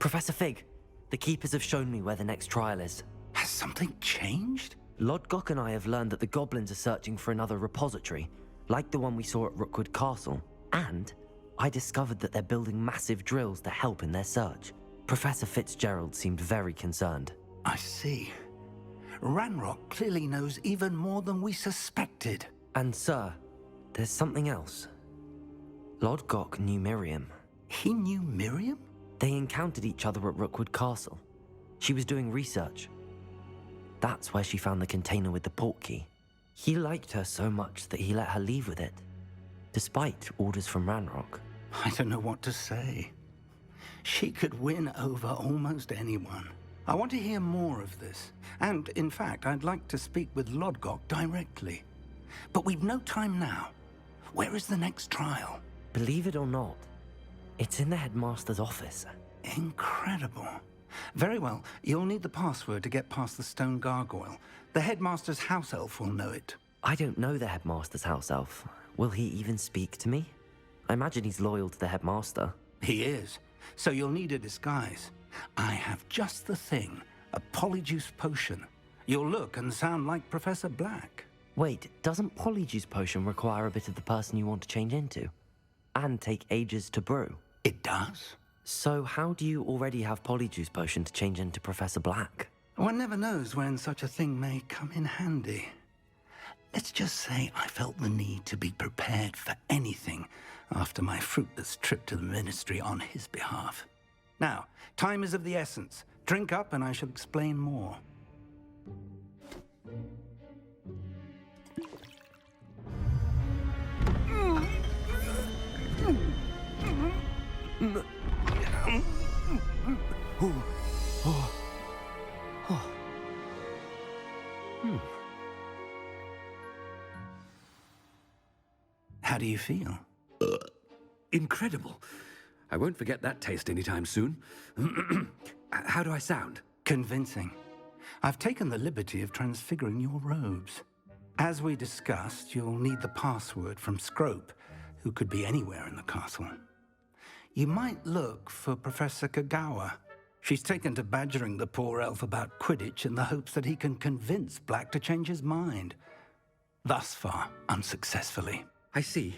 Professor Fig, the Keepers have shown me where the next trial is. Has something changed? Lodgok and I have learned that the goblins are searching for another repository, like the one we saw at Rookwood Castle. And I discovered that they're building massive drills to help in their search. Professor Fitzgerald seemed very concerned. I see. Ranrock clearly knows even more than we suspected. And sir, there's something else. Lodgok knew Miriam. He knew Miriam? They encountered each other at Rookwood Castle. She was doing research. That's where she found the container with the port key. He liked her so much that he let her leave with it, despite orders from Ranrock. I don't know what to say. She could win over almost anyone. I want to hear more of this. And, in fact, I'd like to speak with Lodgok directly. But we've no time now. Where is the next trial? Believe it or not, it's in the headmaster's office. Incredible. Very well. You'll need the password to get past the stone gargoyle. The headmaster's house elf will know it. I don't know the headmaster's house elf. Will he even speak to me? I imagine he's loyal to the headmaster. He is. So you'll need a disguise. I have just the thing. A polyjuice potion. You'll look and sound like Professor Black. Wait, doesn't Polyjuice Potion require a bit of the person you want to change into? And take ages to brew? It does. So how do you already have Polyjuice Potion to change into Professor Black? One never knows when such a thing may come in handy. Let's just say I felt the need to be prepared for anything after my fruitless trip to the Ministry on his behalf. Now, time is of the essence. Drink up and I shall explain more. How do you feel? Incredible. I won't forget that taste anytime soon. How do I sound? Convincing. I've taken the liberty of transfiguring your robes. As we discussed, you'll need the password from Scrope, who could be anywhere in the castle. You might look for Professor Kogawa. She's taken to badgering the poor elf about Quidditch in the hopes that he can convince Black to change his mind. Thus far, unsuccessfully. I see.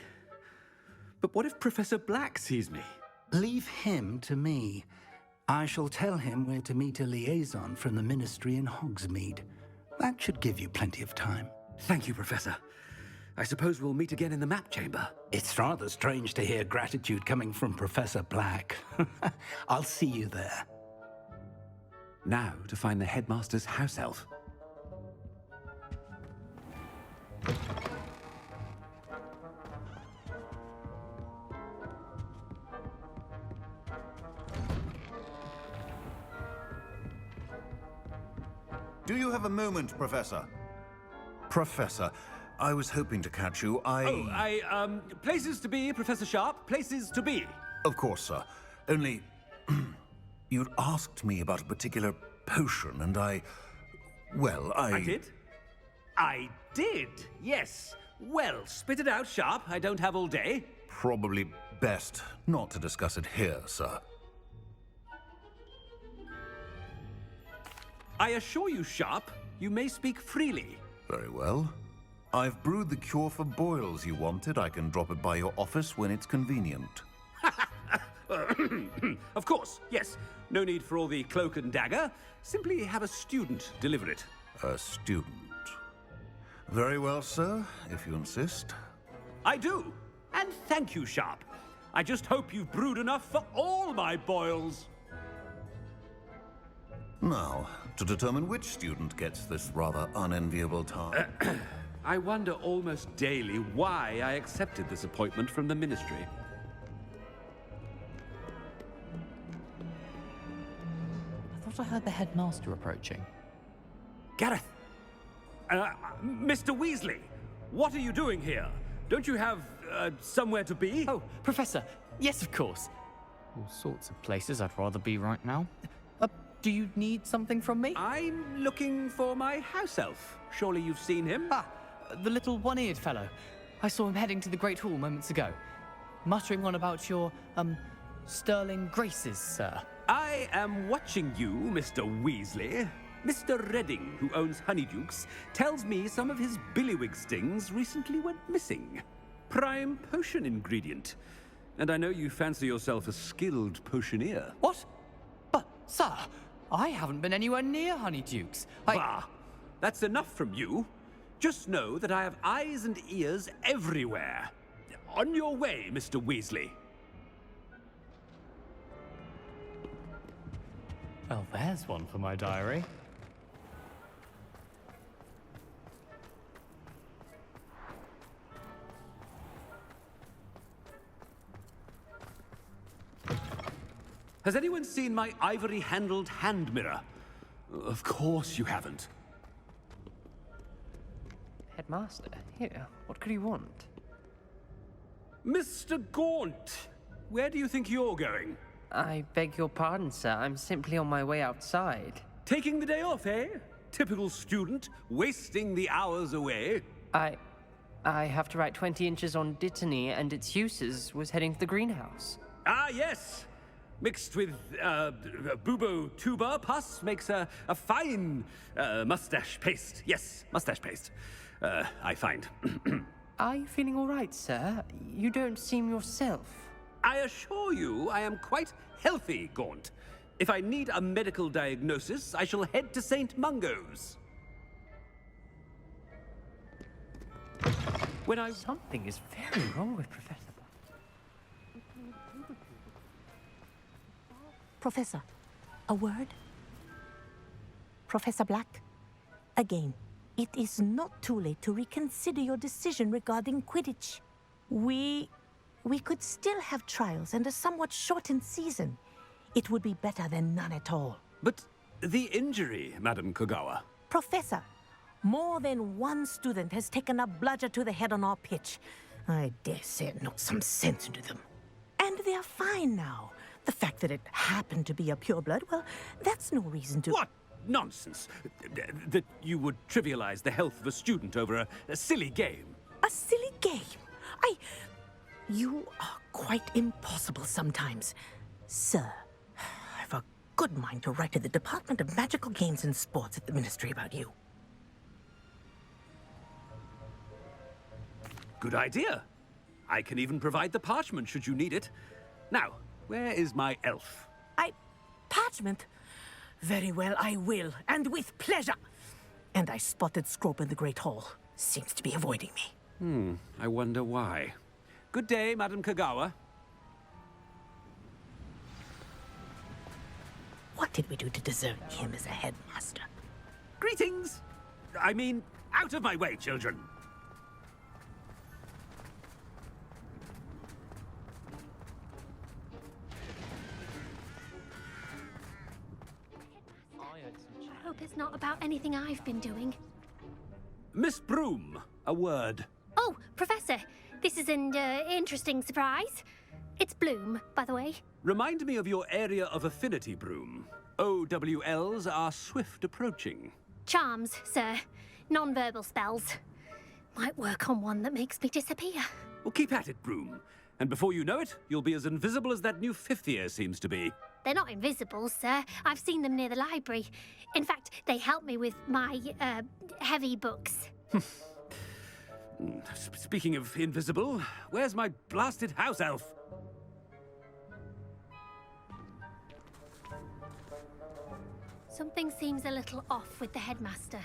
But what if Professor Black sees me? Leave him to me. I shall tell him where to meet a liaison from the Ministry in Hogsmeade. That should give you plenty of time. Thank you, Professor. I suppose we'll meet again in the map chamber. It's rather strange to hear gratitude coming from Professor Black. I'll see you there. Now to find the headmaster's house elf. Do you have a moment, Professor? Professor, I was hoping to catch you. Places to be, Professor Sharp. Places to be. Of course, sir. Only, you'd asked me about a particular potion, and I did? I did, yes. Well, spit it out, Sharp. I don't have all day. Probably best not to discuss it here, sir. I assure you, Sharp, you may speak freely. Very well. I've brewed the cure for boils you wanted. I can drop it by your office when it's convenient. Of course, yes. No need for all the cloak and dagger. Simply have a student deliver it. A student. Very well, sir, if you insist. I do. And thank you, Sharp. I just hope you've brewed enough for all my boils. Now, to determine which student gets this rather unenviable task. I wonder almost daily why I accepted this appointment from the Ministry. I thought I heard the headmaster approaching. Gareth! Mr. Weasley, what are you doing here? Don't you have, somewhere to be? Oh, Professor, yes, of course. All sorts of places I'd rather be right now. Do you need something from me? I'm looking for my house elf. Surely you've seen him? Ah, the little one-eared fellow. I saw him heading to the Great Hall moments ago, muttering on about your, sterling graces, sir. I am watching you, Mr. Weasley. Mr. Redding, who owns Honeydukes, tells me some of his billywig stings recently went missing. Prime potion ingredient. And I know you fancy yourself a skilled potioneer. What? But, sir, I haven't been anywhere near Honeydukes. Bah! That's enough from you. Just know that I have eyes and ears everywhere. On your way, Mr. Weasley. Well, there's one for my diary. Has anyone seen my ivory-handled hand mirror? Of course you haven't. Headmaster, here, what could you want? Mr. Gaunt, where do you think you're going? I beg your pardon, sir. I'm simply on my way outside. Taking the day off, eh? Typical student, wasting the hours away. I have to write 20 inches on Dittany and its uses. Was heading to the greenhouse. Ah, yes. Mixed with bubo tuber pus makes a fine mustache paste. Yes, mustache paste. I find. Are you feeling all right, sir? You don't seem yourself. I assure you I am quite healthy, Gaunt. If I need a medical diagnosis, I shall head to St. Mungo's. Something is very wrong with Professor. Professor, a word? Professor Black, again, it is not too late to reconsider your decision regarding Quidditch. We could still have trials and a somewhat shortened season. It would be better than none at all. But the injury, Madam Kogawa. Professor, more than one student has taken a bludger to the head on our pitch. I dare say it knocked some sense into them. And they're fine now. The fact that it happened to be a pureblood, well, that's no reason to... What nonsense! That you would trivialize the health of a student over a silly game. A silly game? You are quite impossible sometimes. Sir, I've a good mind to write to the Department of Magical Games and Sports at the Ministry about you. Good idea. I can even provide the parchment should you need it. Now, where is my elf? Parchment? Very well, I will, and with pleasure. And I spotted Scrope in the Great Hall. Seems to be avoiding me. I wonder why. Good day, Madam Kogawa. What did we do to deserve him as a headmaster? Greetings! I mean, out of my way, children! I hope it's not about anything I've been doing. Miss Broom, a word. Oh, Professor, this is an interesting surprise. It's Bloom, by the way. Remind me of your area of affinity, Broom. OWLs are swift approaching. Charms, sir. Non-verbal spells. Might work on one that makes me disappear. Well, keep at it, Broom. And before you know it, you'll be as invisible as that new fifth year seems to be. They're not invisible, sir. I've seen them near the library. In fact, they help me with my, heavy books. Speaking of invisible, where's my blasted house elf? Something seems a little off with the headmaster.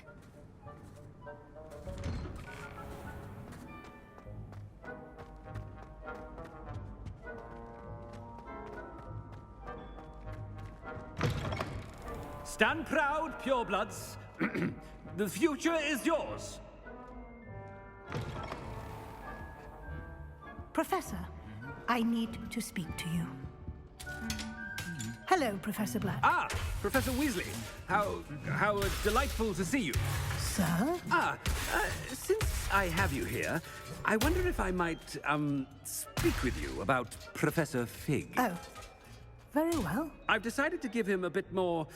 Stand proud, purebloods. The future is yours. Professor, I need to speak to you. Hello, Professor Black. Ah, Professor Weasley. How delightful to see you. Sir? Since I have you here, I wonder if I might, speak with you about Professor Fig. Oh, very well. I've decided to give him a bit more,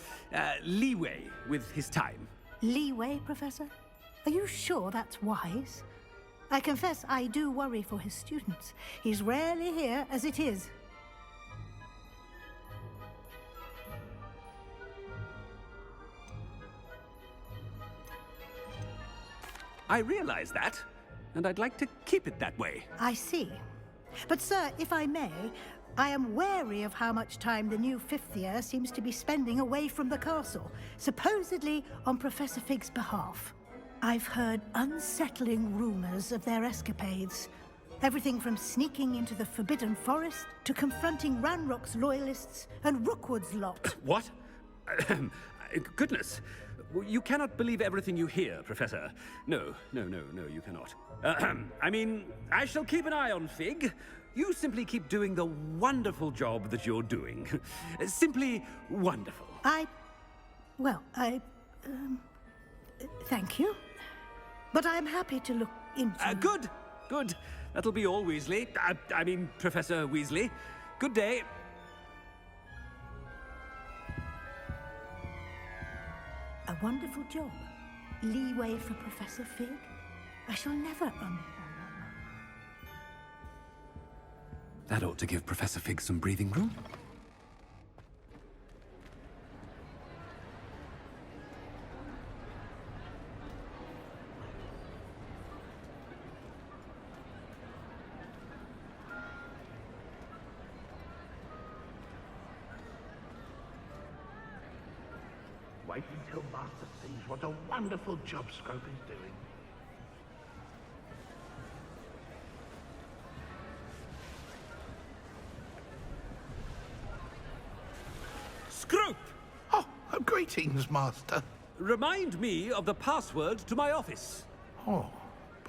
leeway with his time. Leeway, Professor? Are you sure that's wise? I confess I do worry for his students. He's rarely here as it is. I realize that, and I'd like to keep it that way. I see. But, sir, if I may, I am wary of how much time the new fifth year seems to be spending away from the castle, supposedly on Professor Fig's behalf. I've heard unsettling rumors of their escapades. Everything from sneaking into the Forbidden Forest to confronting Ranrock's loyalists and Rookwood's lot. What? Goodness. You cannot believe everything you hear, Professor. No, you cannot. I mean, I shall keep an eye on Fig. You simply keep doing the wonderful job that you're doing. Simply wonderful. Thank you. But I'm happy to look into... Good. That'll be all, Weasley. I mean, Professor Weasley. Good day. A wonderful job. Leeway for Professor Fig. I shall never That ought to give Professor Fig some breathing room. Wait until Master sees what a wonderful job Scrope is doing. Scrope! Oh, greetings, Master. Remind me of the password to my office. Oh,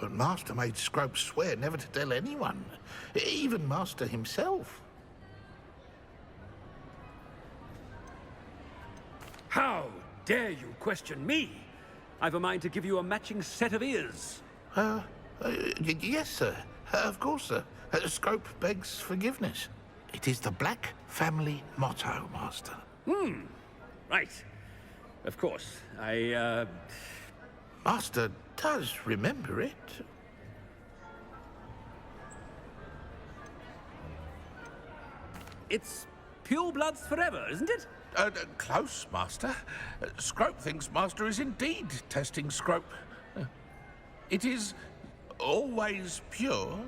but Master made Scrope swear never to tell anyone, even Master himself. How dare you question me? I've a mind to give you a matching set of ears. Yes, sir. Of course, sir. Scrope begs forgiveness. It is the Black family motto, Master. Right. Of course. Master does remember it. It's pure bloods forever, isn't it? Close, Master. Scrope thinks Master is indeed testing Scrope. It is always pure.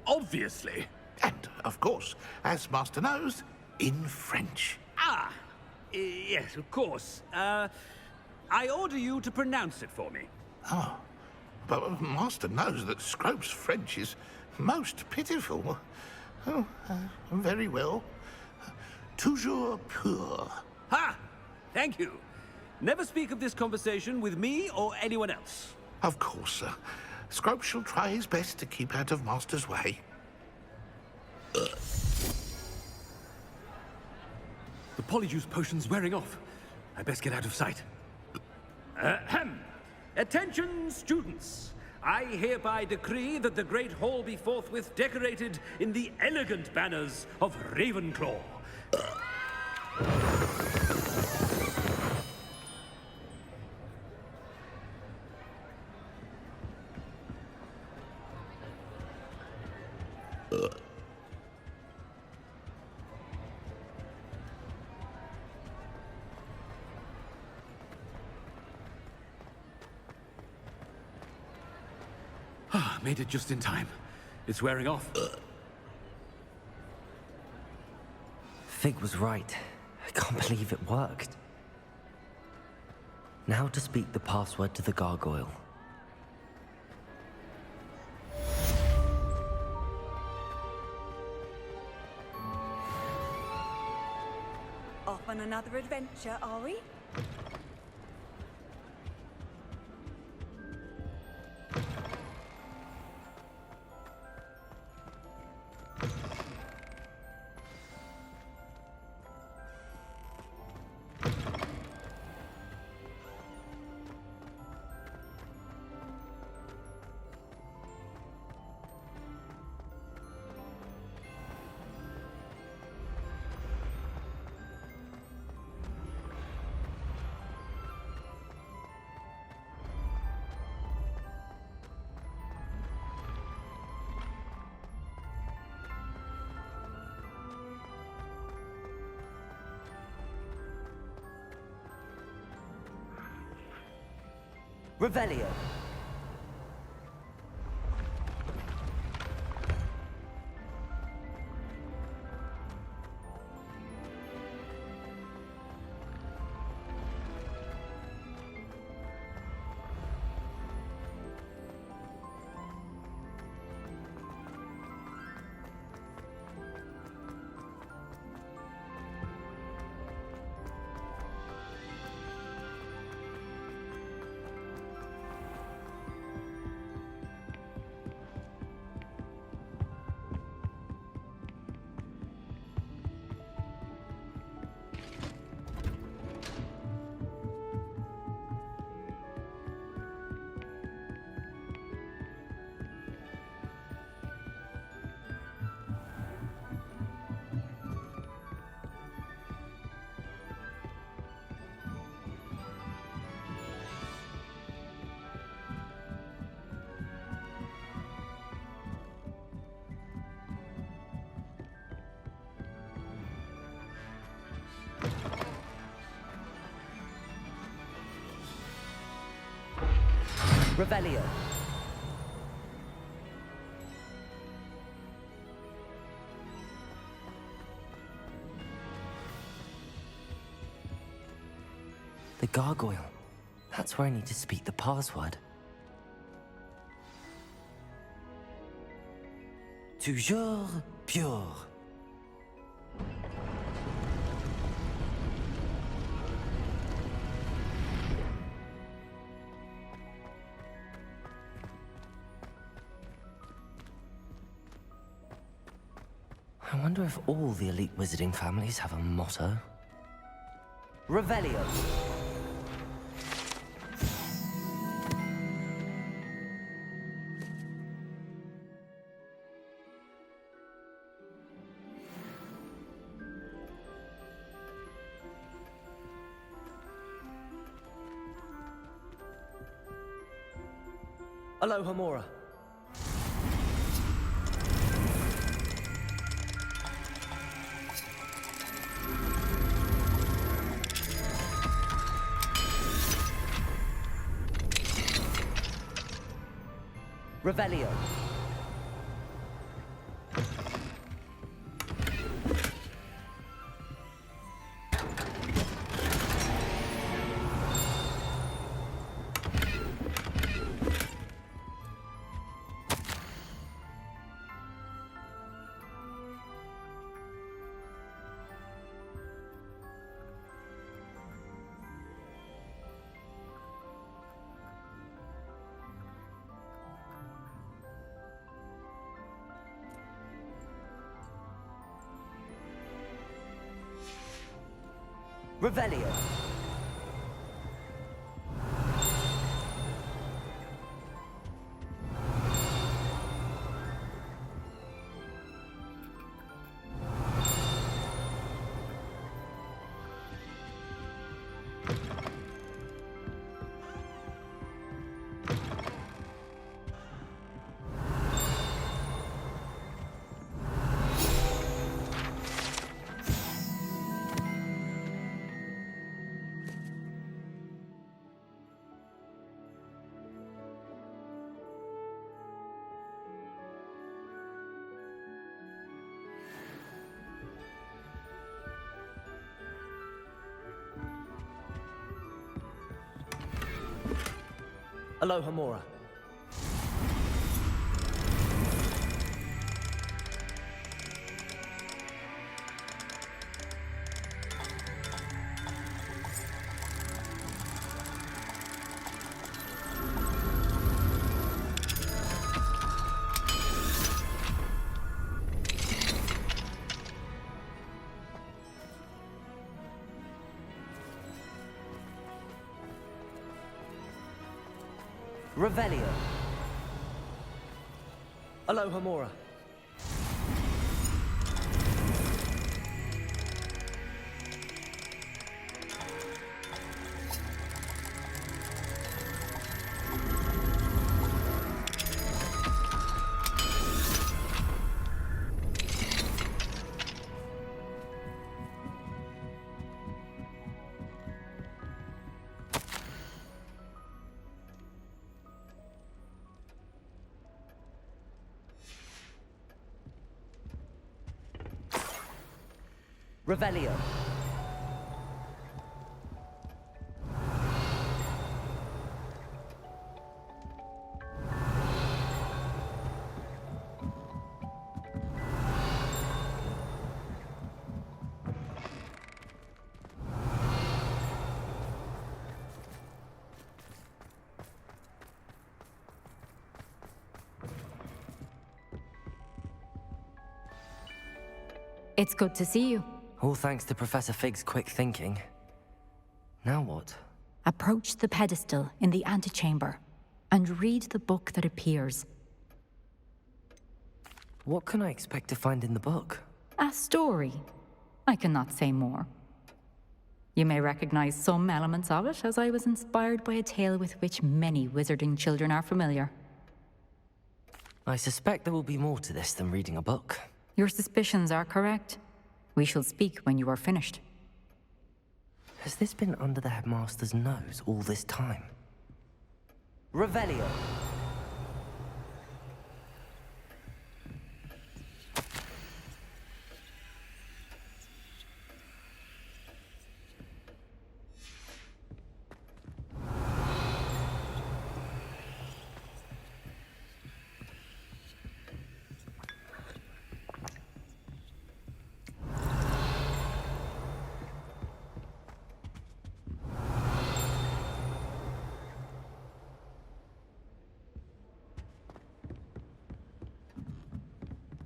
Obviously. And, of course, as Master knows, in French. Yes, of course. I order you to pronounce it for me. Oh, but Master knows that Scrope's French is most pitiful. Oh, very well. Toujours pur. Ha! Thank you. Never speak of this conversation with me or anyone else. Of course, sir. Scrope shall try his best to keep out of Master's way. The polyjuice potion's wearing off. I best get out of sight. Attention, students. I hereby decree that the Great Hall be forthwith decorated in the elegant banners of Ravenclaw. Made it just in time. It's wearing off. Fig was right. I can't believe it worked. Now to speak the password to the gargoyle. Off on another adventure, are we? Revelio. Revelio. The gargoyle. That's where I need to speak the password. Toujours pure. I wonder if all the elite wizarding families have a motto. Revelio. Aloha Mora. Revelio. Revelio. Aloha Mora. Revelio. Aloha Mora. Revelio. It's good to see you. All thanks to Professor Fig's quick thinking. Now what? Approach the pedestal in the antechamber and read the book that appears. What can I expect to find in the book? A story. I cannot say more. You may recognize some elements of it, as I was inspired by a tale with which many wizarding children are familiar. I suspect there will be more to this than reading a book. Your suspicions are correct. We shall speak when you are finished. Has this been under the headmaster's nose all this time? Revelio.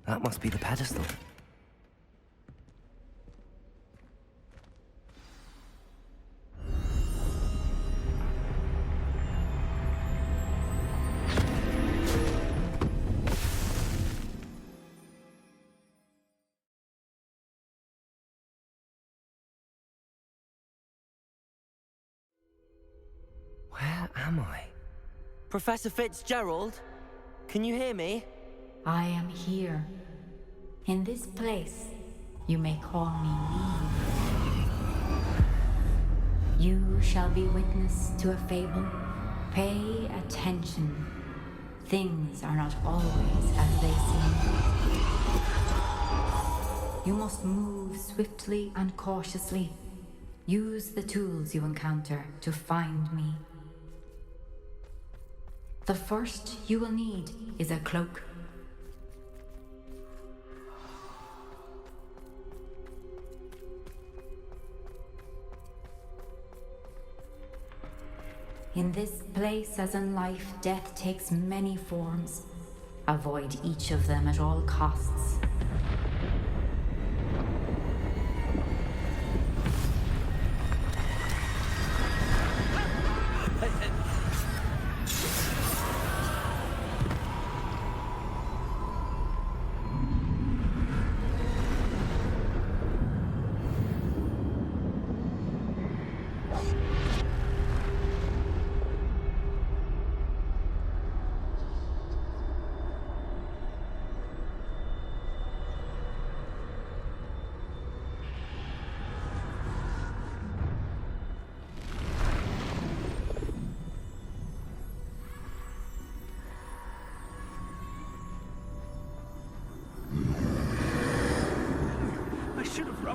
That must be the pedestal. Where am I? Professor Fitzgerald? Can you hear me? I am here. In this place, you may call me Niamh. You shall be witness to a fable. Pay attention. Things are not always as they seem. You must move swiftly and cautiously. Use the tools you encounter to find me. The first you will need is a cloak. In this place, as in life, death takes many forms. Avoid each of them at all costs.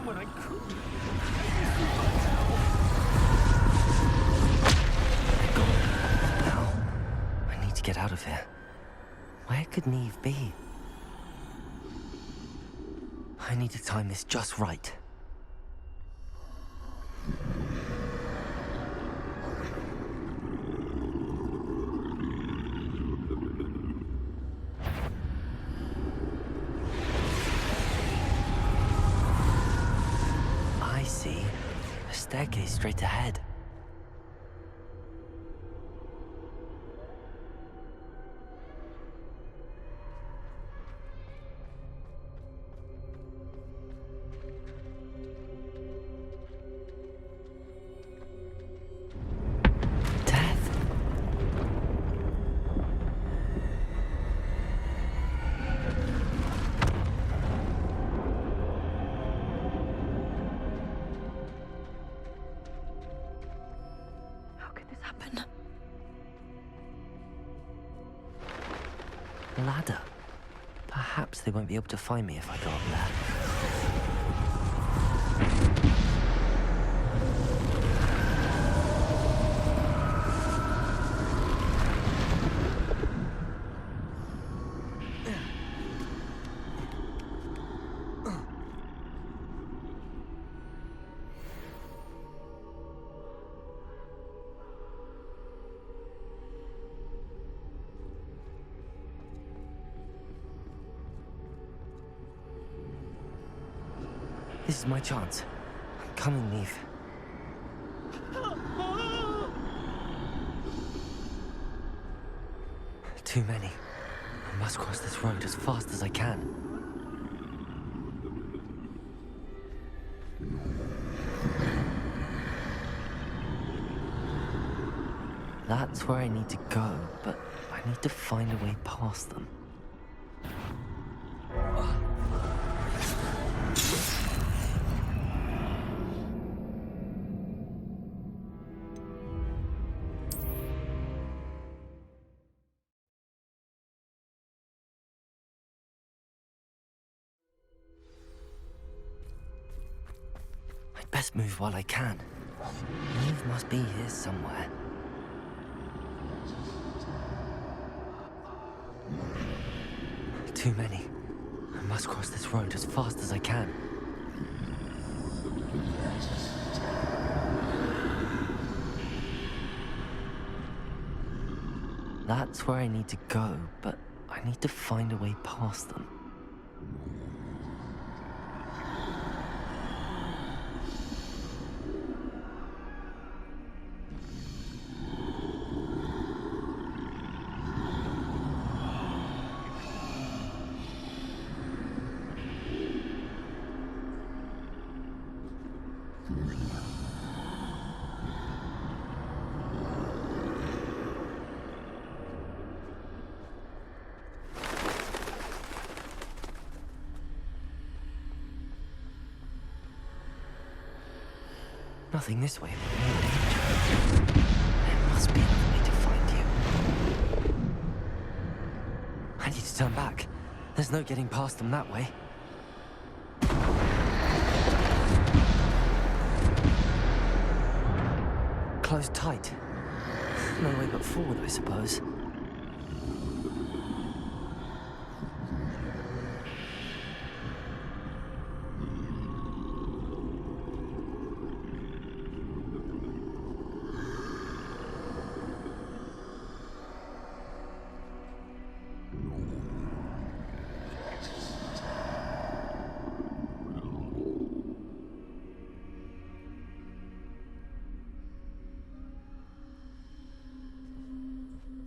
When I could. Now, I need to get out of here. Where could Niamh be? I need to time this just right. Staircase straight ahead. Ladder. Perhaps they won't be able to find me if I go up there. This is my chance. I'm coming, Niamh. Too many. I must cross this road as fast as I can. That's where I need to go, but I need to find a way past them. best move while I can. Niamh must be here somewhere. Too many. I must cross this road as fast as I can. That's where I need to go, but I need to find a way past them. Nothing this way. There must be another way to find you. I need to turn back. There's no getting past them that way. Closed tight. No way but forward, I suppose.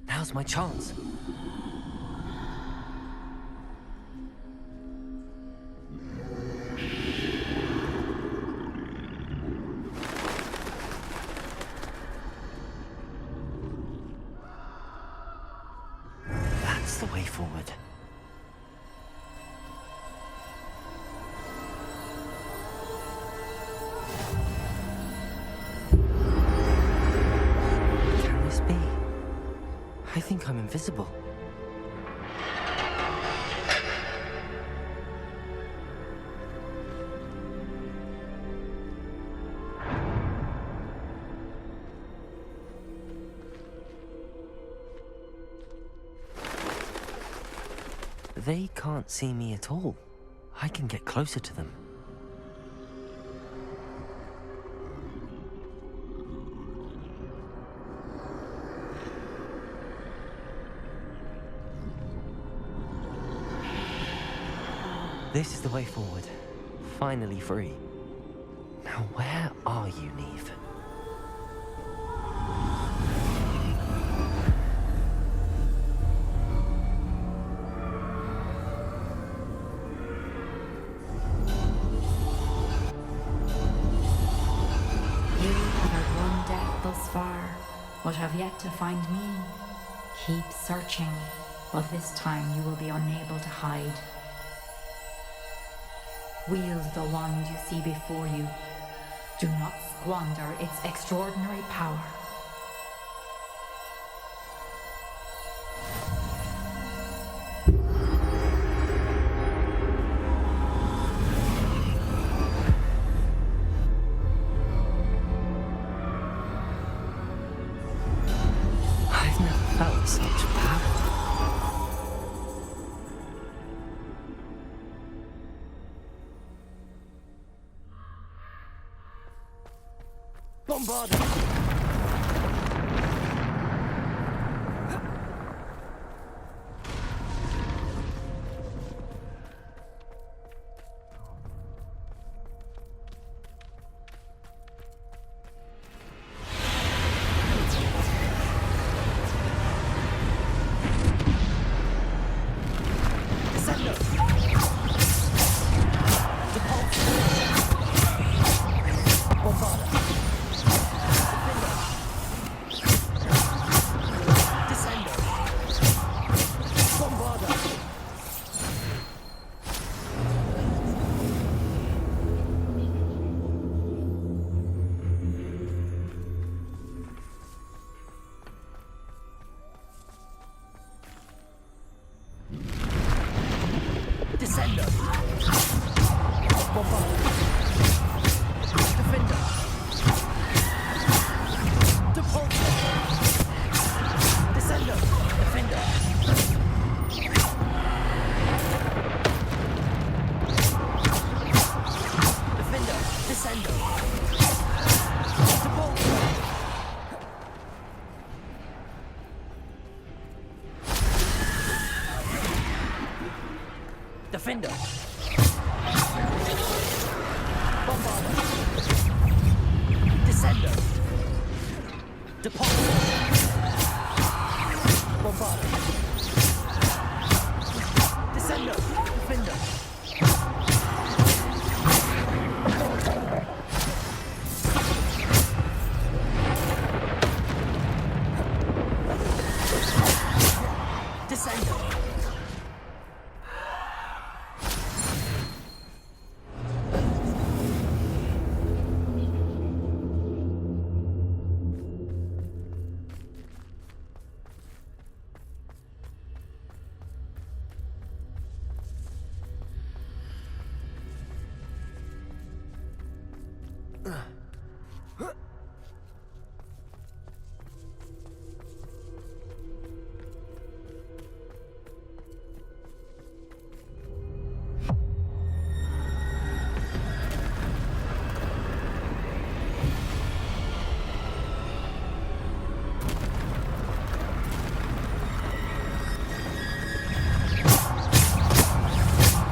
Now's my chance. That's the way forward. Can this be? I think I'm invisible. They can't see me at all. I can get closer to them. This is the way forward. Finally free. Now where are you, Niamh? You have had one death thus far, but have yet to find me. Keep searching, but this time you will be unable to hide. Wield the wand you see before you. Do not squander its extraordinary power. I've never felt such power. Bombard! Defender. Bombarder. Descender. Departure. Bombarder. Descender. Defender. Descender.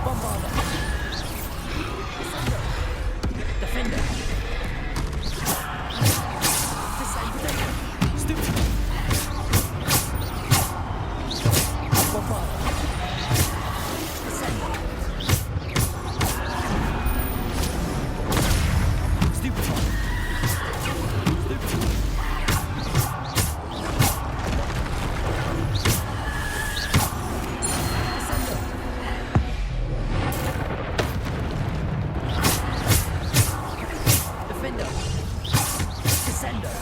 Bombarder. Descender. Defender. Descender.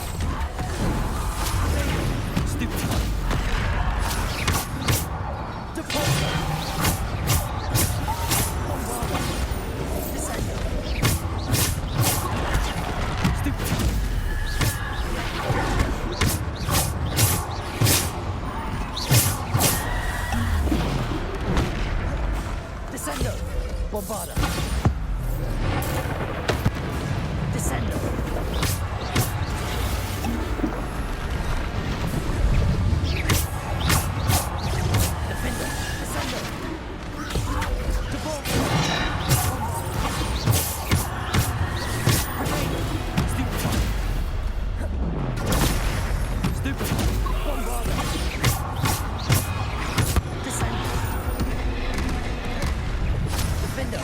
Default. Stupid. Bombarder. Descender. Defender.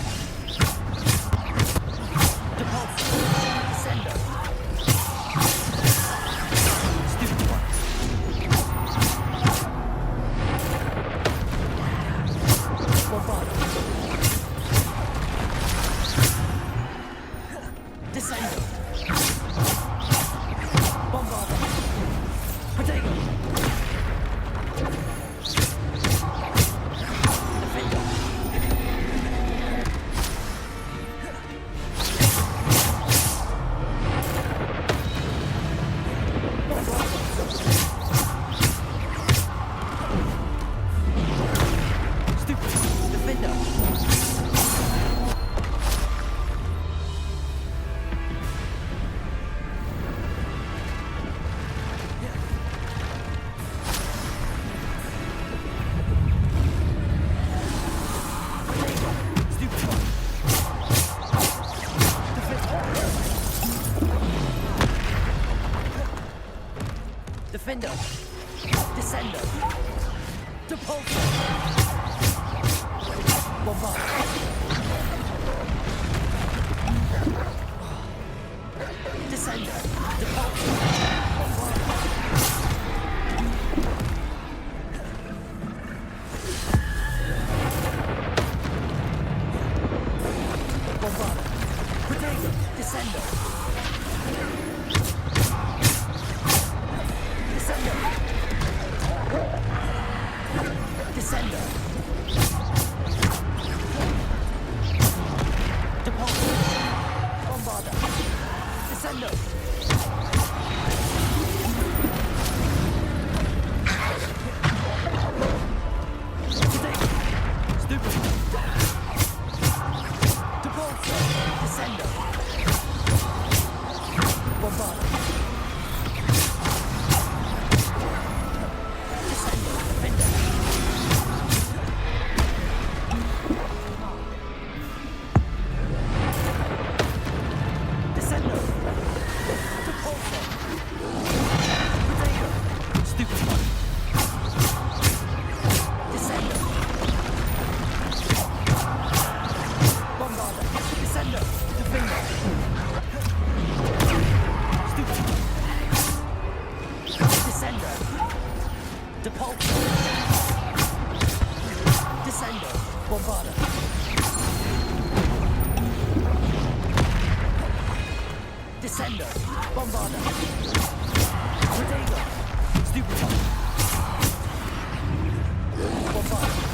Depulse. Descender. Stupid one. Bombarder. Descender. Bombarder. Protego. Defender. Stupid. Defender. Stupid one. Defender. Descender. Depulse. Bombard. Descender. Depulse. Bombard. Bombard. Protego. Descender. Descender. Descender. Depulse. Bombarder. Descender. Descendo. Depulso. Descendo. Bombarda. Descendo. Bombarda. Protego. Stupefy. Bombarda.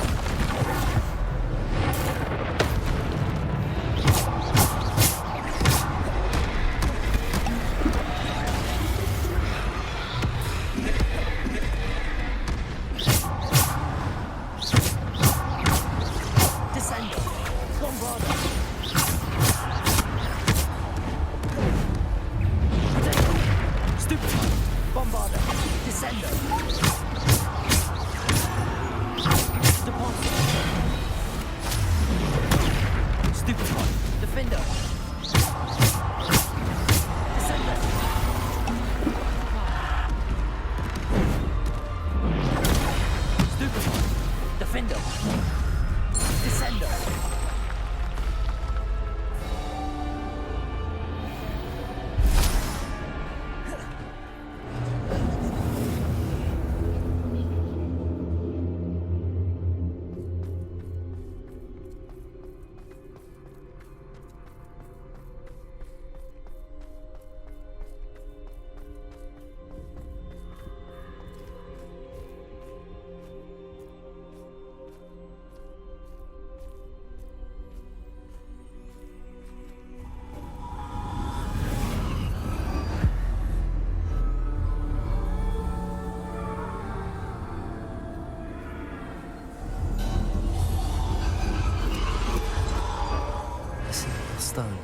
Stone.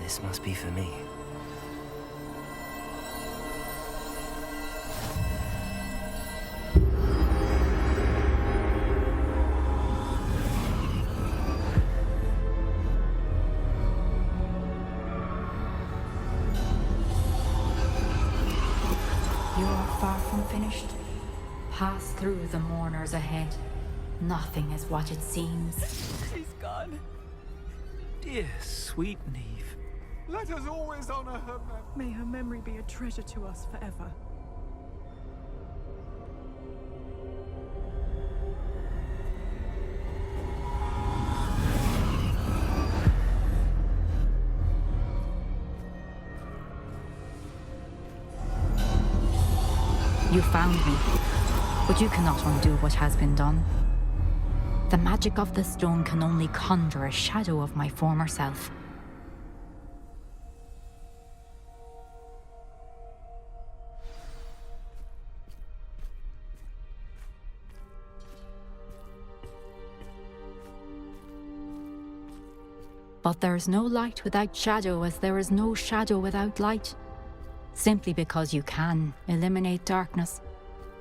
This must be for me. You are far from finished. Pass through the mourners ahead. Nothing is what it seems. She's gone. Dear, sweet Niamh. Let us always honor her memory. May her memory be a treasure to us forever. You found me, but you cannot undo what has been done. The magic of the stone can only conjure a shadow of my former self. But there is no light without shadow, as there is no shadow without light. Simply because you can eliminate darkness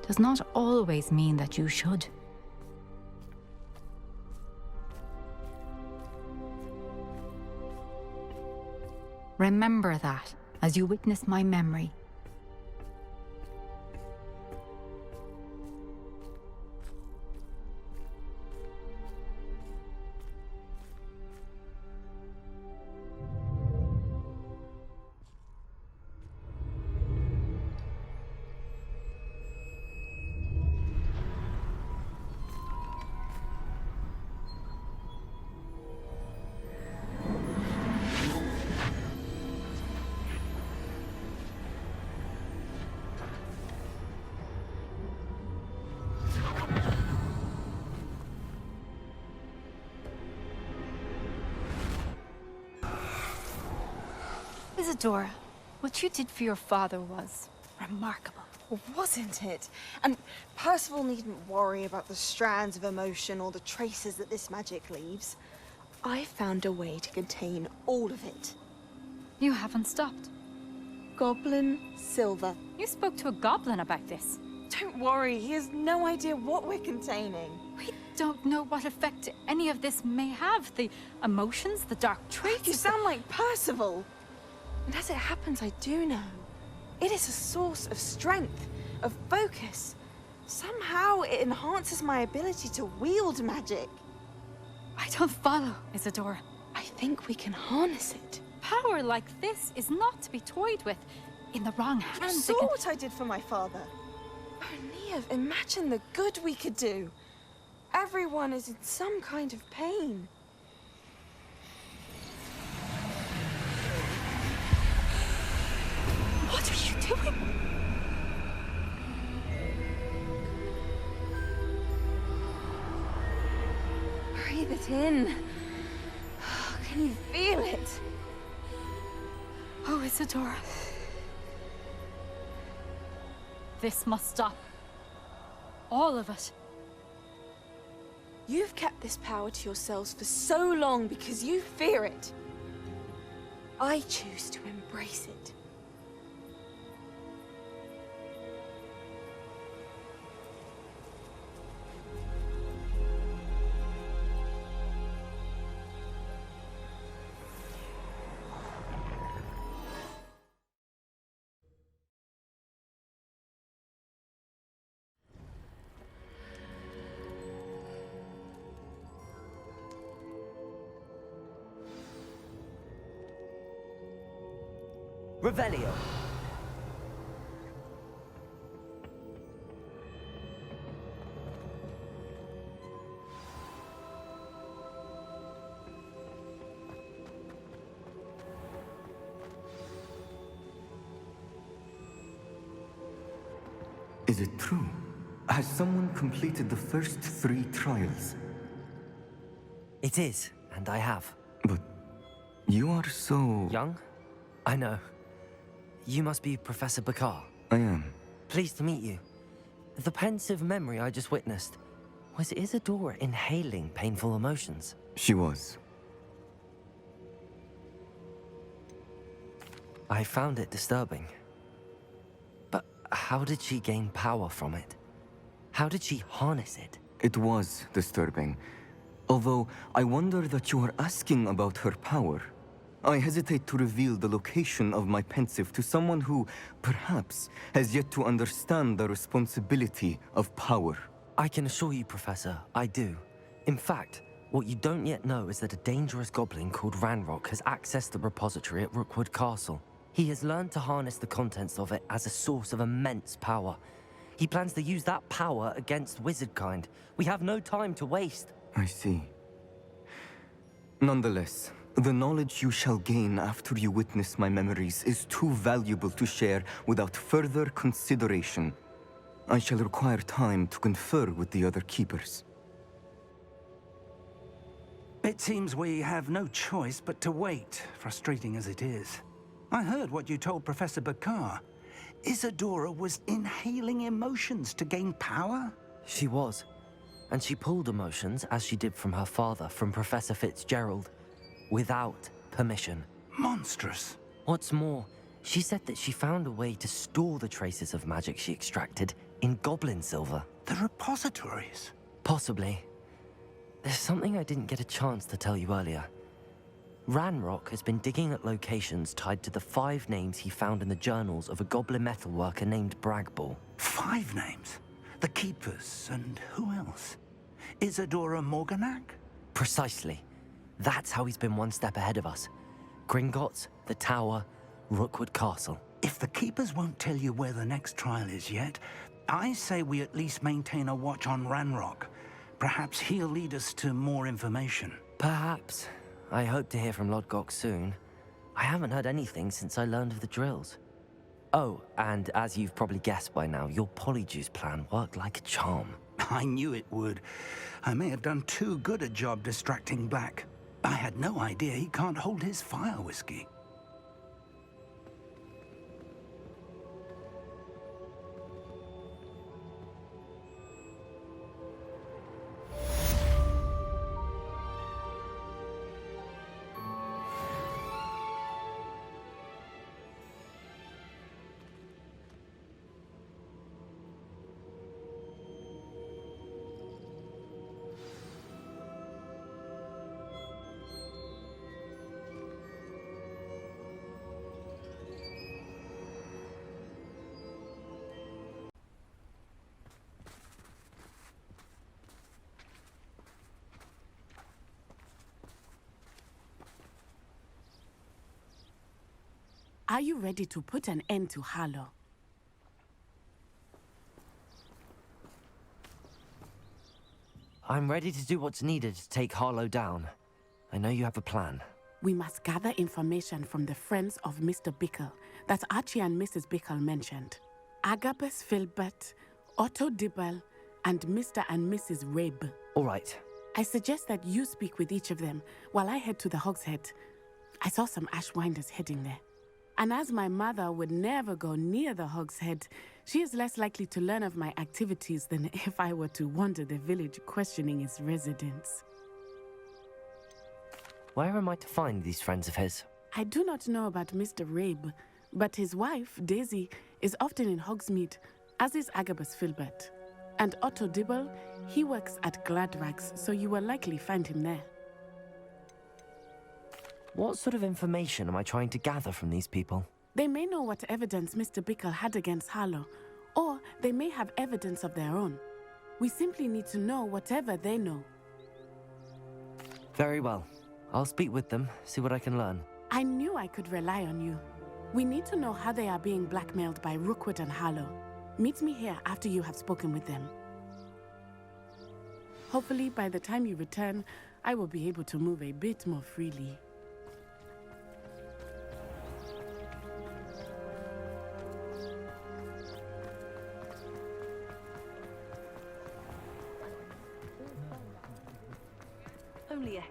does not always mean that you should. Remember that as you witness my memory. Isadora, what you did for your father was remarkable. Wasn't it? And Percival needn't worry about the strands of emotion or the traces that this magic leaves. I found a way to contain all of it. You haven't stopped. Goblin Silver. You spoke to a goblin about this. Don't worry, he has no idea what we're containing. We don't know what effect any of this may have. The emotions, the dark traits. You sound like Percival. And as it happens, I do know. It is a source of strength, of focus. Somehow it enhances my ability to wield magic. I don't follow, Isadora. I think we can harness it. Power like this is not to be toyed with. in the wrong hands. You saw what I did for my father. Oh, Niamh, imagine the good we could do. Everyone is in some kind of pain. What are you doing? Breathe it in. Can you feel it? Oh, Isadora. This must stop. All of it. You've kept this power to yourselves for so long because you fear it. I choose to embrace it. Revelio. Is it true? Has someone completed the first 3 trials? It is, and I have. But you are so... Young? I know. You must be Professor Bakar. I am. Pleased to meet you. The pensive memory I just witnessed, was Isadora inhaling painful emotions? She was. I found it disturbing. But how did she gain power from it? How did she harness it? It was disturbing. Although, I wonder that you are asking about her power. I hesitate to reveal the location of my pensive to someone who, perhaps, has yet to understand the responsibility of power. I can assure you, Professor, I do. In fact, what you don't yet know is that a dangerous goblin called Ranrock has accessed the repository at Rookwood Castle. He has learned to harness the contents of it as a source of immense power. He plans to use that power against wizardkind. We have no time to waste. I see. Nonetheless, the knowledge you shall gain after you witness my memories is too valuable to share without further consideration. I shall require time to confer with the other keepers. It seems we have no choice but to wait, frustrating as it is. I heard what you told Professor Bakar. Isadora was inhaling emotions to gain power? She was. And she pulled emotions, as she did from her father, from Professor Fitzgerald, without permission. Monstrous. What's more, she said that she found a way to store the traces of magic she extracted in goblin silver. The repositories? Possibly. There's something I didn't get a chance to tell you earlier. Ranrock has been digging at locations tied to the 5 names he found in the journals of a goblin metalworker named Bragball. 5 names? The Keepers, and who else? Isadora Morganac? Precisely. That's how he's been one step ahead of us. Gringotts, the Tower, Rookwood Castle. If the Keepers won't tell you where the next trial is yet, I say we at least maintain a watch on Ranrock. Perhaps he'll lead us to more information. Perhaps. I hope to hear from Lodgok soon. I haven't heard anything since I learned of the drills. Oh, and as you've probably guessed by now, your polyjuice plan worked like a charm. I knew it would. I may have done too good a job distracting Black. I had no idea he can't hold his fire whiskey. Are you ready to put an end to Harlow? I'm ready to do what's needed to take Harlow down. I know you have a plan. We must gather information from the friends of Mr. Bickle that Archie and Mrs. Bickle mentioned. Agabus Philbert, Otto Dibble, and Mr. and Mrs. Rabe. All right. I suggest that you speak with each of them while I head to the Hogshead. I saw some Ashwinders heading there. And as my mother would never go near the Hogshead, she is less likely to learn of my activities than if I were to wander the village questioning its residents. Where am I to find these friends of his? I do not know about Mr. Rabe, but his wife, Daisy, is often in Hogsmeade, as is Agabus Philbert. And Otto Dibble, he works at Gladrags, so you will likely find him there. What sort of information am I trying to gather from these people? They may know what evidence Mr. Bickle had against Harlow, or they may have evidence of their own. We simply need to know whatever they know. Very well. I'll speak with them, see what I can learn. I knew I could rely on you. We need to know how they are being blackmailed by Rookwood and Harlow. Meet me here after you have spoken with them. Hopefully, by the time you return, I will be able to move a bit more freely. Only a...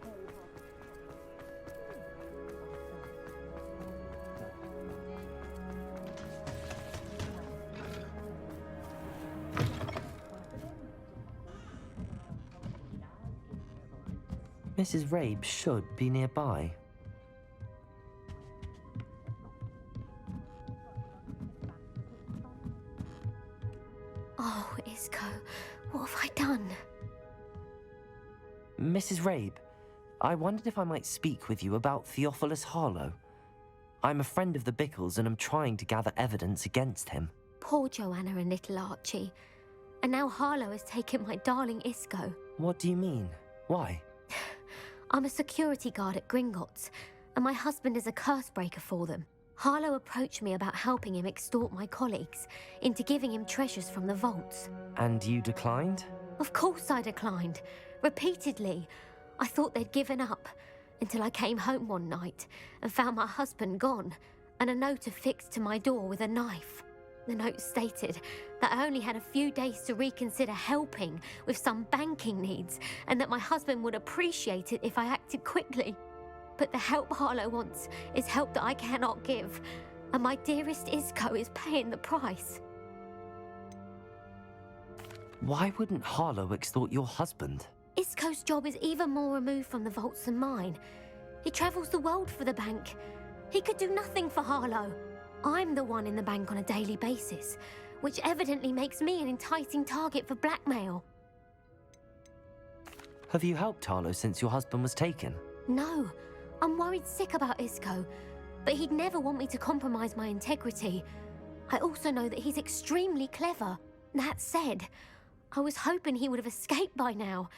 Mrs. Rabe should be nearby. Oh, Isco, what have I done? Mrs. Rabe, I wondered if I might speak with you about Theophilus Harlow. I'm a friend of the Bickles and I'm trying to gather evidence against him. Poor Joanna and little Archie. And now Harlow has taken my darling Isco. What do you mean? Why? I'm a security guard at Gringotts, and my husband is a curse breaker for them. Harlow approached me about helping him extort my colleagues into giving him treasures from the vaults. And you declined? Of course I declined. Repeatedly. I thought they'd given up, until I came home one night and found my husband gone, and a note affixed to my door with a knife. The note stated that I only had a few days to reconsider helping with some banking needs, and that my husband would appreciate it if I acted quickly. But the help Harlow wants is help that I cannot give, and my dearest Isco is paying the price. Why wouldn't Harlow extort your husband? Isco's job is even more removed from the vaults than mine. He travels the world for the bank. He could do nothing for Harlow. I'm the one in the bank on a daily basis, which evidently makes me an enticing target for blackmail. Have you helped Harlow since your husband was taken? No, I'm worried sick about Isco, but he'd never want me to compromise my integrity. I also know that he's extremely clever. That said, I was hoping he would have escaped by now.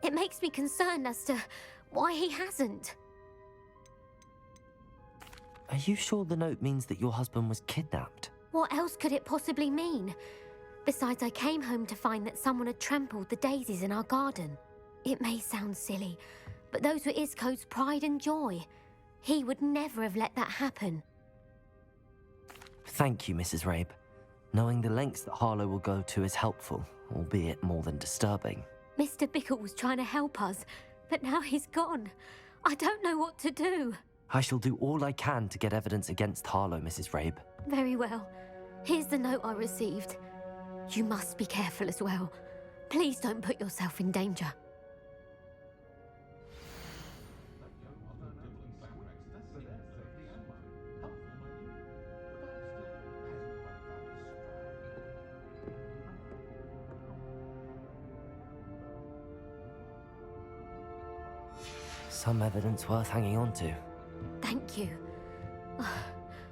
It makes me concerned as to why he hasn't. Are you sure the note means that your husband was kidnapped? What else could it possibly mean? Besides, I came home to find that someone had trampled the daisies in our garden. It may sound silly, but those were Isco's pride and joy. He would never have let that happen. Thank you, Mrs. Rabe. Knowing the lengths that Harlow will go to is helpful, albeit more than disturbing. Mr. Bickle was trying to help us, but now he's gone. I don't know what to do. I shall do all I can to get evidence against Harlow, Mrs. Rabe. Very well. Here's the note I received. You must be careful as well. Please don't put yourself in danger. Some evidence worth hanging on to. Thank you.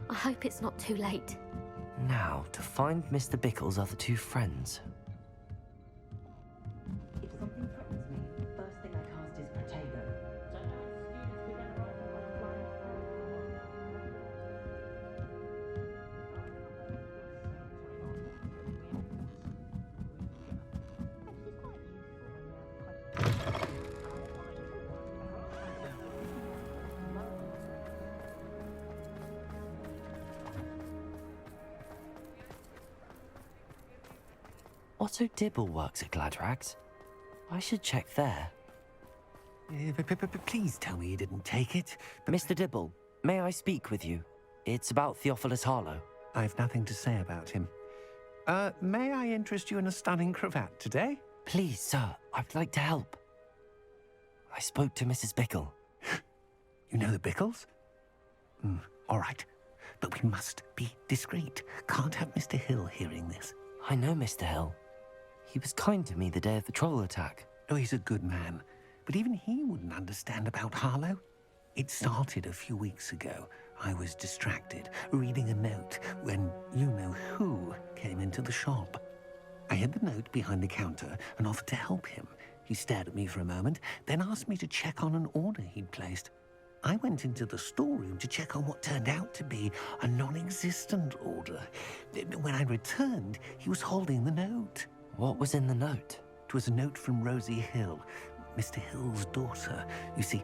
I hope it's not too late. Now, to find Mr. Bickle's other two friends. If something threatens me, first thing I cast is Protego. Otto Dibble works at Gladrags. I should check there. Please tell me you didn't take it. Mr. Dibble, may I speak with you? It's about Theophilus Harlow. I've nothing to say about him. May I interest you in a stunning cravat today? Please, sir, I'd like to help. I spoke to Mrs. Bickle. You know the Bickles? All right. But we must be discreet. Can't have Mr. Hill hearing this. I know Mr. Hill. He was kind to me the day of the troll attack. Oh, he's a good man. But even he wouldn't understand about Harlow. It started a few weeks ago. I was distracted, reading a note, when you-know-who came into the shop. I hid the note behind the counter and offered to help him. He stared at me for a moment, then asked me to check on an order he'd placed. I went into the storeroom to check on what turned out to be a non-existent order. When I returned, he was holding the note. What was in the note? It was a note from Rosie Hill, Mr. Hill's daughter. You see,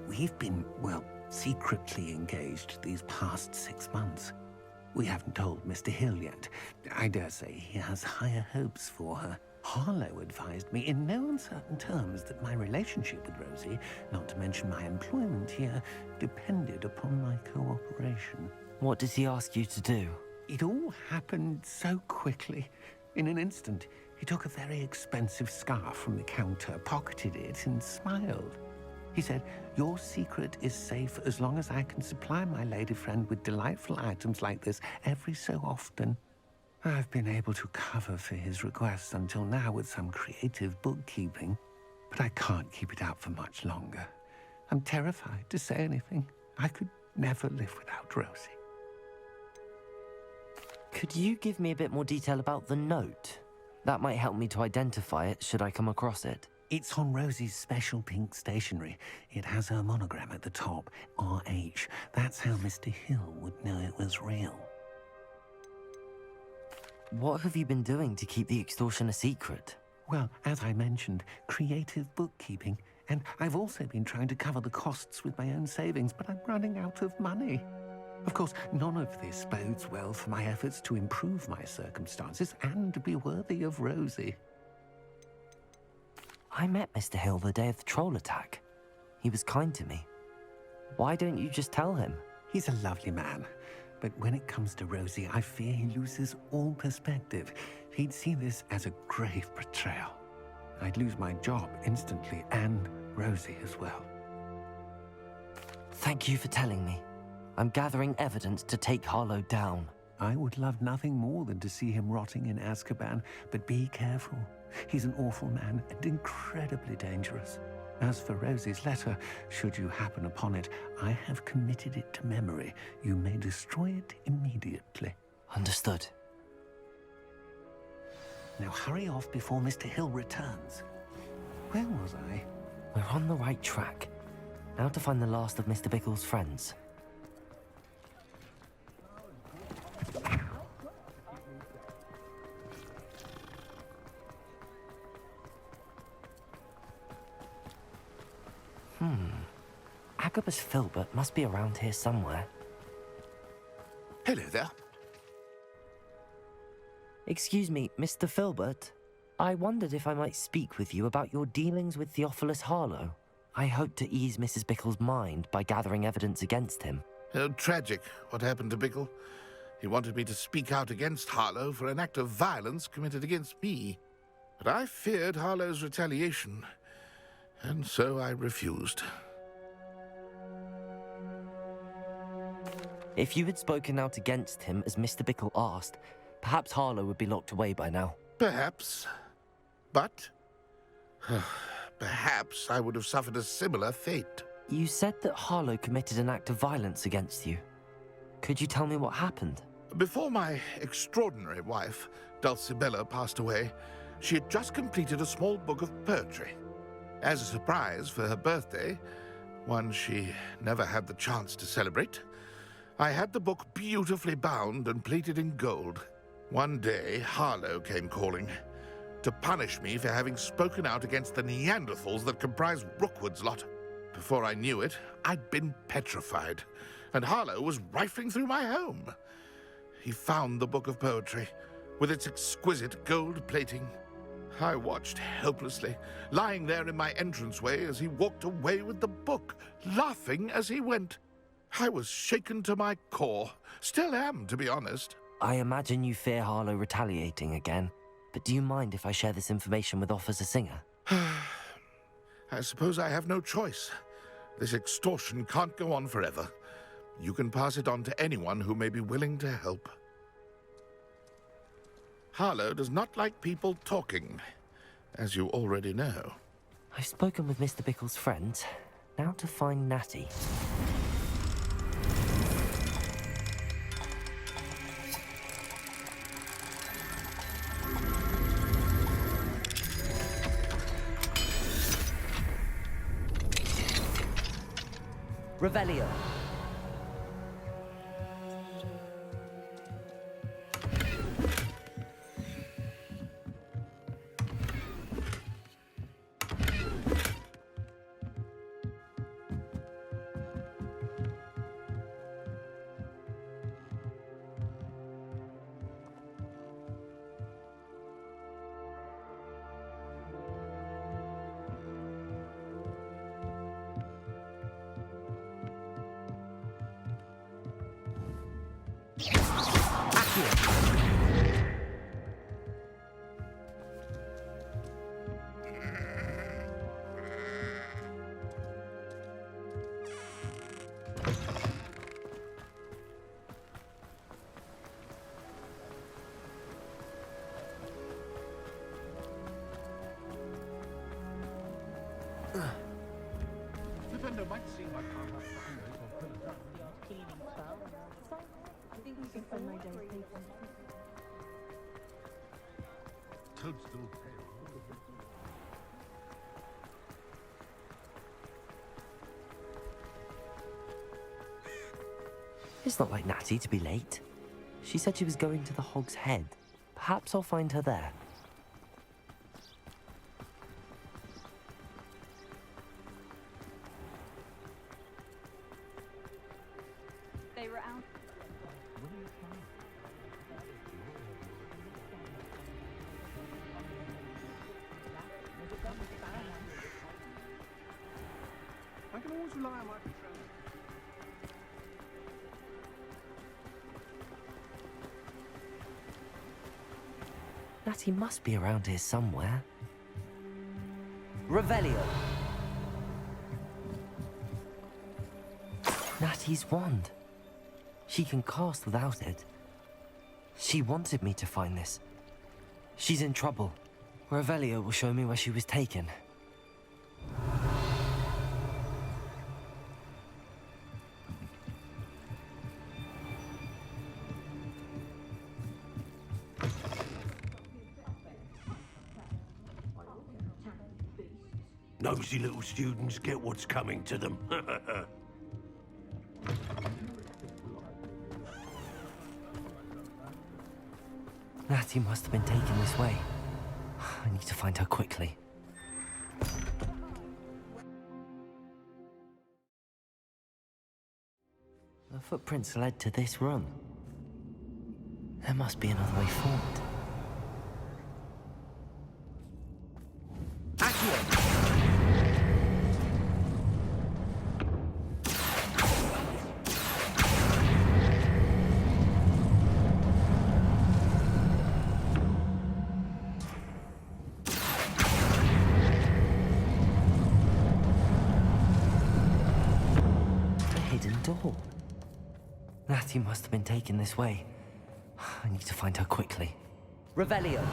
we've been, well, secretly engaged these past 6 months. We haven't told Mr. Hill yet. I dare say he has higher hopes for her. Harlow advised me in no uncertain terms that my relationship with Rosie, not to mention my employment here, depended upon my cooperation. What does he ask you to do? It all happened so quickly. In an instant, he took a very expensive scarf from the counter, pocketed it, and smiled. He said, "Your secret is safe as long as I can supply my lady friend with delightful items like this every so often." I've been able to cover for his requests until now with some creative bookkeeping, but I can't keep it up for much longer. I'm terrified to say anything. I could never live without Rosie. Could you give me a bit more detail about the note? That might help me to identify it should I come across it. It's on Rosie's special pink stationery. It has her monogram at the top, RH. That's how Mr. Hill would know it was real. What have you been doing to keep the extortion a secret? Well, as I mentioned, creative bookkeeping. And I've also been trying to cover the costs with my own savings, but I'm running out of money. Of course, none of this bodes well for my efforts to improve my circumstances and be worthy of Rosie. I met Mr. Hill the day of the troll attack. He was kind to me. Why don't you just tell him? He's a lovely man. But when it comes to Rosie, I fear he loses all perspective. He'd see this as a grave betrayal. I'd lose my job instantly, and Rosie as well. Thank you for telling me. I'm gathering evidence to take Harlow down. I would love nothing more than to see him rotting in Azkaban, but be careful. He's an awful man and incredibly dangerous. As for Rosie's letter, should you happen upon it, I have committed it to memory. You may destroy it immediately. Understood. Now hurry off before Mr. Hill returns. Where was I? We're on the right track. Now to find the last of Mr. Bickle's friends. Agabus Philbert must be around here somewhere. Hello there. Excuse me, Mr. Philbert. I wondered if I might speak with you about your dealings with Theophilus Harlow. I hope to ease Mrs. Bickle's mind by gathering evidence against him. Tragic, what happened to Bickle. He wanted me to speak out against Harlow for an act of violence committed against me. But I feared Harlow's retaliation, and so I refused. If you had spoken out against him as Mr. Bickle asked, perhaps Harlow would be locked away by now. Perhaps. But perhaps I would have suffered a similar fate. You said that Harlow committed an act of violence against you. Could you tell me what happened? Before my extraordinary wife, Dulcibella, passed away, she had just completed a small book of poetry. As a surprise for her birthday, one she never had the chance to celebrate, I had the book beautifully bound and plated in gold. One day, Harlow came calling to punish me for having spoken out against the Neanderthals that comprise Rookwood's lot. Before I knew it, I'd been petrified, and Harlow was rifling through my home. He found the book of poetry, with its exquisite gold plating, I watched helplessly, lying there in my entranceway as he walked away with the book, laughing as he went. I was shaken to my core. Still am, to be honest. I imagine you fear Harlow retaliating again, but do you mind if I share this information with Officer Singer? I suppose I have no choice. This extortion can't go on forever. You can pass it on to anyone who may be willing to help. Harlow does not like people talking, as you already know. I've spoken with Mr. Bickle's friends. Now to find Natty. Revelio. Defender might seem like toadstool tail. It's not like Natty to be late. She said she was going to the Hog's Head. Perhaps I'll find her there. They were out. I can always rely on my friends. Natty must be around here somewhere. Revelio. Natty's wand. She can cast without it. She wanted me to find this. She's in trouble. Revelio will show me where she was taken. Nosy little students get what's coming to them. Natty must have been taken this way. I need to find her quickly. The footprints led to this room. There must be another way forward. Door. Natty must have been taken this way. I need to find her quickly. Revelio.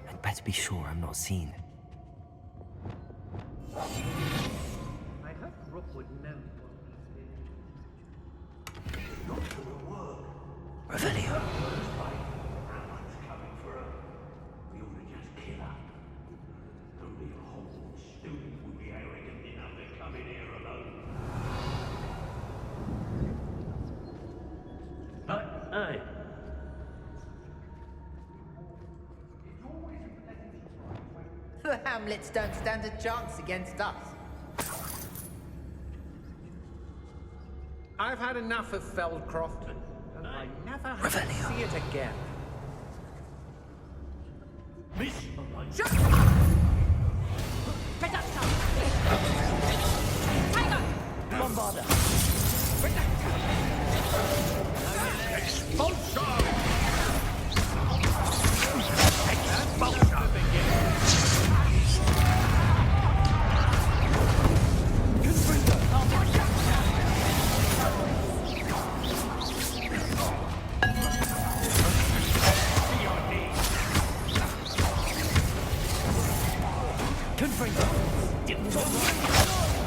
I'd better be sure I'm not seen. I hope Rookwood knows. Revelio. Aye. The Hamlets don't stand a chance against us. I've had enough of Feldcroft, and I never have to see it again. Miss... Bombarder! Expulsion!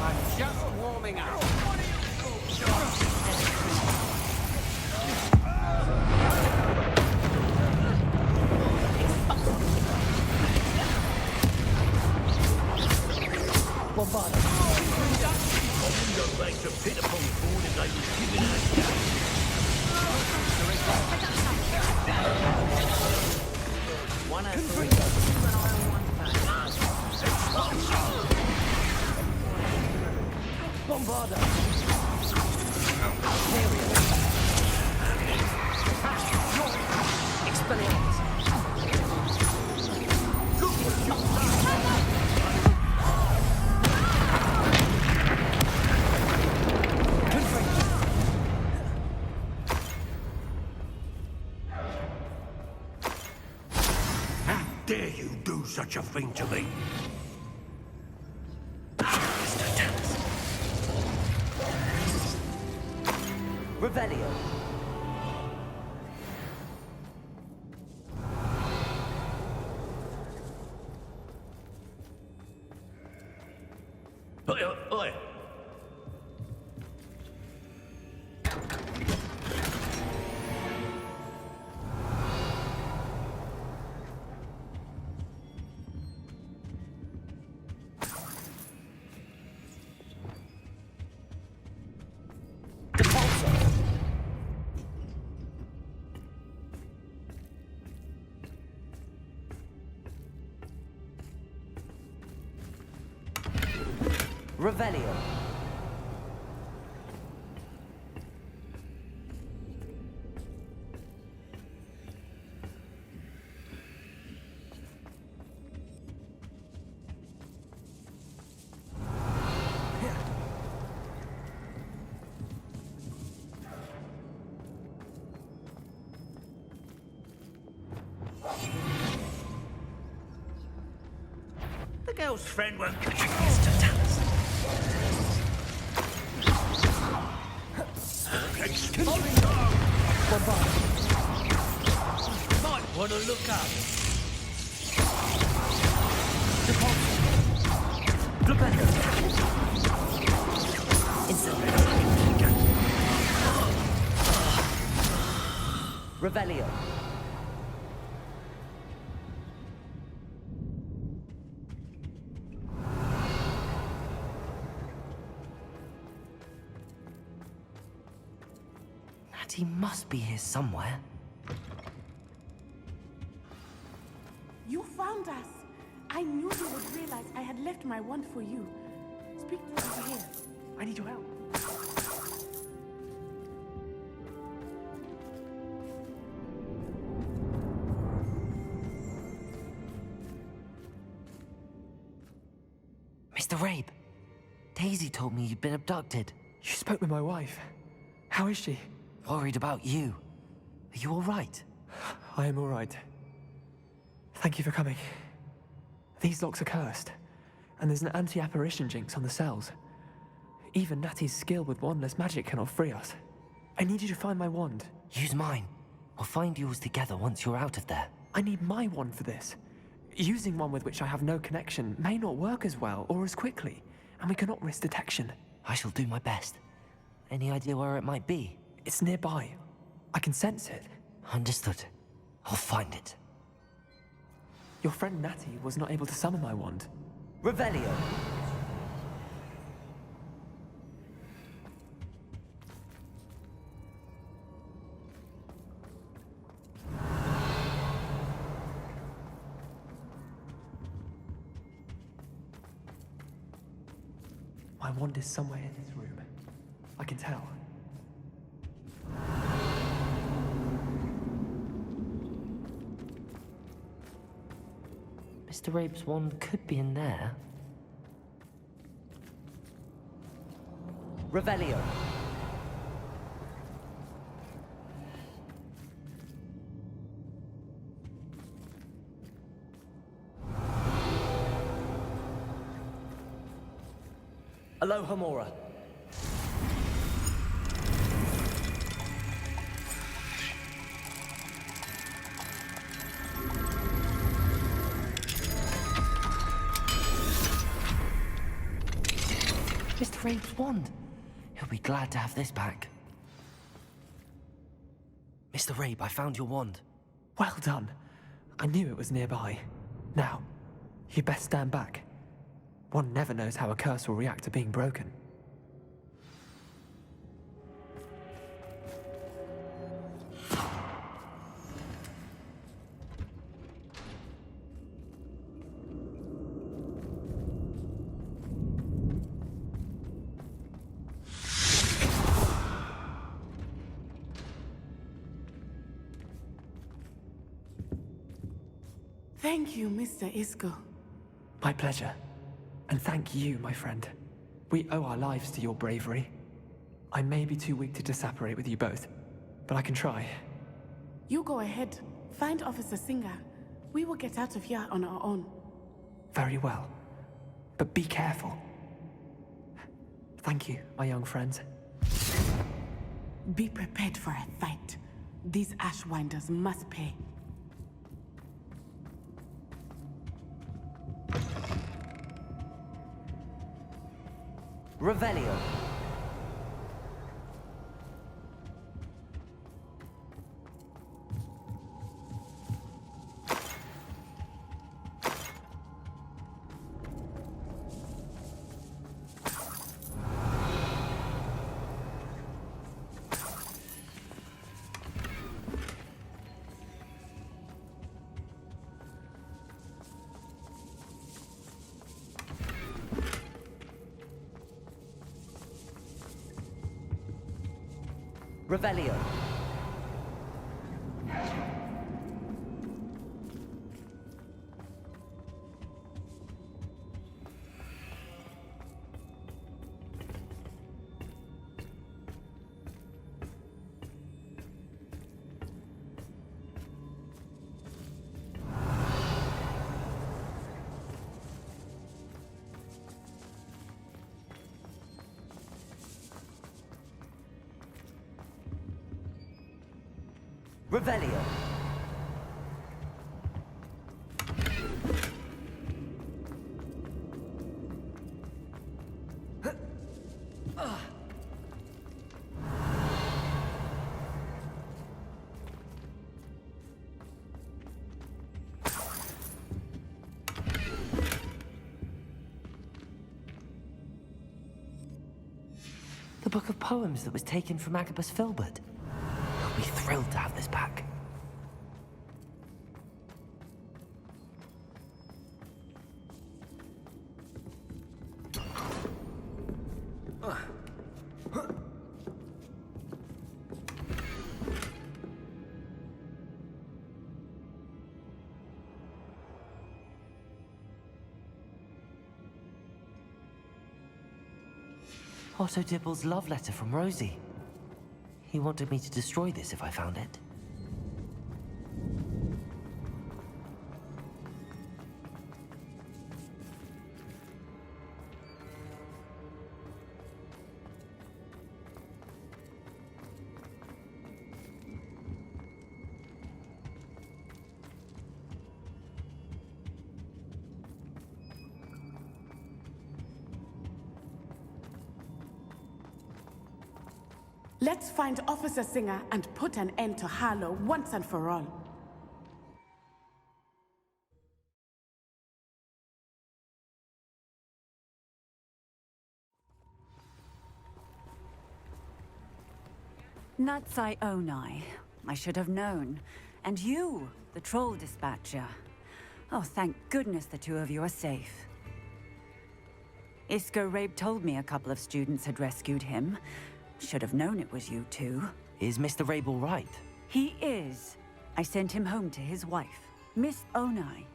I'm just warming up. Bombarder! Ominis makes a pit upon board as they was giving One out Bombarder! Expelliarmus! Look what you've done! How dare you do such a thing to me? Revelio. Oi, oi. Revelio. The girl's friend won't might want to look up. Revelio. He must be here somewhere. You found us. I knew you would realize I had left my wand for you. Speak to me here. I need your help. Mr. Rabe, Daisy told me you'd been abducted. You spoke with my wife. How is she? Worried about you. Are you all right? I am all right. Thank you for coming. These locks are cursed, and there's an anti-apparition jinx on the cells. Even Natty's skill with wandless magic cannot free us. I need you to find my wand. Use mine. We'll find yours together once you're out of there. I need my wand for this. Using one with which I have no connection may not work as well or as quickly, and we cannot risk detection. I shall do my best. Any idea where it might be? It's nearby. I can sense it. Understood. I'll find it. Your friend Natty was not able to summon my wand. Revelio. My wand is somewhere in this room. I can tell. Mr. Rabe's wand could be in there. Revelio. Aloha Mora. Mr. Rabe's wand. He'll be glad to have this back. Mr. Rabe, I found your wand. Well done. I knew it was nearby. Now, you best stand back. One never knows how a curse will react to being broken. Thank you, Mr. Isco. My pleasure. And thank you, my friend. We owe our lives to your bravery. I may be too weak to disapparate with you both, but I can try. You go ahead. Find Officer Singer. We will get out of here on our own. Very well. But be careful. Thank you, my young friends. Be prepared for a fight. These Ashwinders must pay. Revelio. Revelio. Revelio. The book of poems that was taken from Agabus Philbert. He'll be thrilled to have this back. Otto Dibble's love letter from Rosie. He wanted me to destroy this if I found it. Let's find Officer Singer and put an end to Harlow once and for all. Natsai Onai. I should have known. And you, the troll dispatcher. Oh, thank goodness the two of you are safe. Daisv Rabe told me a couple of students had rescued him. Should have known it was you two. Is Mr. Rabe all right? He is. I sent him home to his wife, Miss Onai.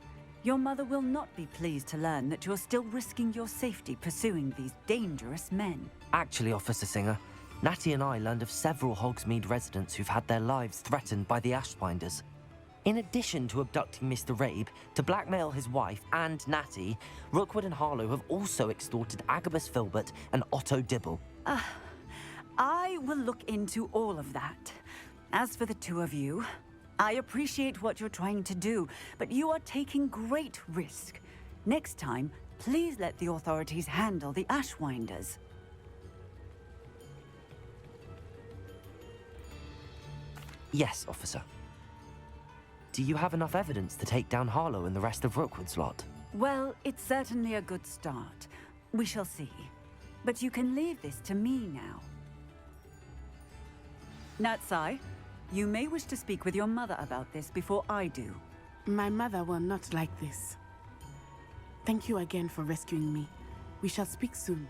Your mother will not be pleased to learn that you're still risking your safety pursuing these dangerous men. Actually, Officer Singer, Natty and I learned of several Hogsmeade residents who've had their lives threatened by the Ashwinders. In addition to abducting Mr. Rabe to blackmail his wife and Natty, Rookwood and Harlow have also extorted Agabus Philbert and Otto Dibble. I will look into all of that. As for the two of you, I appreciate what you're trying to do, but you are taking great risk. Next time, please let the authorities handle the Ashwinders. Yes, officer. Do you have enough evidence to take down Harlow and the rest of Rookwood's lot? Well, it's certainly a good start. We shall see. But you can leave this to me now. Natsai, you may wish to speak with your mother about this before I do. My mother will not like this. Thank you again for rescuing me. We shall speak soon.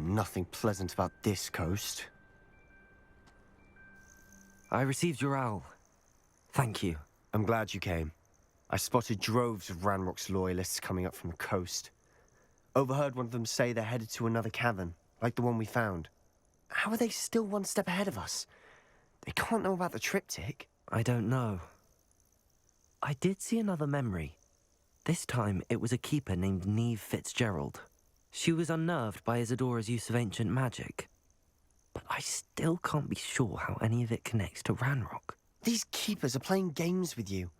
Nothing pleasant about this coast. I received your owl. Thank you. I'm glad you came. I spotted droves of Ranrock's loyalists coming up from the coast. Overheard one of them say they're headed to another cavern, like the one we found. How are they still one step ahead of us? They can't know about the triptych. I don't know. I did see another memory. This time, it was a keeper named Niamh Fitzgerald. She was unnerved by Isadora's use of ancient magic. But I still can't be sure how any of it connects to Ranrock. These keepers are playing games with you.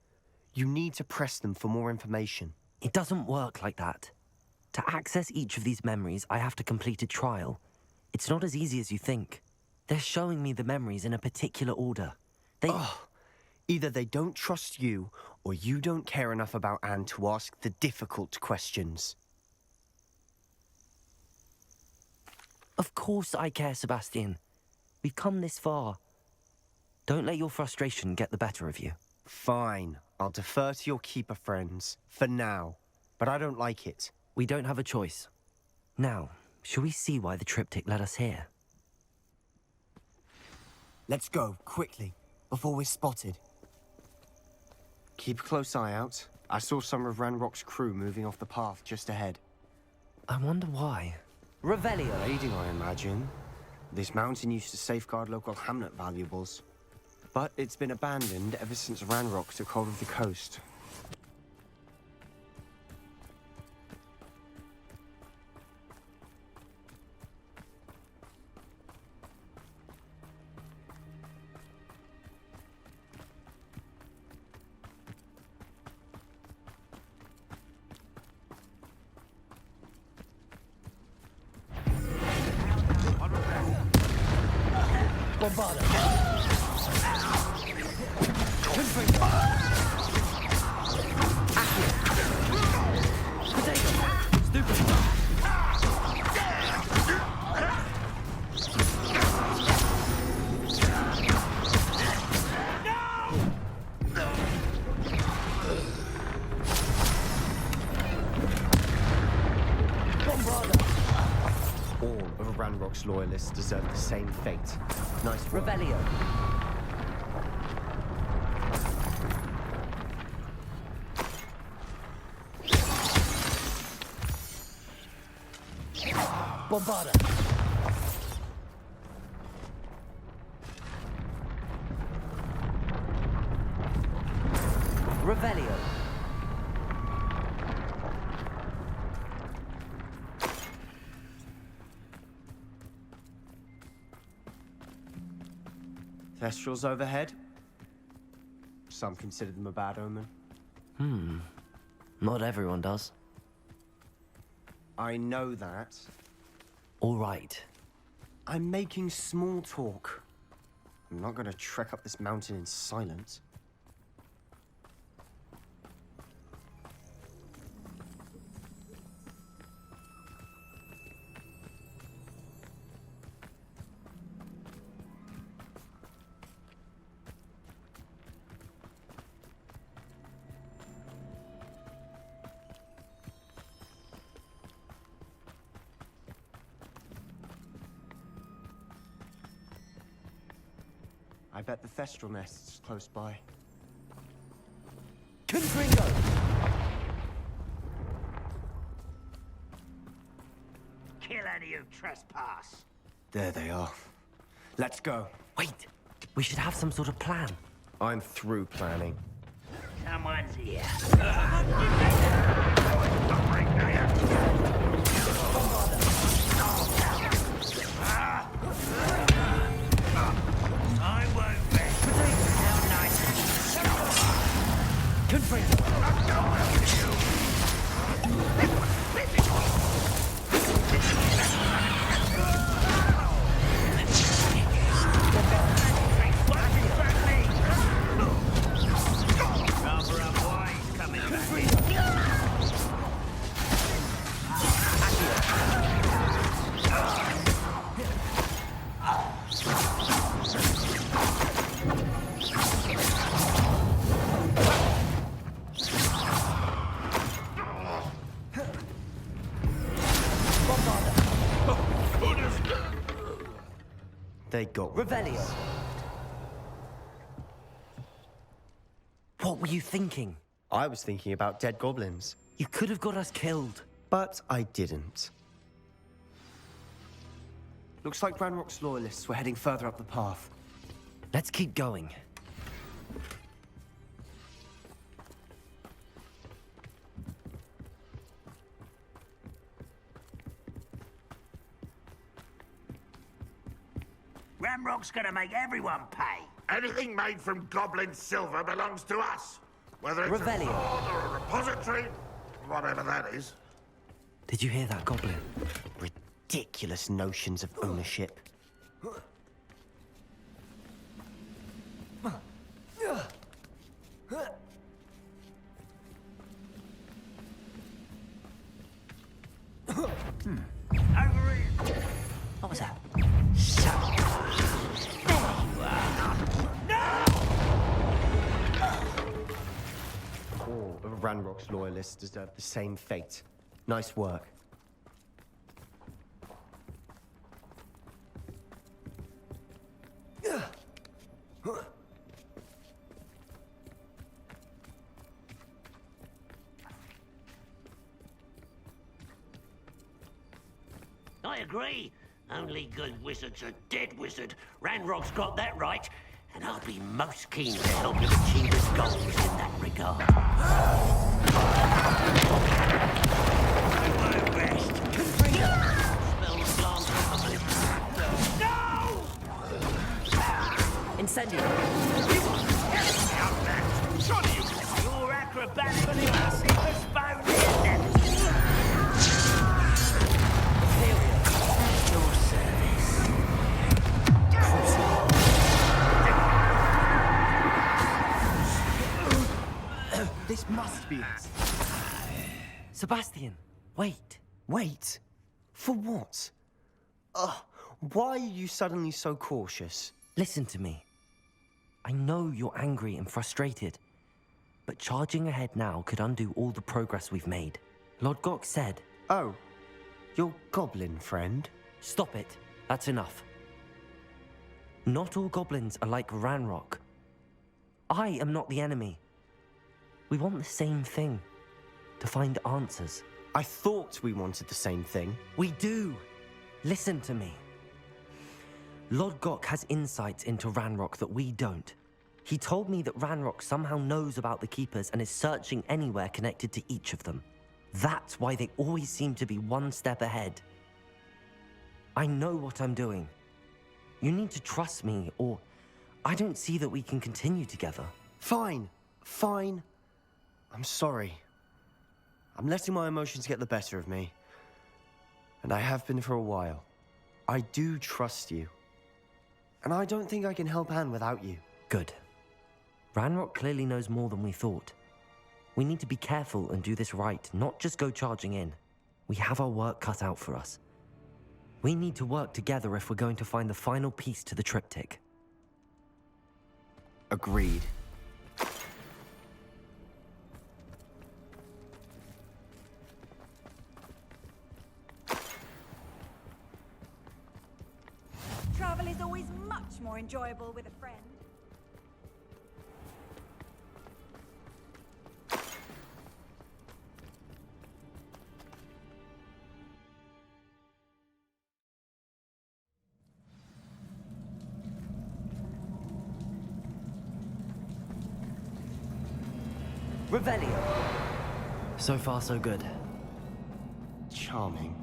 You need to press them for more information. It doesn't work like that. To access each of these memories, I have to complete a trial. It's not as easy as you think. They're showing me the memories in a particular order. Either they don't trust you, or you don't care enough about Anne to ask the difficult questions. Of course I care, Sebastian. We've come this far. Don't let your frustration get the better of you. Fine. I'll defer to your keeper friends, for now. But I don't like it. We don't have a choice. Now, shall we see why the triptych led us here? Let's go, quickly, before we're spotted. Keep a close eye out. I saw some of Ranrock's crew moving off the path just ahead. I wonder why. Revelio. Raiding, I imagine. This mountain used to safeguard local hamlet valuables. But it's been abandoned ever since Ranrock took hold of the coast. Ranrock's loyalists deserve the same fate. Nice work. Revelio. Bombarda. Revelio. Thestrals overhead. Some consider them a bad omen. Not everyone does. I know that. All right. I'm making small talk. I'm not gonna trek up this mountain in silence. I bet the Thestral nest's close by. Confringo! Kill any who trespass. There they are. Let's go. Wait, we should have some sort of plan. I'm through planning. Someone's here. I won't rest. How nice and They got Revelio! What were you thinking? I was thinking about dead goblins. You could have got us killed. But I didn't. Looks like Ranrock's loyalists were heading further up the path. Let's keep going. Ramrock's gonna make everyone pay. Anything made from goblin silver belongs to us. Whether it's Revelio. a sword or a repository, whatever that is. Did you hear that, Goblin? Ridiculous notions of ownership. Over here. What was that? All of Ranrock's loyalists deserve the same fate. Nice work. I agree. Only good wizard's a dead wizard. Ranrock's got that right. And I'll be most keen to help him achieve his goals in that regard. I won't rest. Smell the plant. No! Incendio! Your acrobatic ability postponed his death. Your service. This must be it. Sebastian, wait. Wait? For what? Why are you suddenly so cautious? Listen to me. I know you're angry and frustrated, but charging ahead now could undo all the progress we've made. Lodgok said... Oh, your goblin friend? Stop it. That's enough. Not all goblins are like Ranrock. I am not the enemy. We want the same thing. To find answers. I thought we wanted the same thing. We do. Listen to me. Lodgok has insights into Ranrock that we don't. He told me that Ranrock somehow knows about the Keepers and is searching anywhere connected to each of them. That's why they always seem to be one step ahead. I know what I'm doing. You need to trust me, or I don't see that we can continue together. Fine. Fine. I'm sorry. I'm letting my emotions get the better of me. And I have been for a while. I do trust you. And I don't think I can help Anne without you. Good. Ranrock clearly knows more than we thought. We need to be careful and do this right, not just go charging in. We have our work cut out for us. We need to work together if we're going to find the final piece to the triptych. Agreed. Travel is always much more enjoyable with a friend. Revelio. So far, so good. Charming.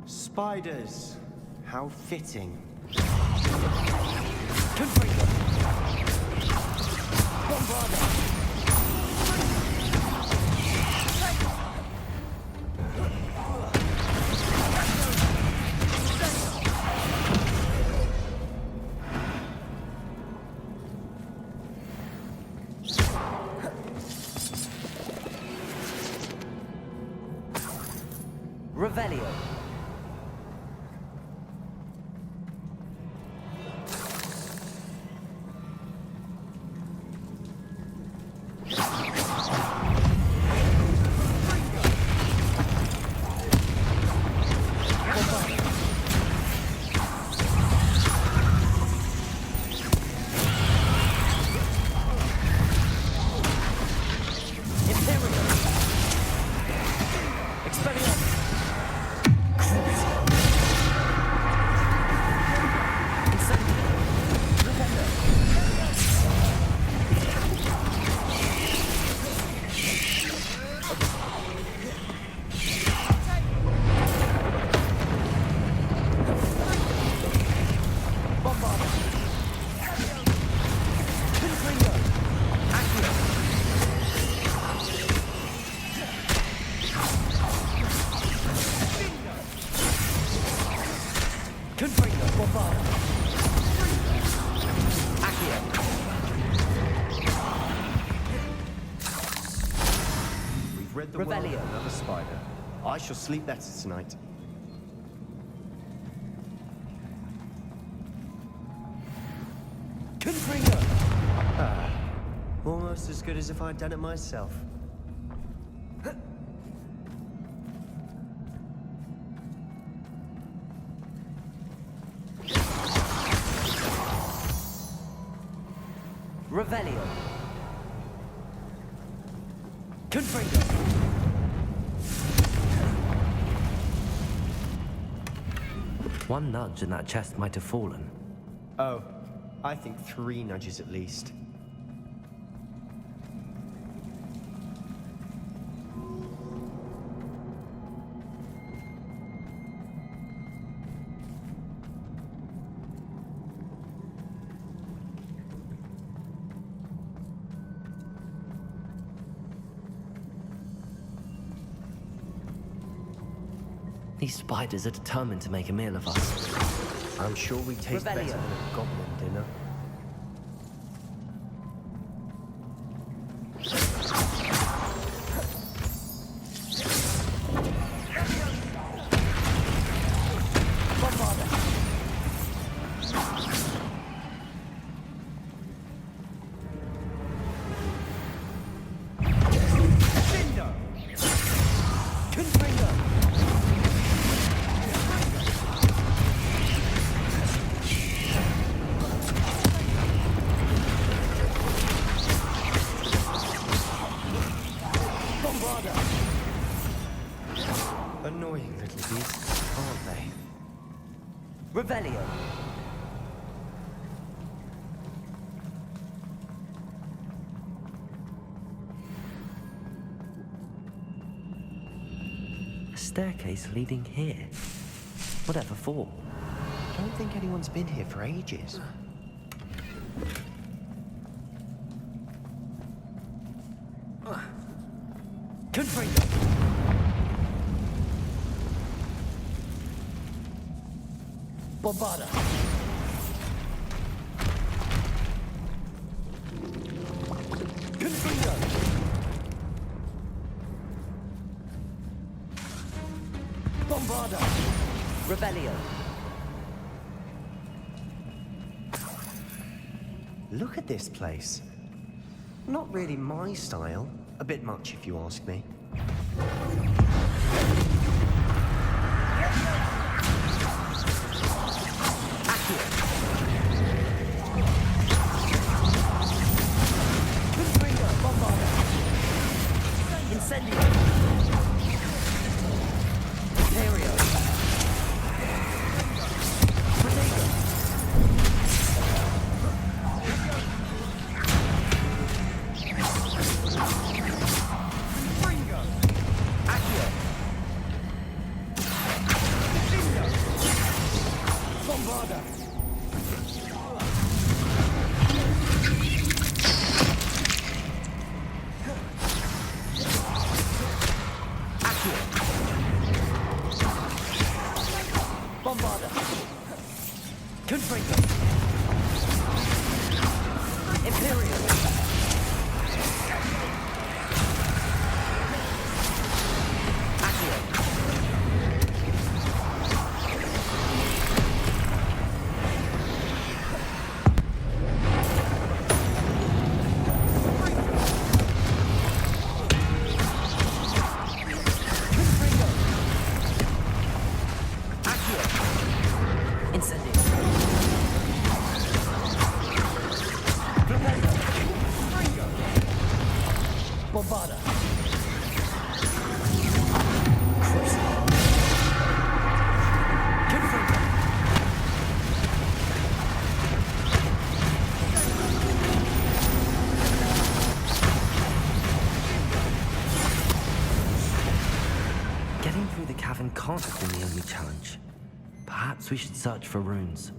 Spiders. How fitting. Confringo. Bombarda. Revelio. Read the world of another spider. I shall sleep better tonight. Confringo! Almost as good as if I'd done it myself. Revelio. Confringo. One nudge and that chest might have fallen. Oh, I think 3 nudges at least. These spiders are determined to make a meal of us. I'm sure we taste better than a goblin dinner. Annoying little beasts, aren't they? Revelio. A staircase leading here. Whatever for? I don't think anyone's been here for ages. Confringo! Bombarda! Confringo! Bombarda! Rebellion! Look at this place. Not really my style. A bit much, if you ask me. Incendio! Imperio! Protego! Accio! Bombarda! Bombarda! Confringo! Imperial! Accio! Confringo! Accio! Incendio! Rebellion! Confringo! Bombarda! Confringo! Getting through the cavern can't have been the only challenge. Perhaps we should search for runes.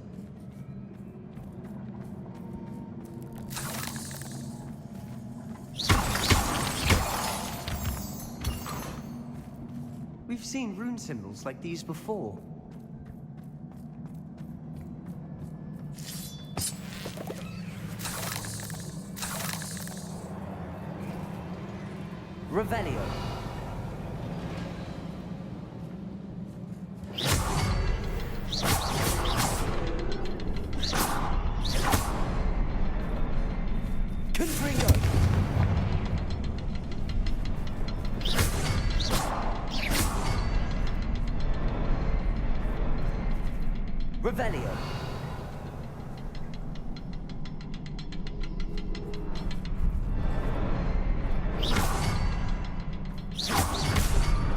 We've seen rune symbols like these before. Revelio. Confringo. Revelio.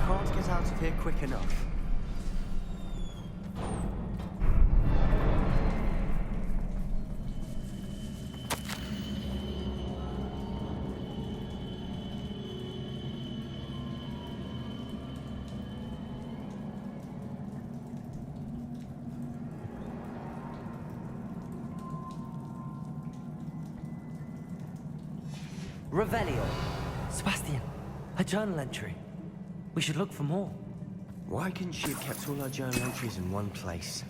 Can't get out of here quick enough. Revelio. Sebastian, a journal entry. We should look for more. Why couldn't she have kept all her journal entries in one place?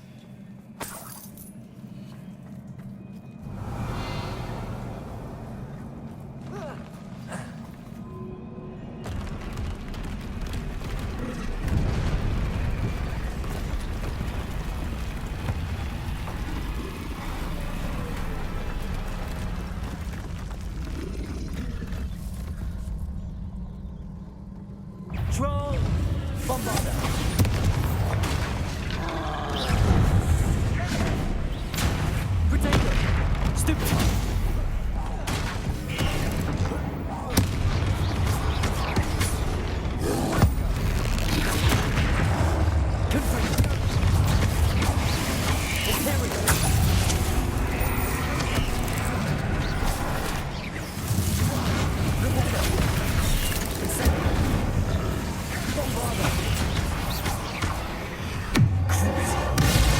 Troll! Bombarda! Potato! Stupefy! Confringo! Imperial! Rebellion! Incendio! Bombarda! Crucio!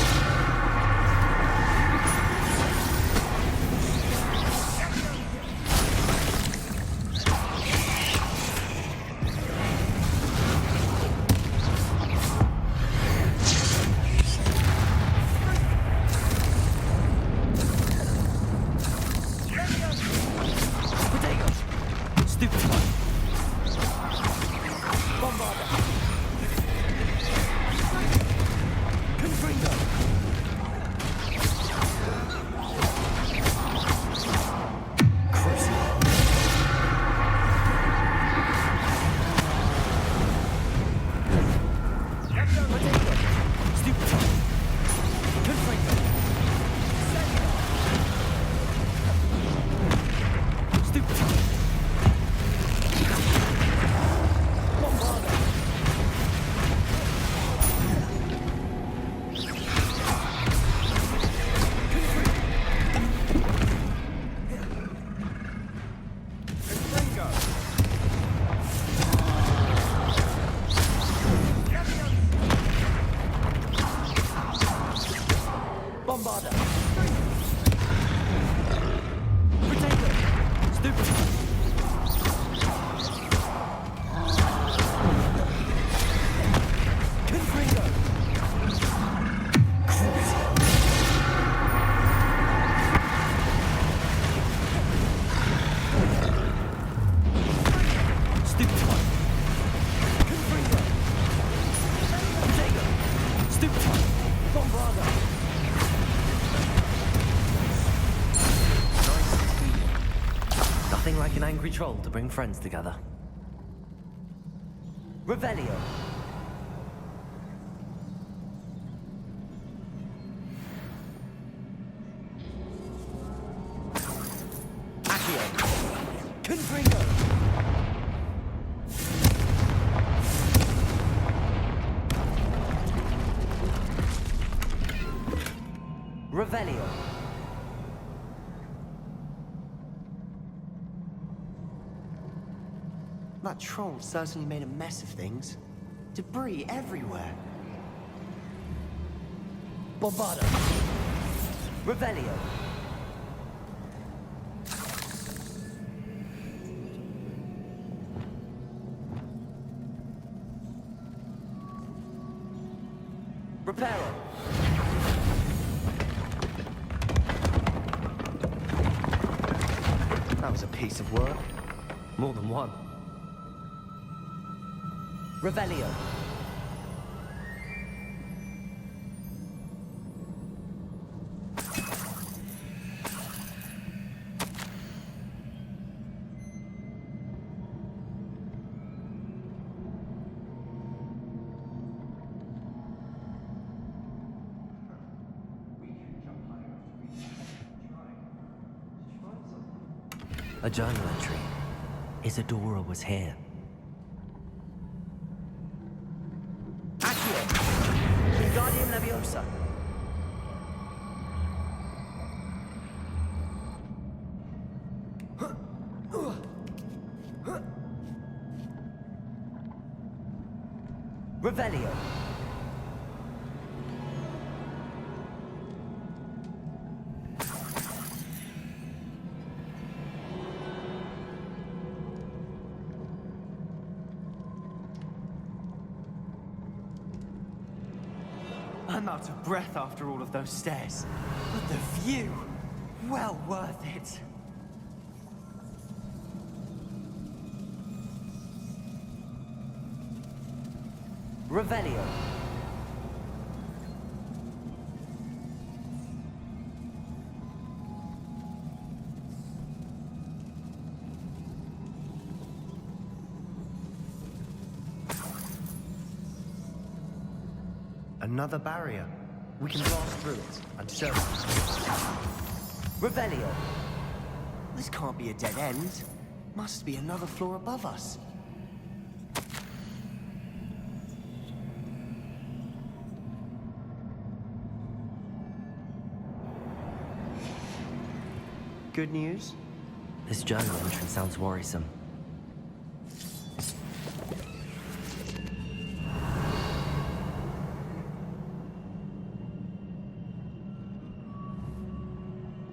Nothing like an angry troll to bring friends together. Revelio. Accio. Confringo. Revelio. That troll certainly made a mess of things. Debris everywhere. Bombarda. Revelio. Reparo. That was a piece of work. More than one. Revelio. A journal entry. Isadora was here. Accio. Wingardium Leviosa. Revelio. I'm out of breath after all of those stairs. But the view, well worth it. Revelio. Another barrier. We can blast through it. I'm certain. Revelio. This can't be a dead end. Must be another floor above us. Good news? This journal entry sounds worrisome.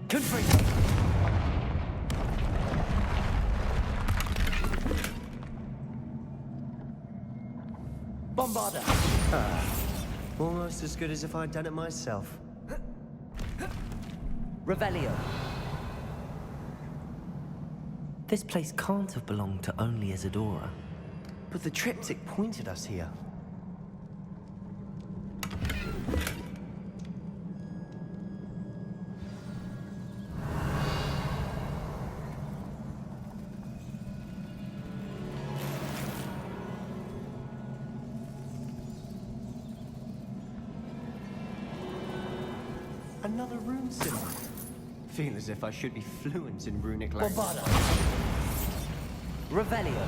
Confringo. Bombarda. Almost as good as if I'd done it myself. Revelio. This place can't have belonged to only Isadora. But the triptych pointed us here. Another rune symbol. Feel as if I should be fluent in runic language. Bombarda. Revelio.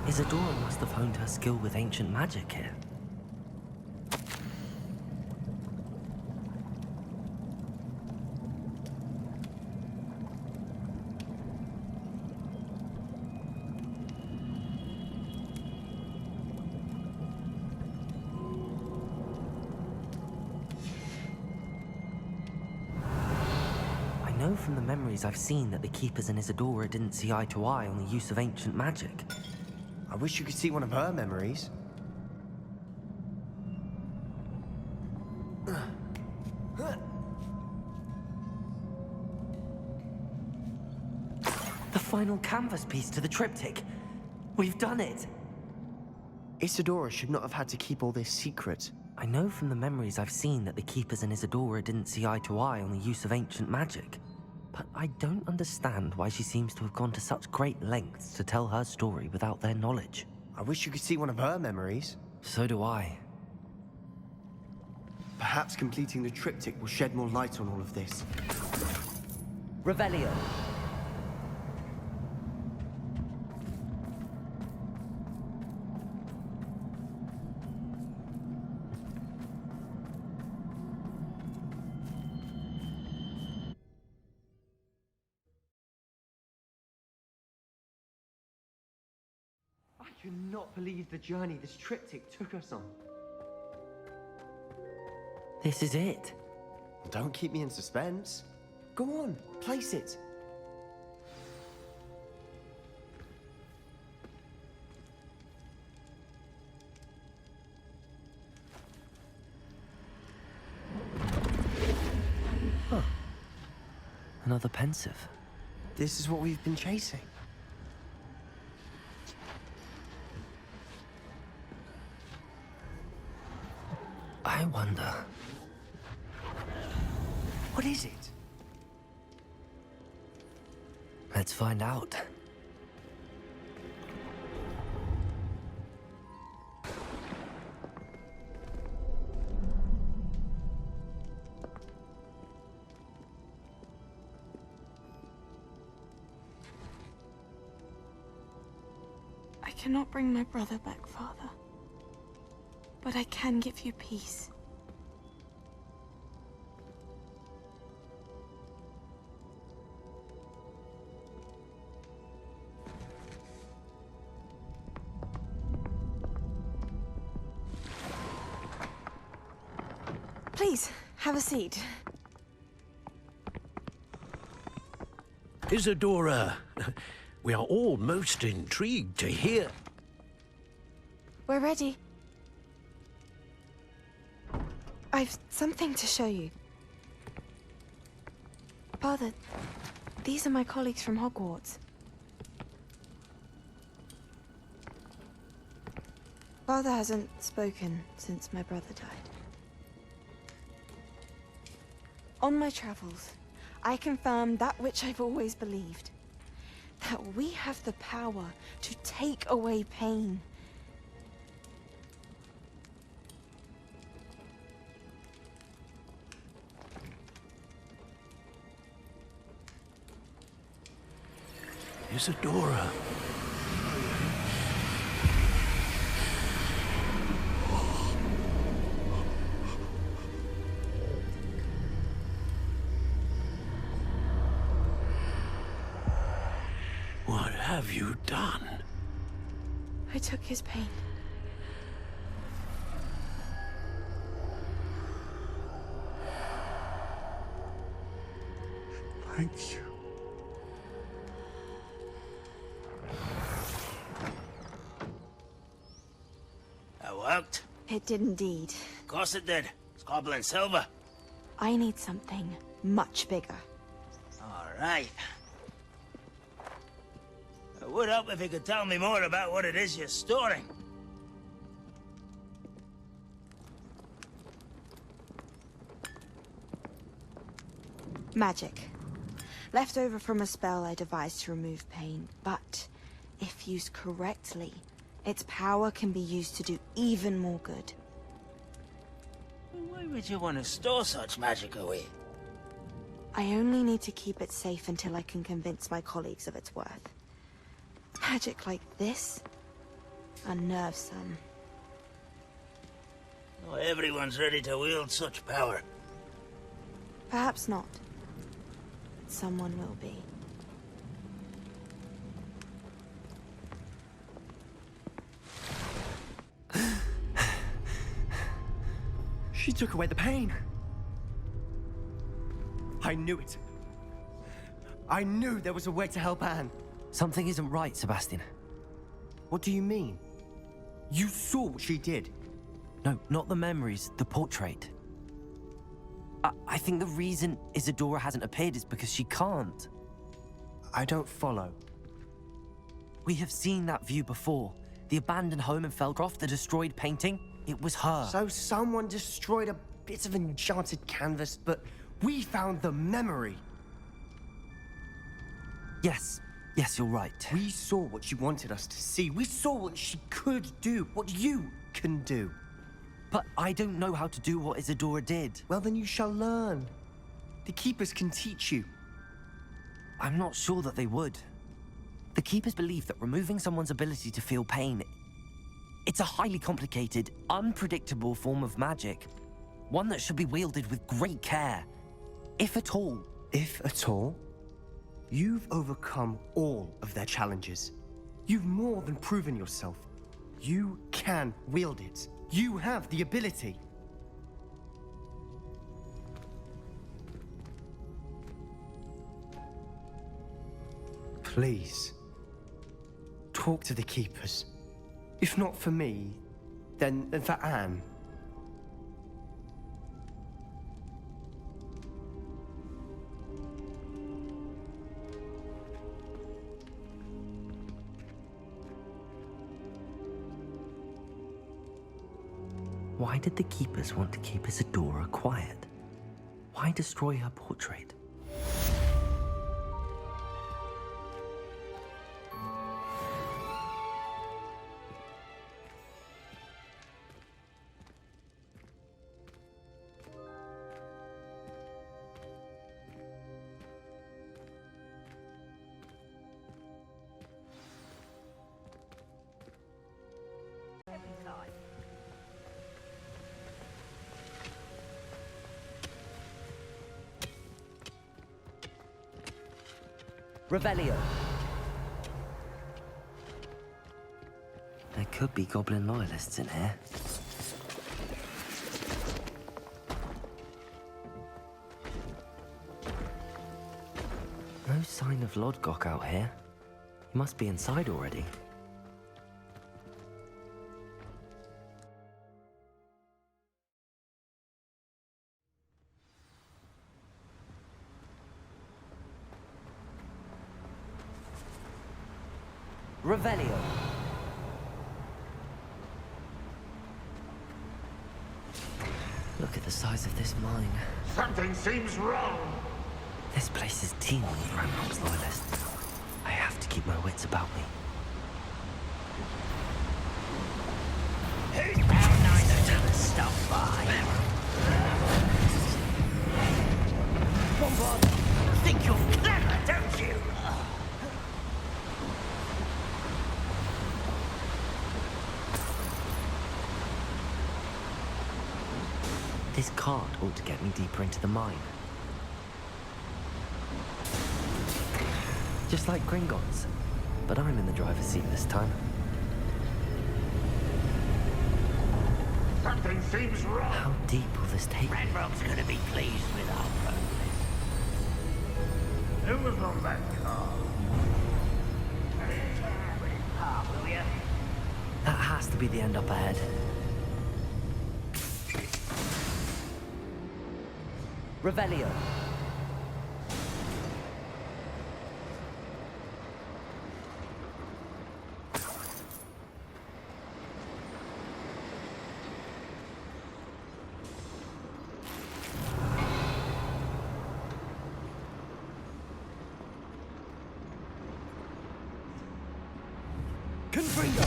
Isadora must have honed her skill with ancient magic here. know from the memories I've seen that the Keepers and Isadora didn't see eye to eye on the use of ancient magic. I wish you could see one of her memories. The final canvas piece to the triptych. We've done it! Isadora should not have had to keep all this secret. I know from the memories I've seen that the Keepers and Isadora didn't see eye to eye on the use of ancient magic. But I don't understand why she seems to have gone to such great lengths to tell her story without their knowledge. I wish you could see one of her memories. So do I. Perhaps completing the triptych will shed more light on all of this. Revelio. I cannot believe the journey this triptych took us on. This is it. Don't keep me in suspense. Go on, place it. Huh. Another pensive. This is what we've been chasing. I wonder... What is it? Let's find out. I cannot bring my brother back, Father. But I can give you peace. Please, have a seat. Isadora, we are all most intrigued to hear. We're ready. I've something to show you. Father, these are my colleagues from Hogwarts. Father hasn't spoken since my brother died. On my travels, I confirmed that which I've always believed. That we have the power to take away pain. Isadora. What have you done? I took his pain. Thank you. That worked? It did indeed. Of course it did. It's goblin silver. I need something much bigger. All right. It would help if you could tell me more about what it is you're storing. Magic. Left over from a spell I devised to remove pain, but if used correctly, its power can be used to do even more good. Why would you want to store such magic away? I only need to keep it safe until I can convince my colleagues of its worth. Magic like this unnerves some. Not everyone's ready to wield such power. Perhaps not. Someone will be. She took away the pain. I knew it. I knew there was a way to help Anne. Something isn't right, Sebastian. What do you mean? You saw what she did. No, not the memories, the portrait. I think the reason Isadora hasn't appeared is because she can't. I don't follow. We have seen that view before. The abandoned home in Felcroft, the destroyed painting, it was her. So someone destroyed a bit of enchanted canvas, but we found the memory. Yes, you're right. We saw what she wanted us to see. We saw what she could do, what you can do. But I don't know how to do what Isadora did. Well, then you shall learn. The Keepers can teach you. I'm not sure that they would. The Keepers believe that removing someone's ability to feel pain, it's a highly complicated, unpredictable form of magic. One that should be wielded with great care. If at all. If at all? You've overcome all of their challenges. You've more than proven yourself. You can wield it. You have the ability. Please, talk to the Keepers. If not for me, then for Anne. Why did the Keepers want to keep Isadora quiet? Why destroy her portrait? Revelio. There could be goblin loyalists in here. No sign of Lodgok out here. He must be inside already. Revelio. Look at the size of this mine. Something seems wrong. This place is teeming with Ranrock's loyalists. I have to keep my wits about me. How nice to have stopped by. Bombard, think you're clever, don't you? This cart ought to get me deeper into the mine. Just like Gringotts, but I'm in the driver's seat this time. Something seems wrong. How deep will this take me? Ranrock's gonna be pleased with our progress. Who was on that car? Will you? That has to be the end up ahead. Revelio. Confringo!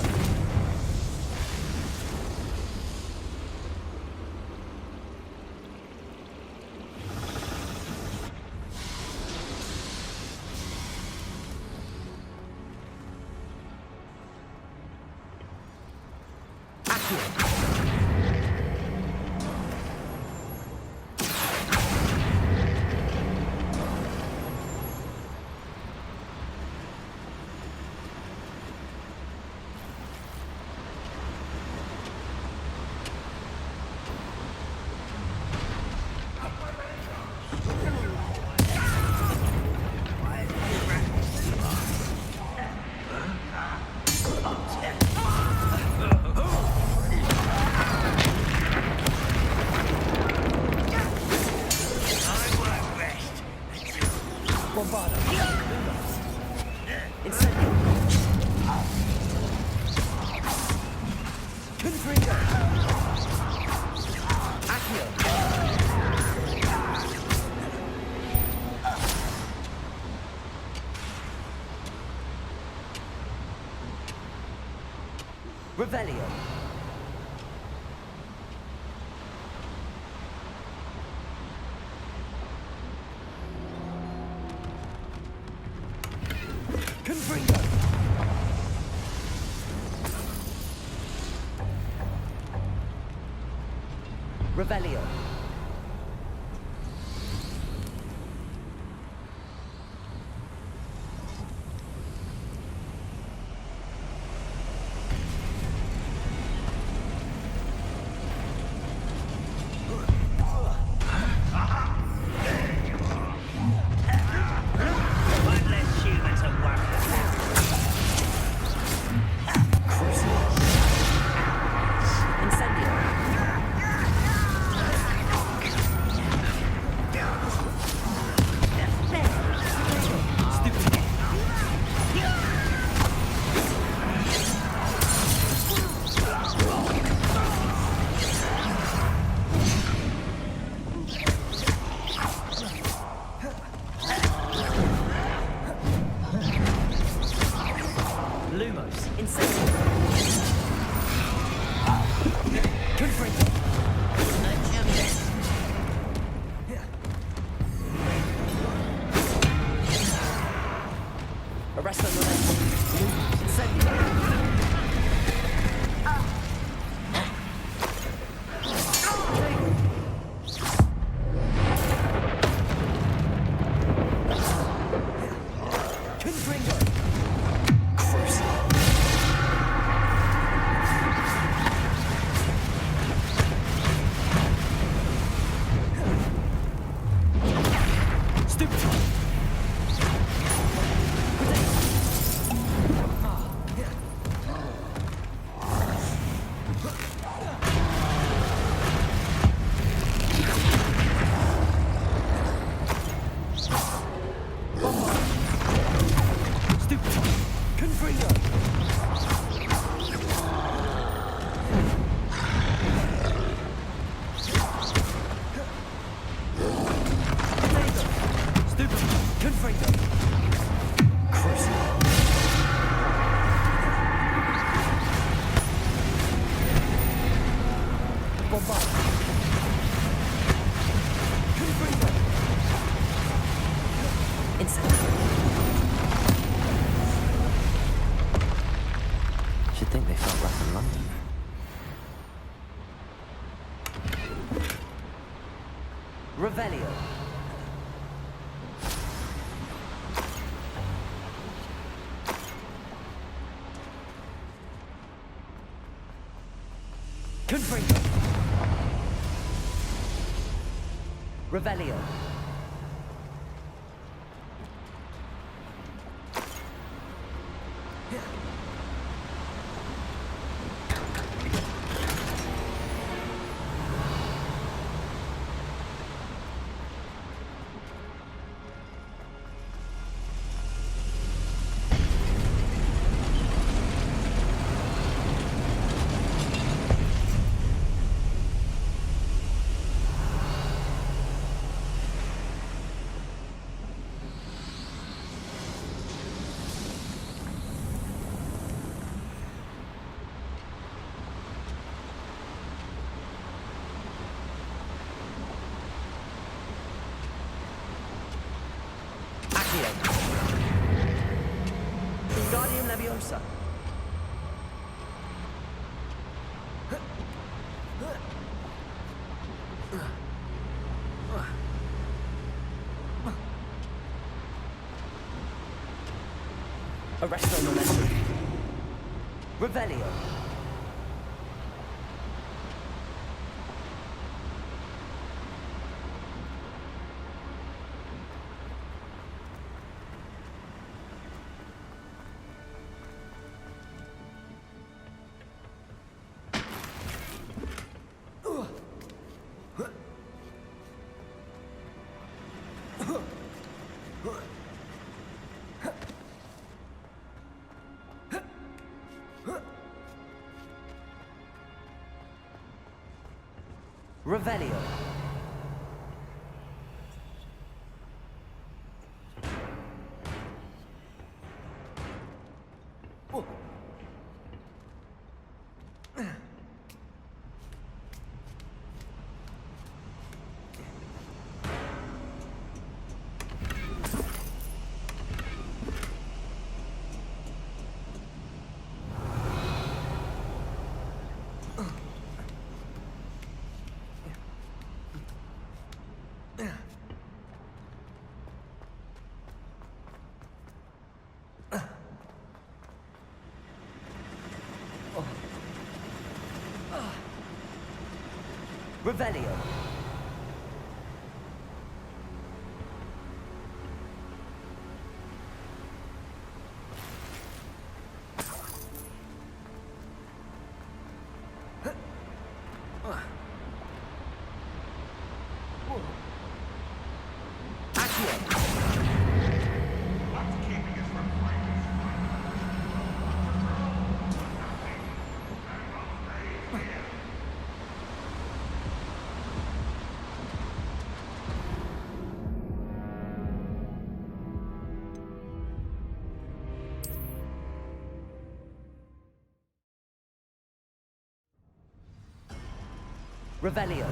Revelio. One less human to worry about. Incendio. Lumos. Incendio. Confringo. Arresto Momento. Incendio. Confringo. Should think they felt less in London. Revelio. Confringo. Revelio. Wingardium Leviosa. Arresto Momentum. Revelio. Revelio. Revelio. Revelio.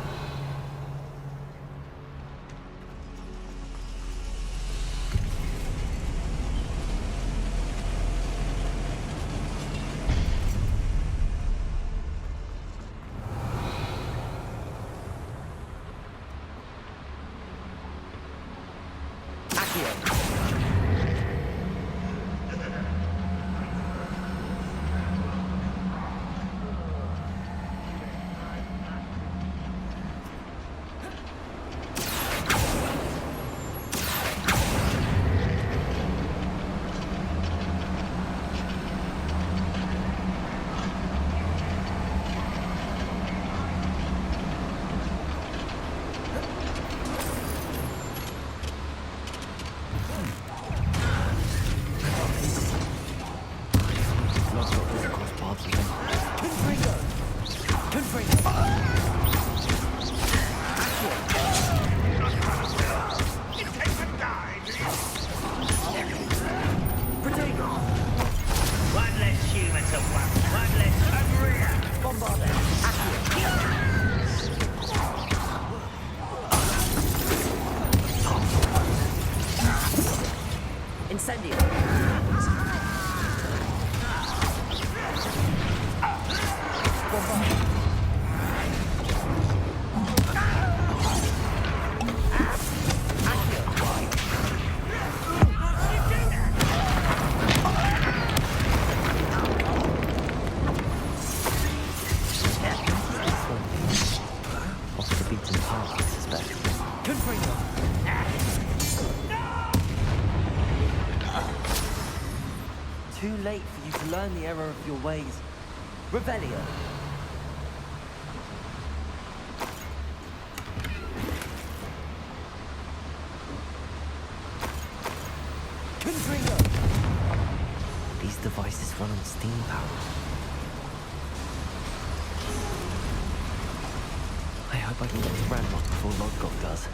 Too late for you to learn the error of your ways. Revelio. These devices run on steam power. I hope I can get to Ranrock before Lodgok does.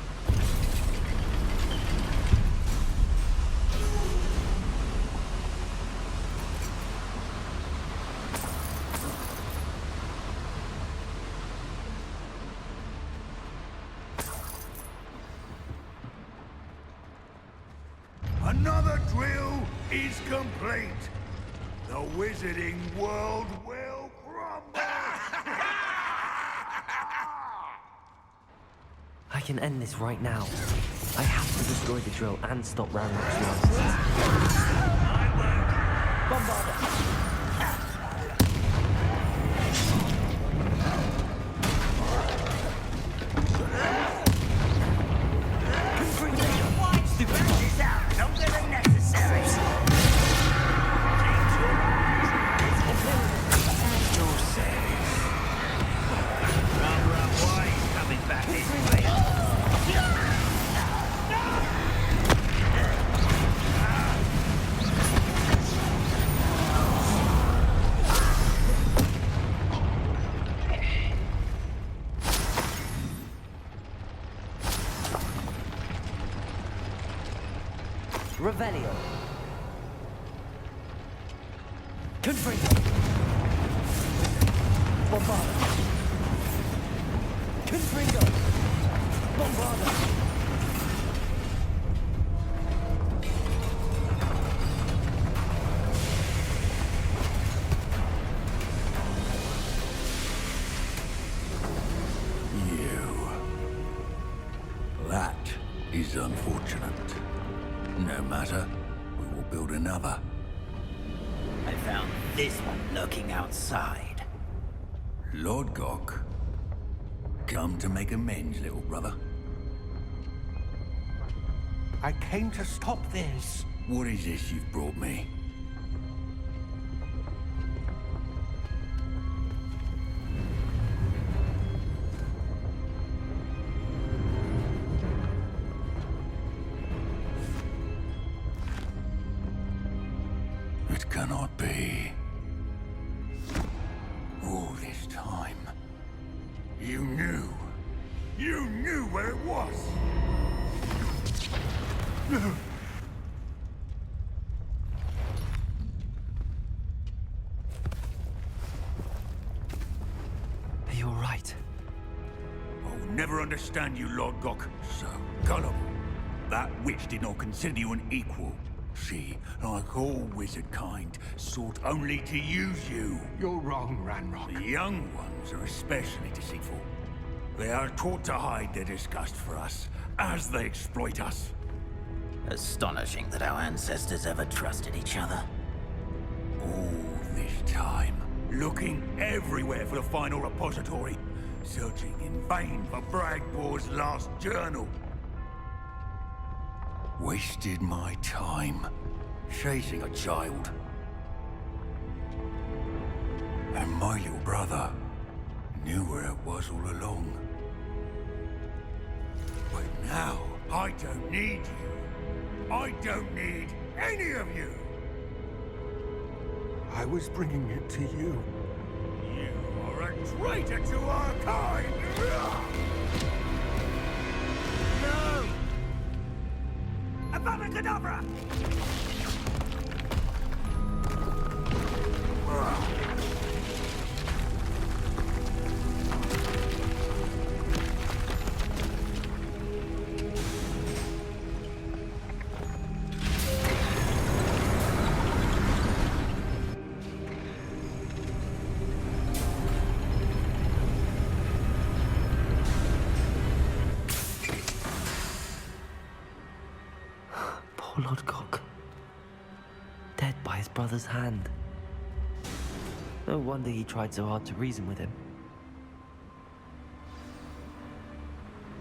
Another drill is complete. The wizarding world will crumble. I can end this right now. I have to destroy the drill and stop Ranrock's nonsense. Bombarda. Revelio. Confringo. Bombarda. Confringo. Bombarda. That is unfortunate. No matter, we will build another. I found this one lurking outside. Lodgok. Come to make amends, little brother. I came to stop this. What is this you've brought me? It cannot be. All this time, you knew. You knew where it was. Are you all right? I'll never understand you, Lodgok. So gullible. That witch did not consider you an equal. She, like all wizard kind, sought only to use you. You're wrong, Ranrock. The young ones are especially deceitful. They are taught to hide their disgust for us, as they exploit us. Astonishing that our ancestors ever trusted each other. All this time, looking everywhere for the final repository, searching in vain for Bragbor's last journal. Wasted my time, chasing a child. And my little brother knew where it was all along. But now, I don't need you. I don't need any of you. I was bringing it to you. You are a traitor to our kind! No! Avada Kedavra! Poor Lodgok. Dead by his brother's hand. No wonder he tried so hard to reason with him.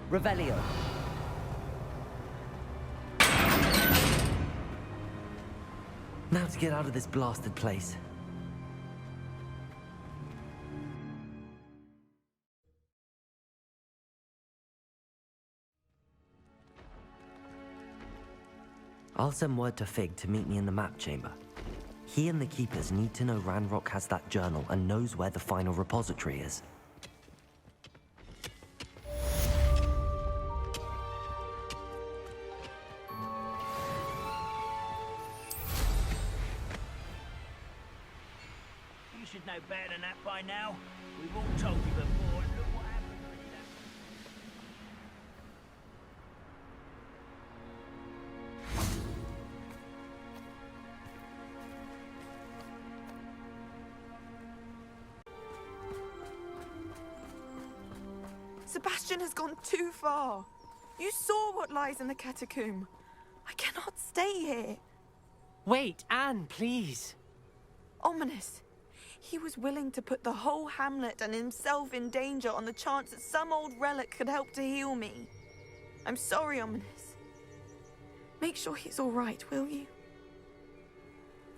Revelio. Now to get out of this blasted place. I'll send word to Fig to meet me in the map chamber. He and the Keepers need to know Ranrock has that journal and knows where the final repository is. You should know better than that by now. We've all told you before, and look what happened when it happened. Sebastian has gone too far. You saw what lies in the catacomb. I cannot stay here. Wait, Anne, please. Ominis. He was willing to put the whole hamlet and himself in danger on the chance that some old relic could help to heal me. I'm sorry, Ominis. Make sure he's all right, will you?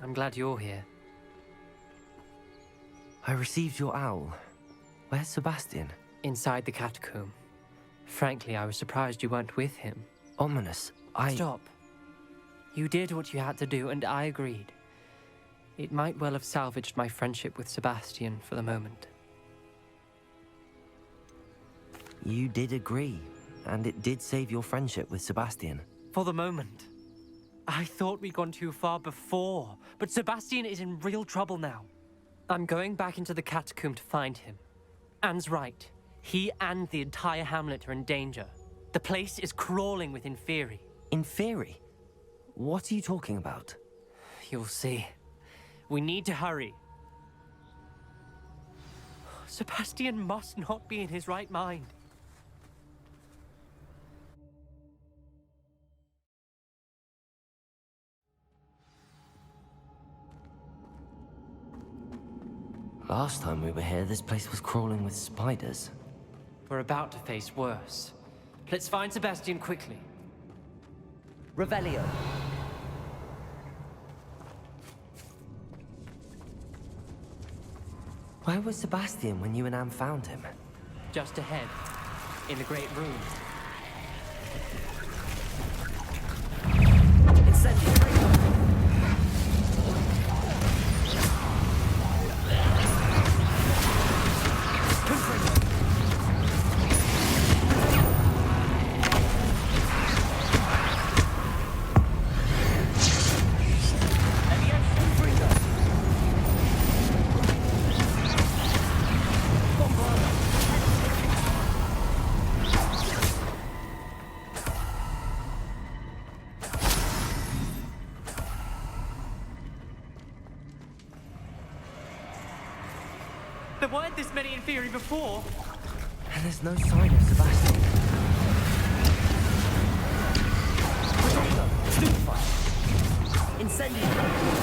I'm glad you're here. I received your owl. Where's Sebastian? Inside the catacomb. Frankly, I was surprised you weren't with him. Ominis, Stop. You did what you had to do, and I agreed. It might well have salvaged my friendship with Sebastian for the moment. You did agree, and it did save your friendship with Sebastian. For the moment. I thought we'd gone too far before, but Sebastian is in real trouble now. I'm going back into the catacomb to find him. Anne's right. He and the entire hamlet are in danger. The place is crawling with Inferi. Inferi? What are you talking about? You'll see. We need to hurry. Sebastian must not be in his right mind. Last time we were here, this place was crawling with spiders. We're about to face worse. Let's find Sebastian quickly. Revelio. Where was Sebastian when you and Niamh found him? Just ahead, in the Great Room. There weren't this many in theory before. And there's no sign of Sebastian. Stupefy! Incendio!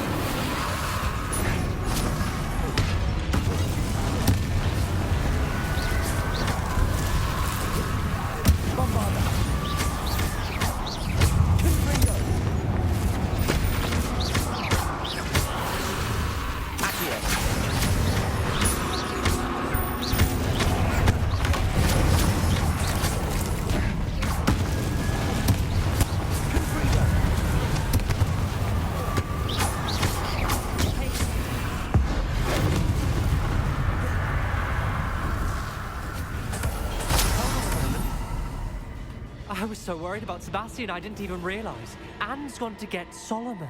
I was so worried about Sebastian, I didn't even realize. Anne's gone to get Solomon.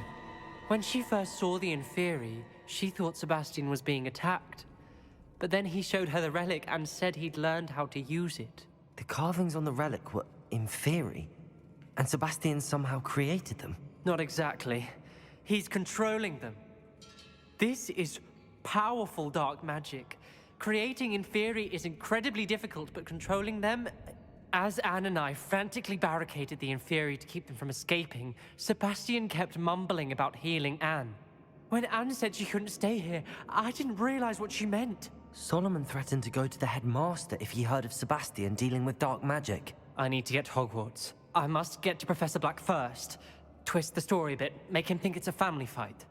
When she first saw the Inferi, she thought Sebastian was being attacked. But then he showed her the relic and said he'd learned how to use it. The carvings on the relic were Inferi, and Sebastian somehow created them. Not exactly. He's controlling them. This is powerful dark magic. Creating Inferi is incredibly difficult, but controlling them... As Anne and I frantically barricaded the Inferi to keep them from escaping, Sebastian kept mumbling about healing Anne. When Anne said she couldn't stay here, I didn't realize what she meant. Solomon threatened to go to the headmaster if he heard of Sebastian dealing with dark magic. I need to get to Hogwarts. I must get to Professor Black first. Twist the story a bit, make him think it's a family fight.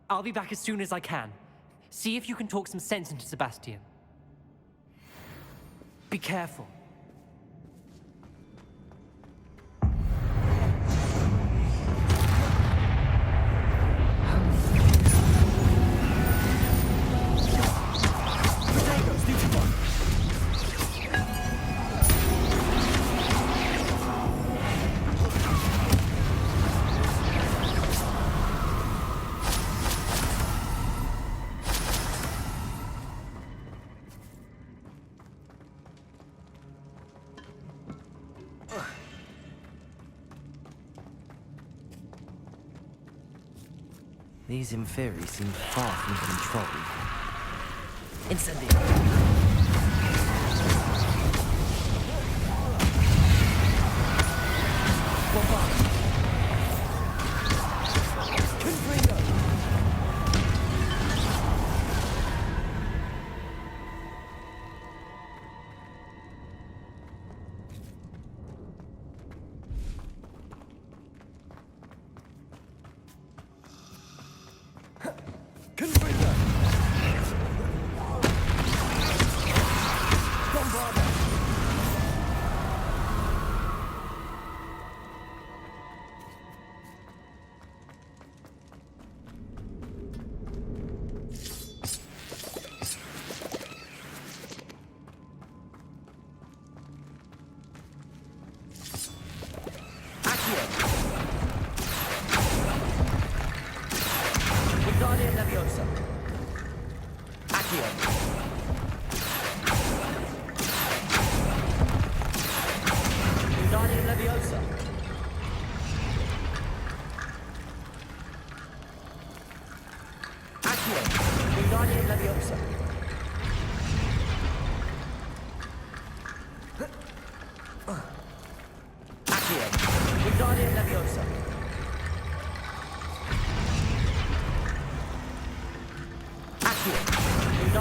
I'll be back as soon as I can. See if you can talk some sense into Sebastian. Be careful. These Inferi seem far from control. Incendio!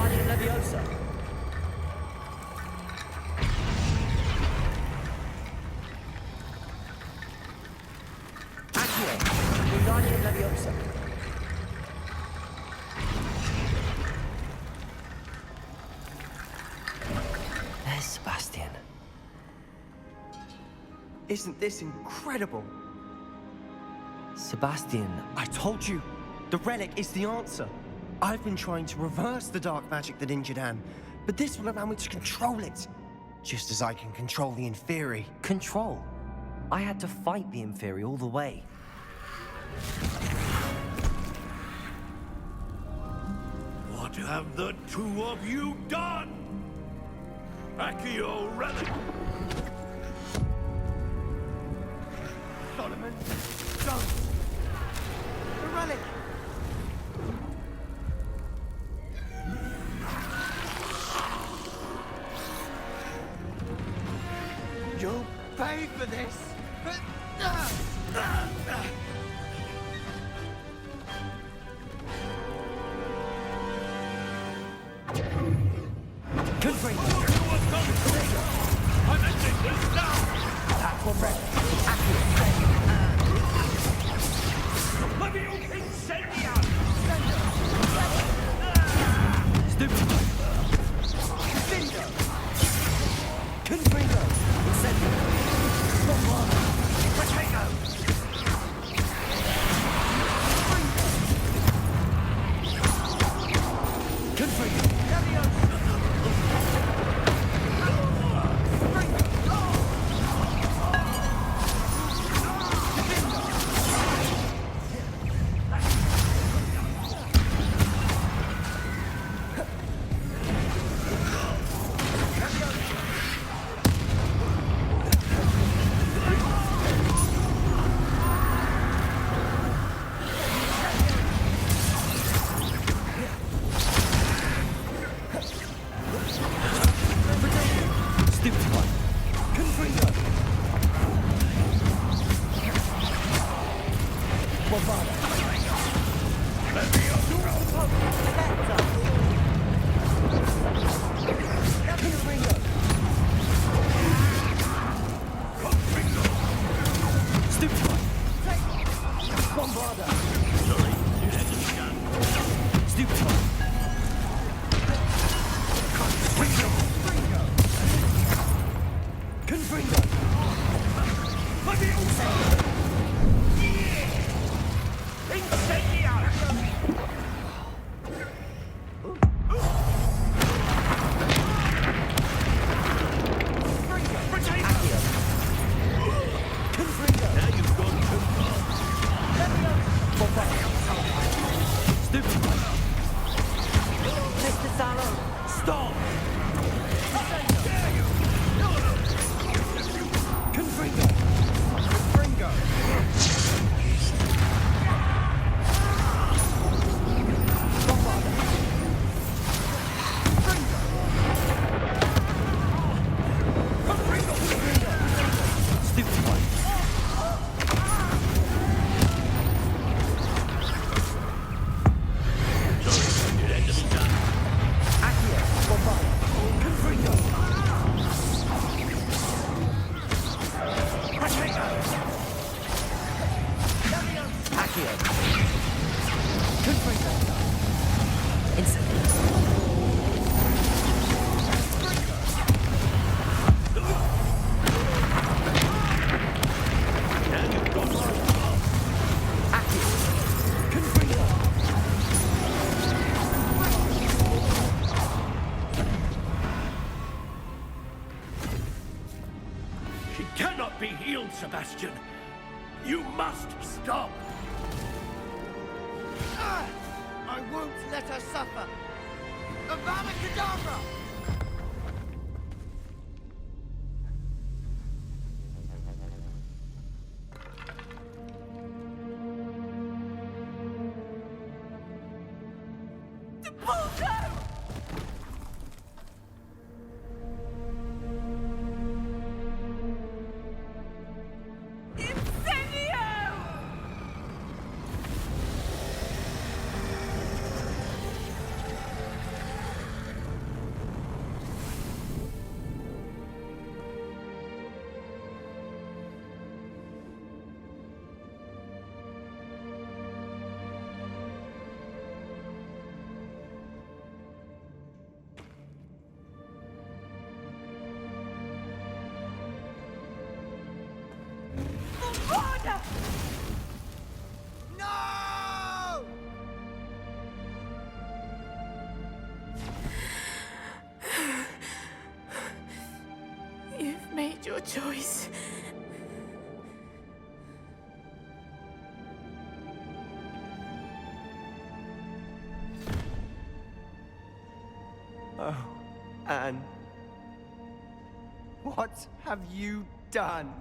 Wingardium Leviosa. Accio. Wingardium Leviosa. There's Sebastian. Isn't this incredible? Sebastian. I told you, the relic is the answer. I've been trying to reverse the dark magic that injured Anne, but this will allow me to control it. Just as I can control the Inferi. Control? I had to fight the Inferi all the way. What have the two of you done? Accio relic! Solomon, don't! The relic! You'll pay for this! Sebastian. You must stop. I won't let her suffer. Avada Kedavra! choice. Oh, Anne. What have you done?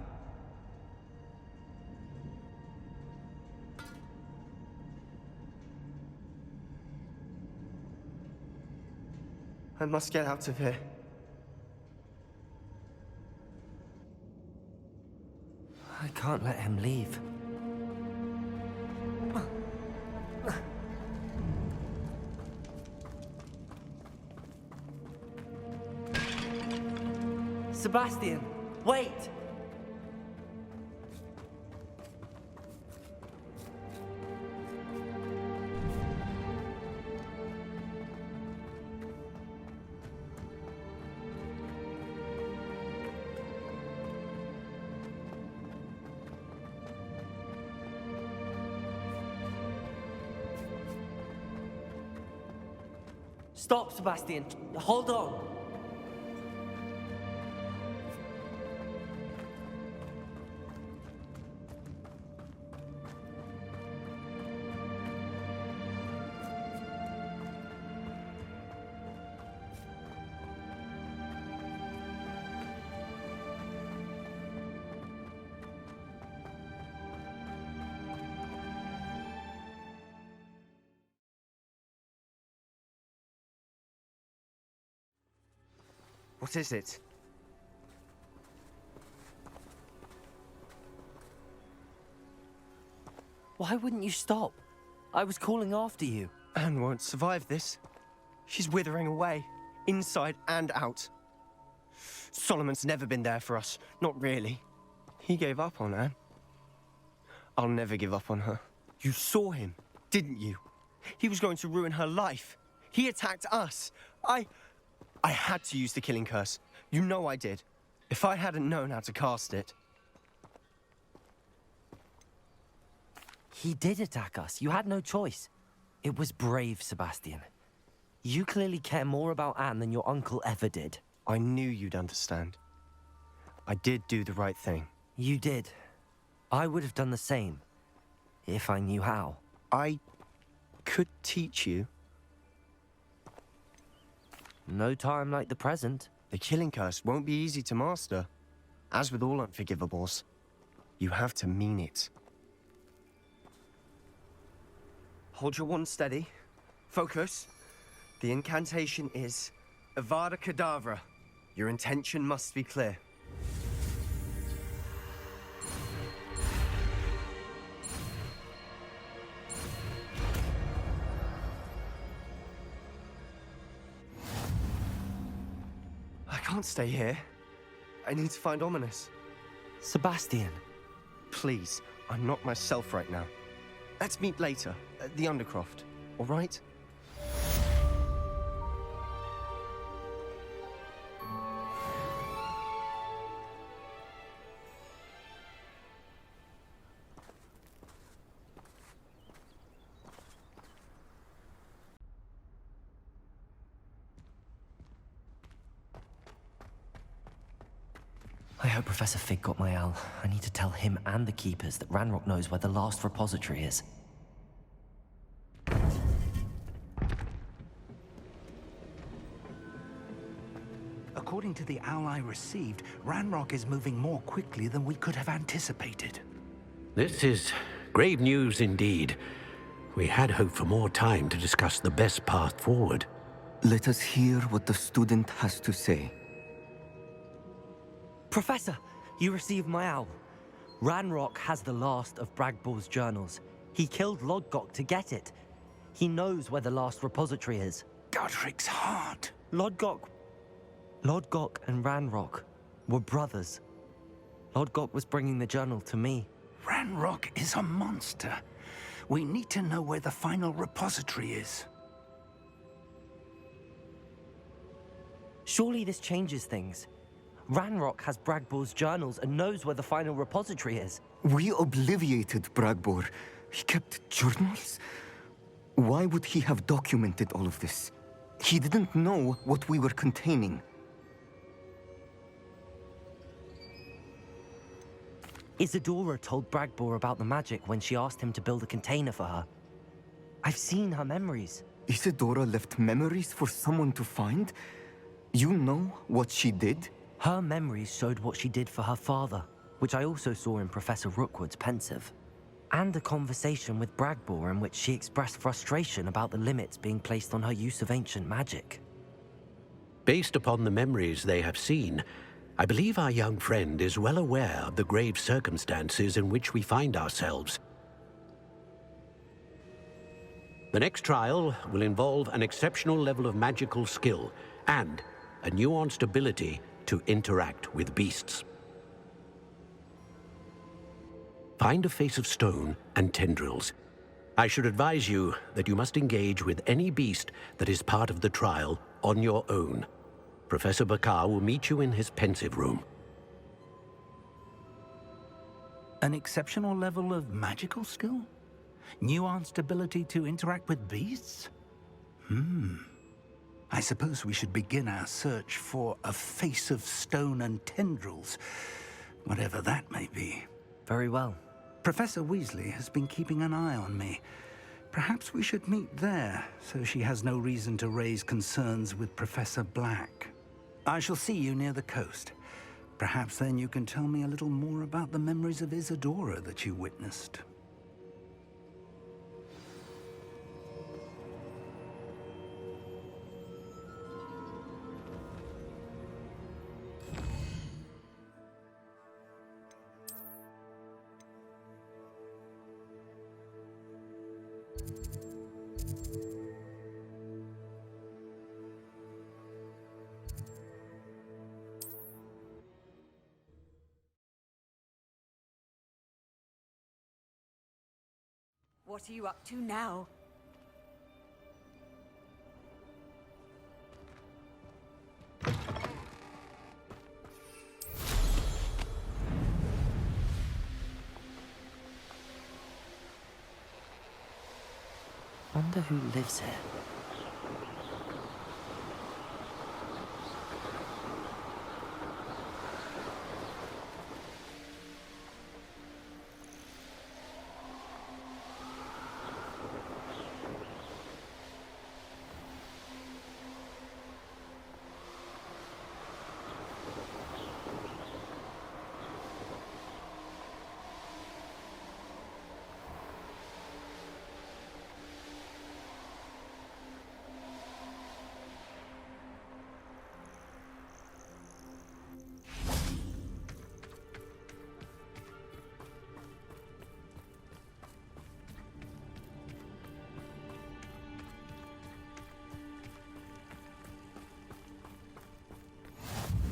I must get out of here. I can't let him leave. Sebastian, wait! Stop, Sebastian. Hold on. What is it? Why wouldn't you stop? I was calling after you. Anne won't survive this. She's withering away, inside and out. Solomon's never been there for us. Not really. He gave up on Anne. I'll never give up on her. You saw him, didn't you? He was going to ruin her life. He attacked us. I had to use the killing curse. You know I did. If I hadn't known how to cast it... He did attack us. You had no choice. It was brave, Sebastian. You clearly care more about Anne than your uncle ever did. I knew you'd understand. I did do the right thing. You did. I would have done the same, if I knew how. I could teach you. No time like the present. The killing curse won't be easy to master. As with all unforgivables, you have to mean it. Hold your wand steady. Focus. The incantation is Avada Kedavra. Your intention must be clear. I can't stay here. I need to find Ominis. Sebastian. Please, I'm not myself right now. Let's meet later, at the Undercroft, all right? I hope Professor Fig got my owl. I need to tell him and the Keepers that Ranrock knows where the last repository is. According to the owl I received, Ranrock is moving more quickly than we could have anticipated. This is grave news indeed. We had hoped for more time to discuss the best path forward. Let us hear what the student has to say. Professor, you received my owl. Ranrock has the last of Bragbor's journals. He killed Lodgok to get it. He knows where the last repository is. Godric's heart. Lodgok and Ranrock were brothers. Lodgok was bringing the journal to me. Ranrock is a monster. We need to know where the final repository is. Surely this changes things. Ranrock has Bragbor's journals and knows where the final repository is. We obliviated Bragbor. He kept journals? Why would he have documented all of this? He didn't know what we were containing. Isadora told Bragbor about the magic when she asked him to build a container for her. I've seen her memories. Isadora left memories for someone to find? You know what she did? Her memories showed what she did for her father, which I also saw in Professor Rookwood's pensive. And a conversation with Bragbor in which she expressed frustration about the limits being placed on her use of ancient magic. Based upon the memories they have seen, I believe our young friend is well aware of the grave circumstances in which we find ourselves. The next trial will involve an exceptional level of magical skill and a nuanced ability to interact with beasts. Find a face of stone and tendrils. I should advise you that you must engage with any beast that is part of the trial on your own. Professor Bakar will meet you in his pensive room. An exceptional level of magical skill? Nuanced ability to interact with beasts? I suppose we should begin our search for a face of stone and tendrils, whatever that may be. Very well. Professor Weasley has been keeping an eye on me. Perhaps we should meet there, so she has no reason to raise concerns with Professor Black. I shall see you near the coast. Perhaps then you can tell me a little more about the memories of Isadora that you witnessed. What are you up to now? Wonder who lives here.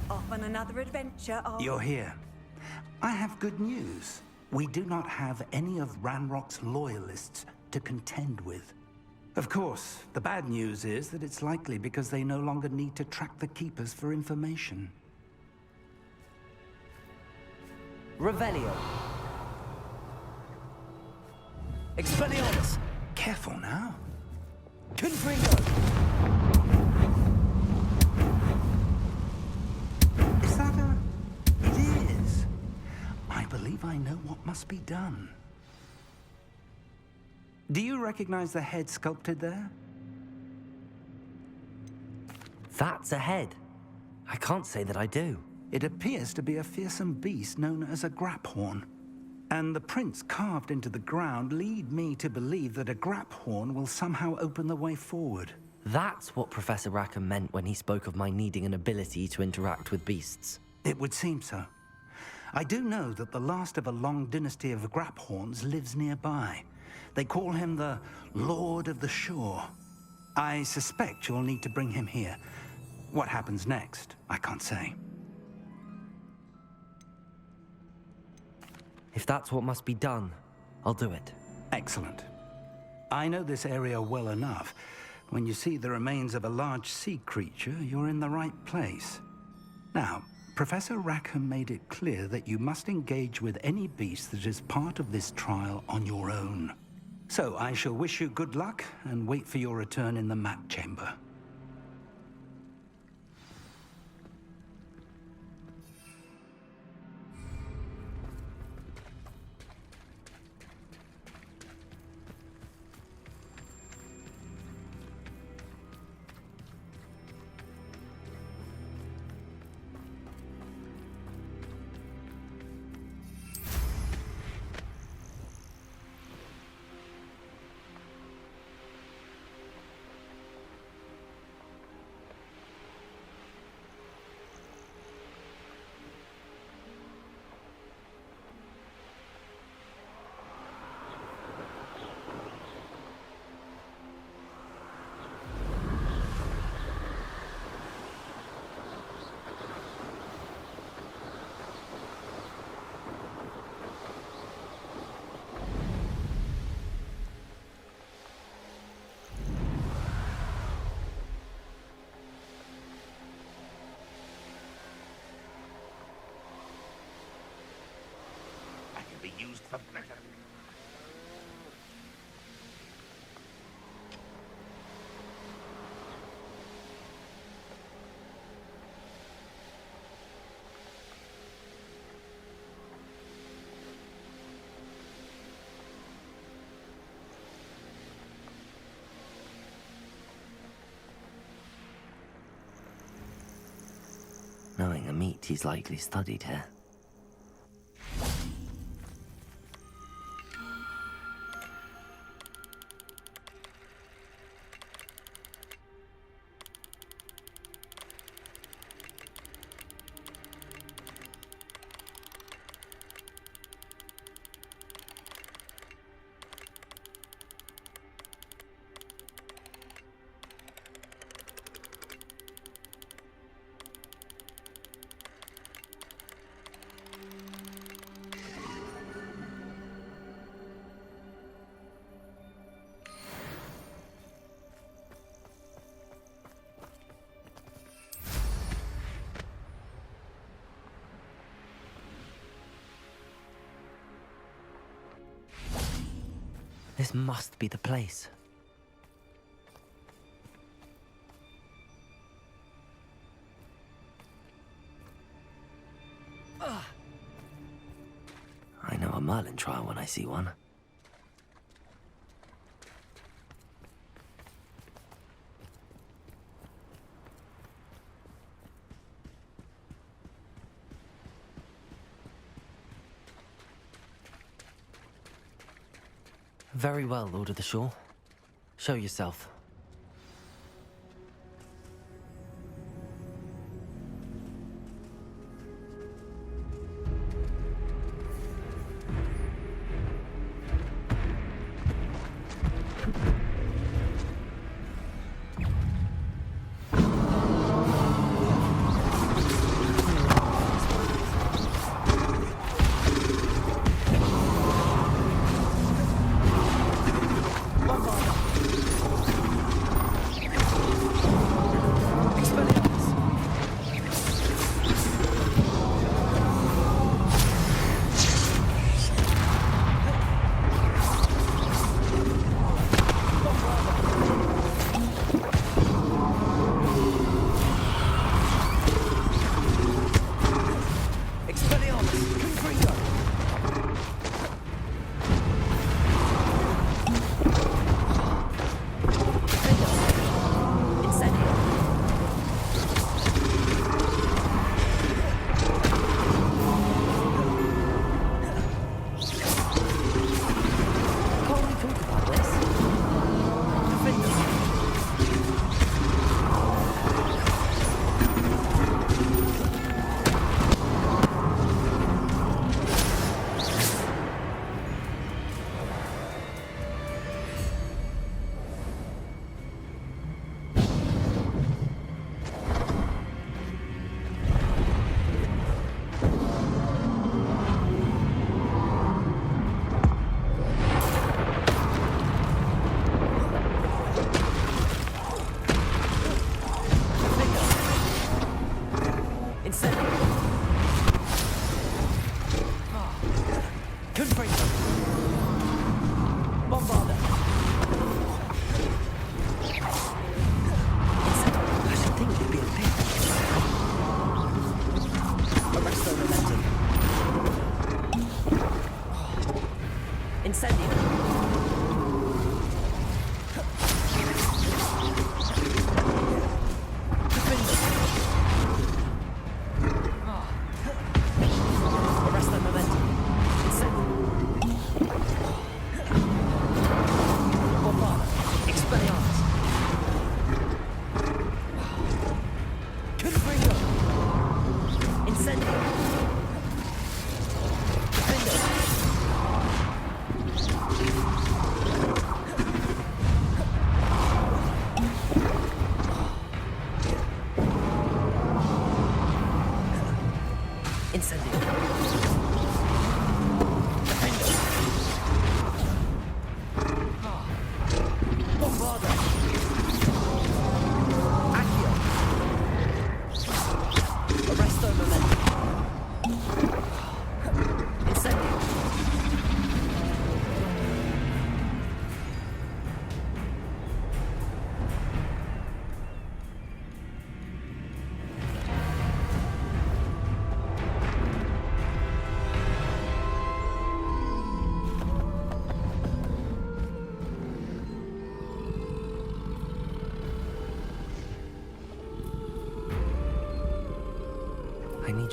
Off on another adventure, You're here. I have good news. We do not have any of Ranrock's loyalists to contend with. Of course, the bad news is that it's likely because they no longer need to track the Keepers for information. Revelio. Expelliarmus! Careful now. Confringo! Is that a... It is. I believe I know what must be done. Do you recognize the head sculpted there? That's a head. I can't say that I do. It appears to be a fearsome beast known as a graphorn. And the prints carved into the ground lead me to believe that a graphorn will somehow open the way forward. That's what Professor Rackham meant when he spoke of my needing an ability to interact with beasts. It would seem so. I do know that the last of a long dynasty of graphorns lives nearby. They call him the Lord of the Shore. I suspect you'll need to bring him here. What happens next, I can't say. If that's what must be done, I'll do it. Excellent. I know this area well enough. When you see the remains of a large sea creature, you're in the right place. Now, Professor Rackham made it clear that you must engage with any beast that is part of this trial on your own. So I shall wish you good luck and wait for your return in the map chamber. be used for better. Knowing a meat, he's likely studied here. This must be the place. I know a Merlin trial when I see one. Very well, Lord of the Shore. Show yourself.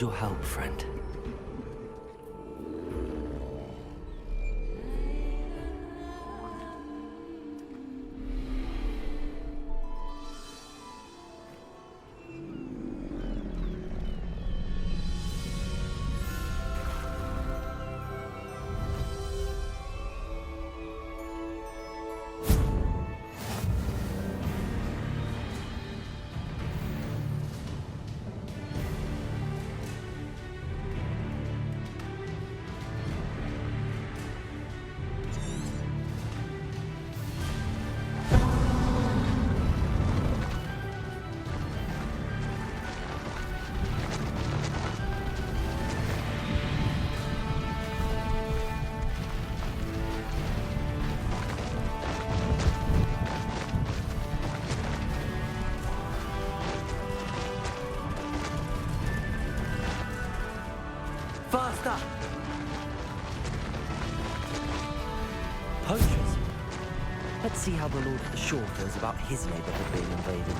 need your help, friend. Faster! Poachers. Let's see how the Lord of the Shore feels about his neighborhood being invaded.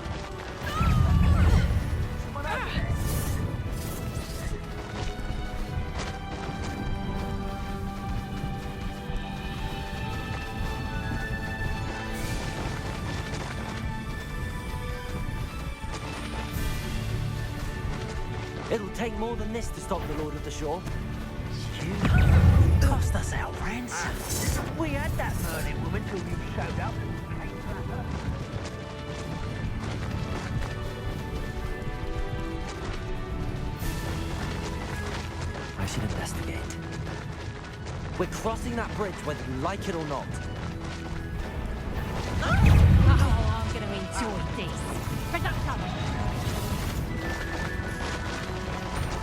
It'll take more than this to stop the Lord of the Shore. You cost us our ransom. We had that Merlin woman till you showed up. I should investigate. We're crossing that bridge whether you like it or not. Oh, I'm gonna enjoy this. Production!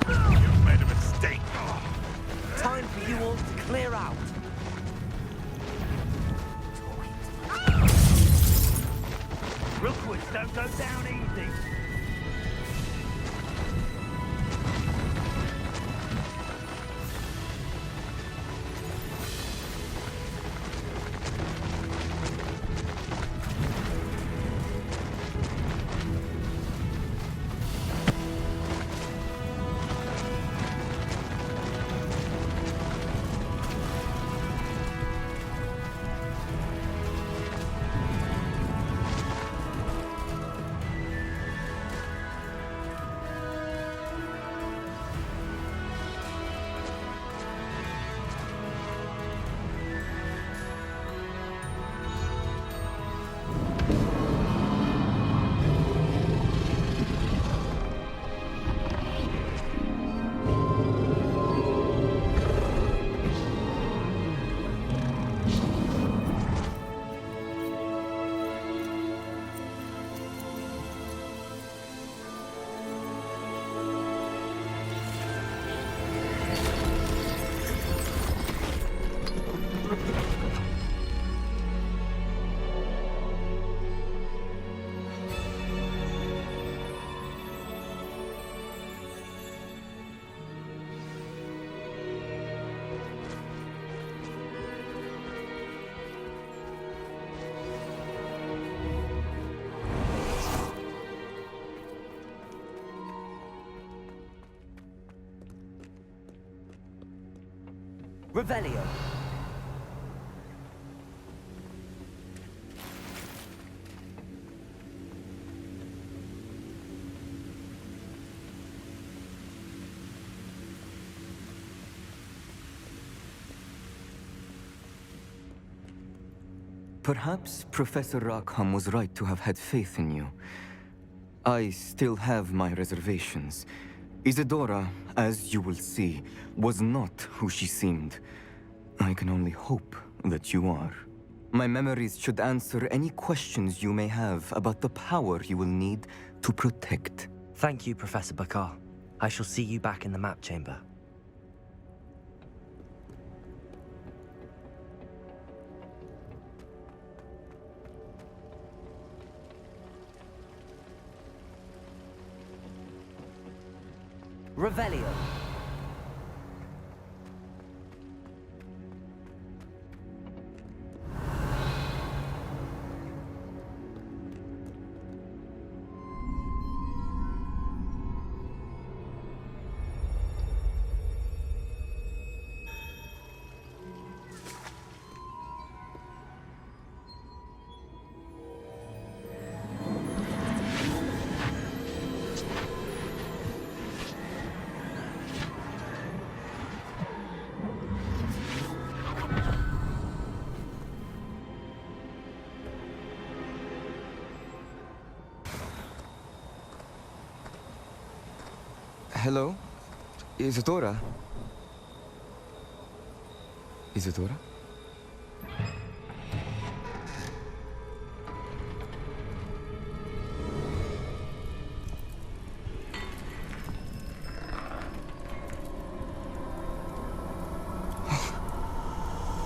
You made a mistake. Time for you all to clear out. Rookwoods don't go down easy. Revelio. Perhaps Professor Rackham was right to have had faith in you. I still have my reservations. Isadora, as you will see, was not who she seemed. I can only hope that you are. My memories should answer any questions you may have about the power you will need to protect. Thank you, Professor Bakar. I shall see you back in the map chamber. Revelio. Hello? Isadora? Isadora?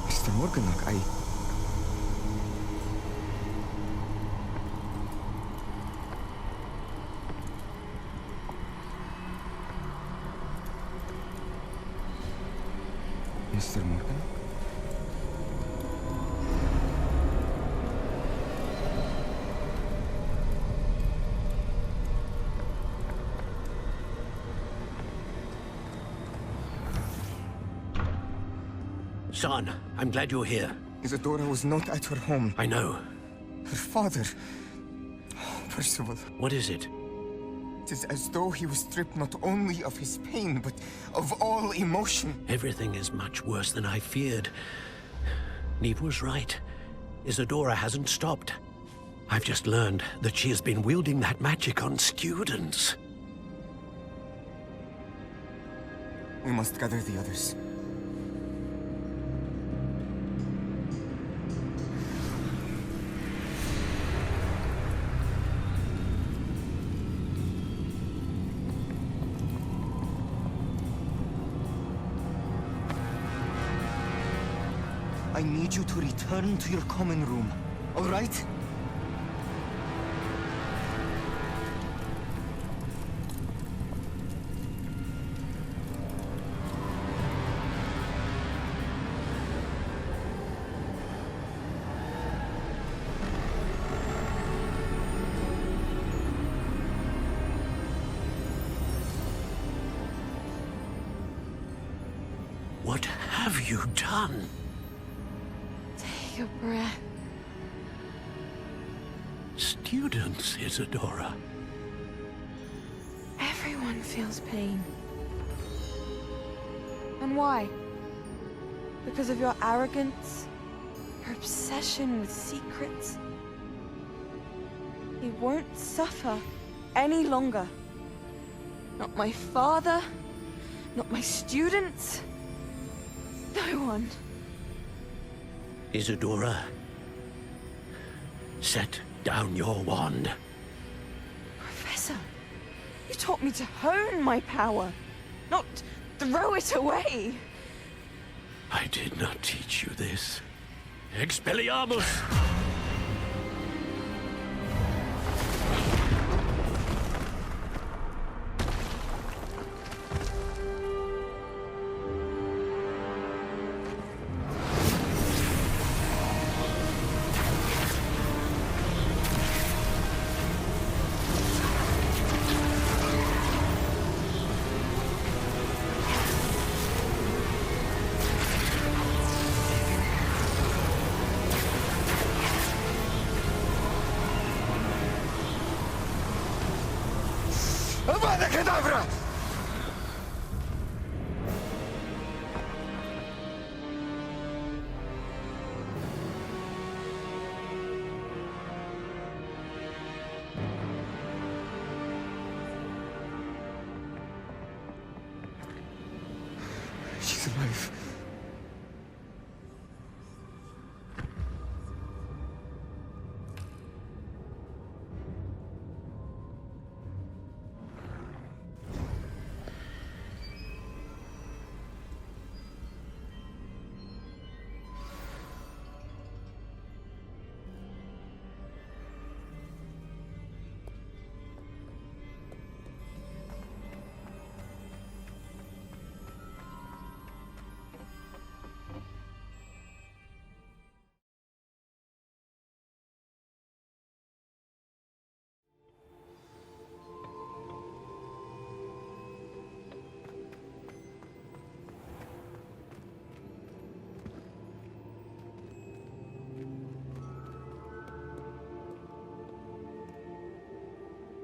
Mr. Morganach, Mr. Morgan? Son, I'm glad you're here. Isadora was not at her home. I know. Her father... Oh, Percival. What is it? It is as though he was stripped not only of his pain, but of all emotion. Everything is much worse than I feared. Niamh was right. Isadora hasn't stopped. I've just learned that she has been wielding that magic on students. We must gather the others. I need you to return to your common room, all right? What have you done? Take a breath. Students, Isadora. Everyone feels pain. And why? Because of your arrogance? Your obsession with secrets? He won't suffer any longer. Not my father, not my students, no one. Isadora, set down your wand. Professor, you taught me to hone my power, not throw it away. I did not teach you this. Expelliarmus! Avada Kedavra! She's alive.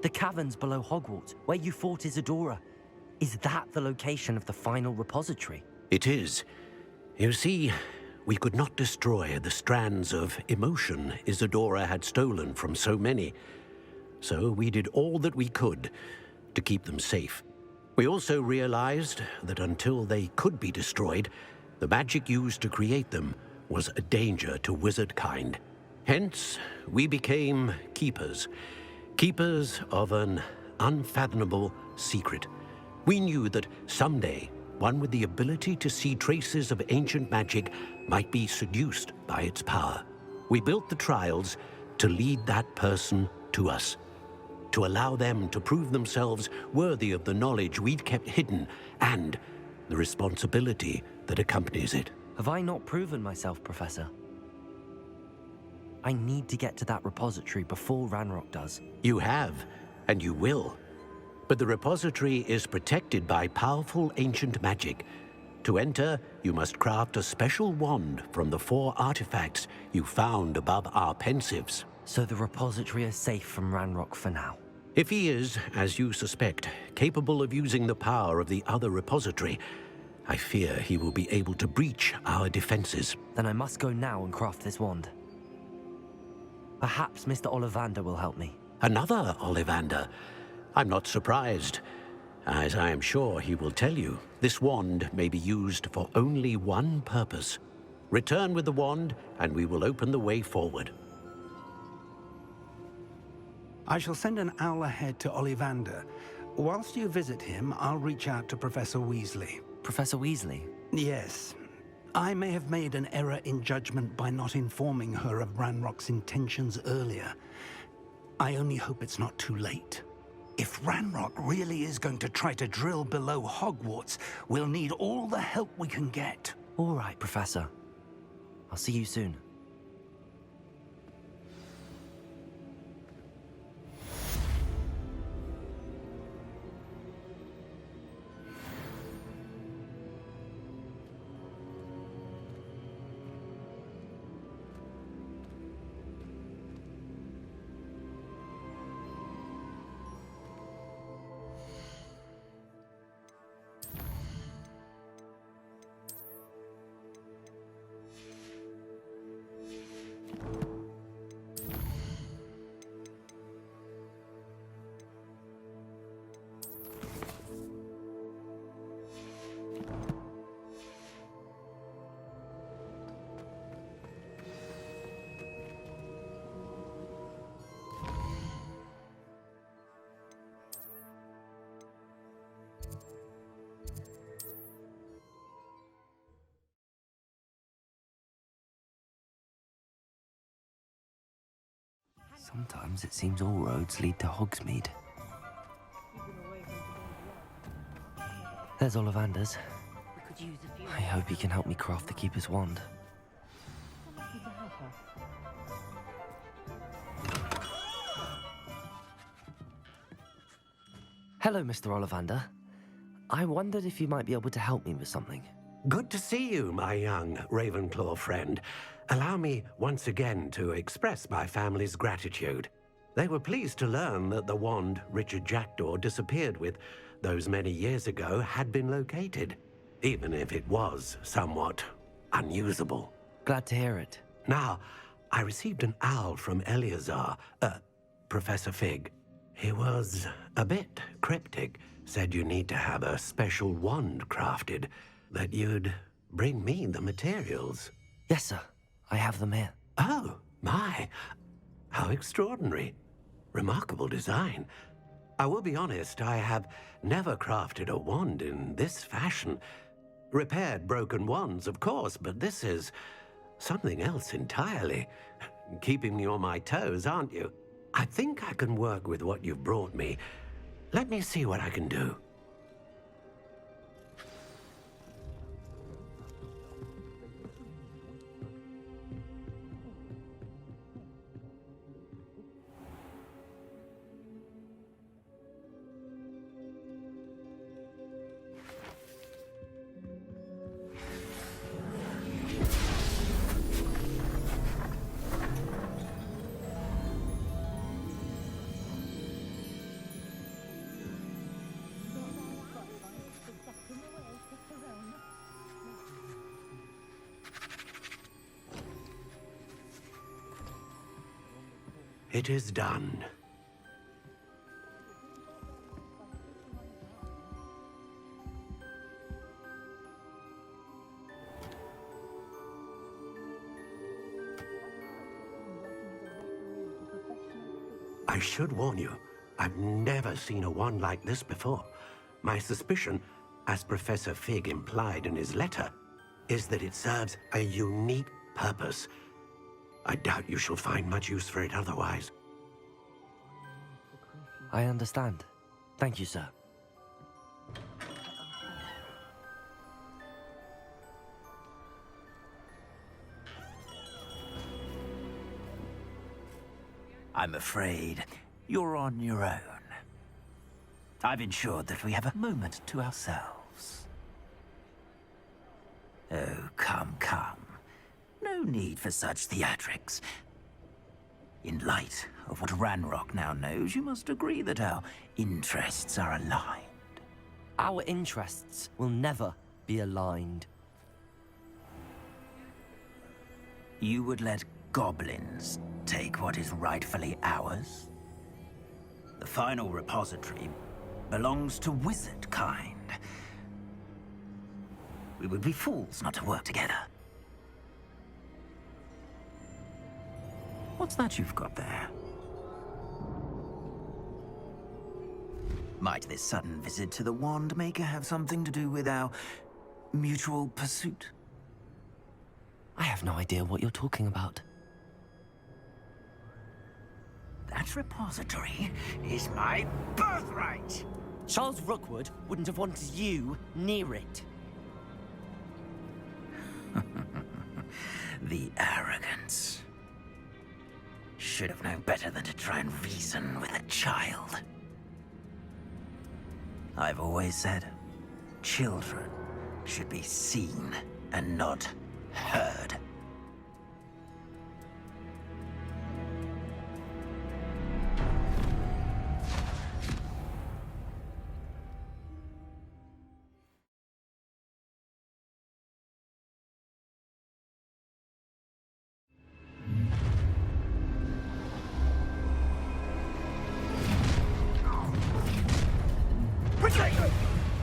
The caverns below Hogwarts, where you fought Isadora. Is that the location of the final repository? It is. You see, we could not destroy the strands of emotion Isadora had stolen from so many. So we did all that we could to keep them safe. We also realized that until they could be destroyed, the magic used to create them was a danger to wizard kind. Hence, we became keepers. Keepers of an unfathomable secret. We knew that someday, one with the ability to see traces of ancient magic might be seduced by its power. We built the trials to lead that person to us, to allow them to prove themselves worthy of the knowledge we'd kept hidden and the responsibility that accompanies it. Have I not proven myself, Professor? I need to get to that repository before Ranrock does. You have, and you will. But the repository is protected by powerful ancient magic. To enter, you must craft a special wand from the 4 artifacts you found above our pensives. So the repository is safe from Ranrock for now? If he is, as you suspect, capable of using the power of the other repository, I fear he will be able to breach our defenses. Then I must go now and craft this wand. Perhaps Mr. Ollivander will help me. Another Ollivander? I'm not surprised. As I am sure he will tell you, this wand may be used for only one purpose. Return with the wand, and we will open the way forward. I shall send an owl ahead to Ollivander. Whilst you visit him, I'll reach out to Professor Weasley. Professor Weasley? Yes. I may have made an error in judgment by not informing her of Ranrock's intentions earlier. I only hope it's not too late. If Ranrock really is going to try to drill below Hogwarts, we'll need all the help we can get. All right, Professor. I'll see you soon. Sometimes it seems all roads lead to Hogsmeade. There's Ollivander's. I hope he can help me craft the Keeper's wand. Hello, Mr. Ollivander. I wondered if you might be able to help me with something. Good to see you, my young Ravenclaw friend. Allow me once again to express my family's gratitude. They were pleased to learn that the wand Richard Jackdaw disappeared with those many years ago had been located, even if it was somewhat unusable. Glad to hear it. Now, I received an owl from Eleazar, Professor Fig. He was a bit cryptic, said you need to have a special wand crafted, that you'd bring me the materials. Yes, sir. I have them here. Oh, my. How extraordinary. Remarkable design. I will be honest, I have never crafted a wand in this fashion. Repaired broken wands, of course, but this is something else entirely. Keeping me on my toes, aren't you? I think I can work with what you've brought me. Let me see what I can do. It is done. I should warn you, I've never seen a wand like this before. My suspicion, as Professor Fig implied in his letter, is that it serves a unique purpose. I doubt you shall find much use for it otherwise. I understand. Thank you, sir. I'm afraid you're on your own. I've ensured that we have a moment to ourselves. Oh, come, come. No need for such theatrics. In light of what Ranrock now knows, you must agree that our interests are aligned. Our interests will never be aligned. You would let goblins take what is rightfully ours? The final repository belongs to wizard kind. We would be fools not to work together. What's that you've got there? Might this sudden visit to the Wand Maker have something to do with our mutual pursuit? I have no idea what you're talking about. That repository is my birthright! Charles Rookwood wouldn't have wanted you near it. The arrogance. Should have known better than to try and reason with a child. I've always said, children should be seen and not heard.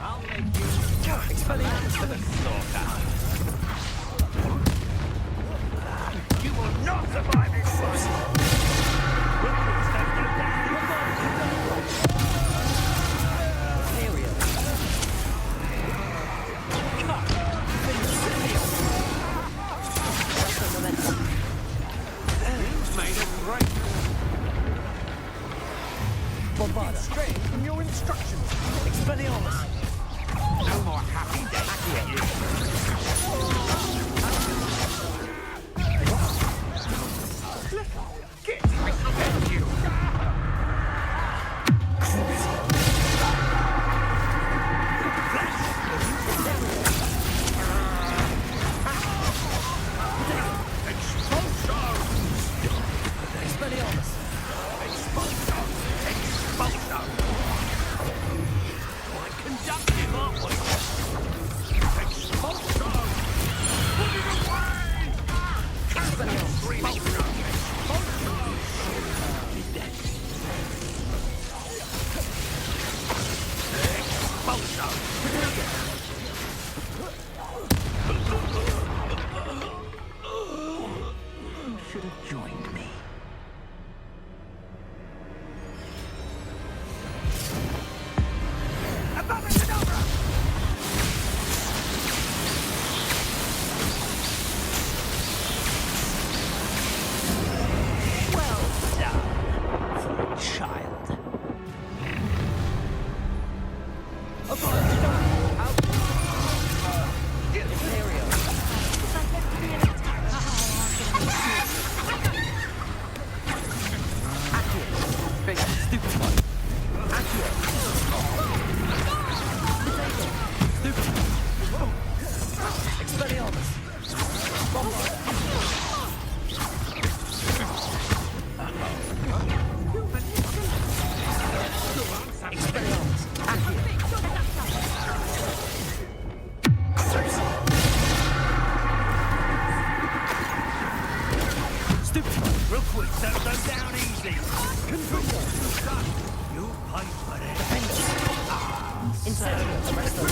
I'll make you expelliarmus for the slaughter. You will not survive this fight! Made a great bombard straight from your instructions. Expelliarmus. No more happy days for you. Get behind you. Should have joined me. Well done, for a child. Real quick, don't go down easy. Control. You pay for it. Inside the rest of the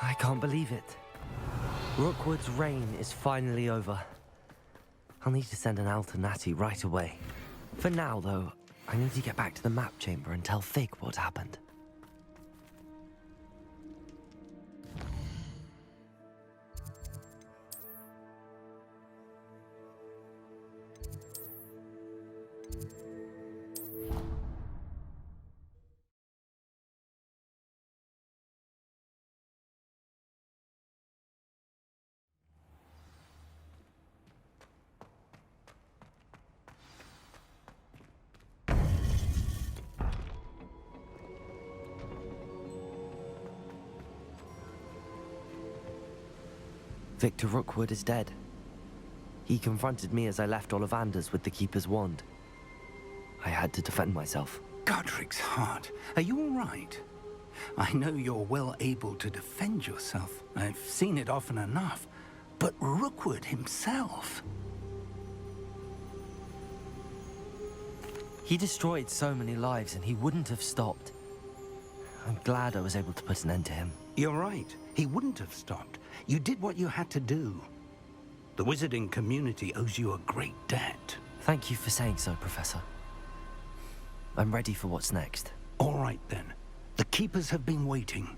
I can't believe it. Rookwood's reign is finally over. I'll need to send an owl to Natty right away. For now, though, I need to get back to the map chamber and tell Fig what happened. Victor Rookwood is dead. He confronted me as I left Ollivander's with the Keeper's wand. I had to defend myself. Godric's heart, are you all right? I know you're well able to defend yourself. I've seen it often enough. But Rookwood himself... He destroyed so many lives and he wouldn't have stopped. I'm glad I was able to put an end to him. You're right. He wouldn't have stopped. You did what you had to do. The wizarding community owes you a great debt. Thank you for saying so, Professor. I'm ready for what's next. All right, then. The Keepers have been waiting.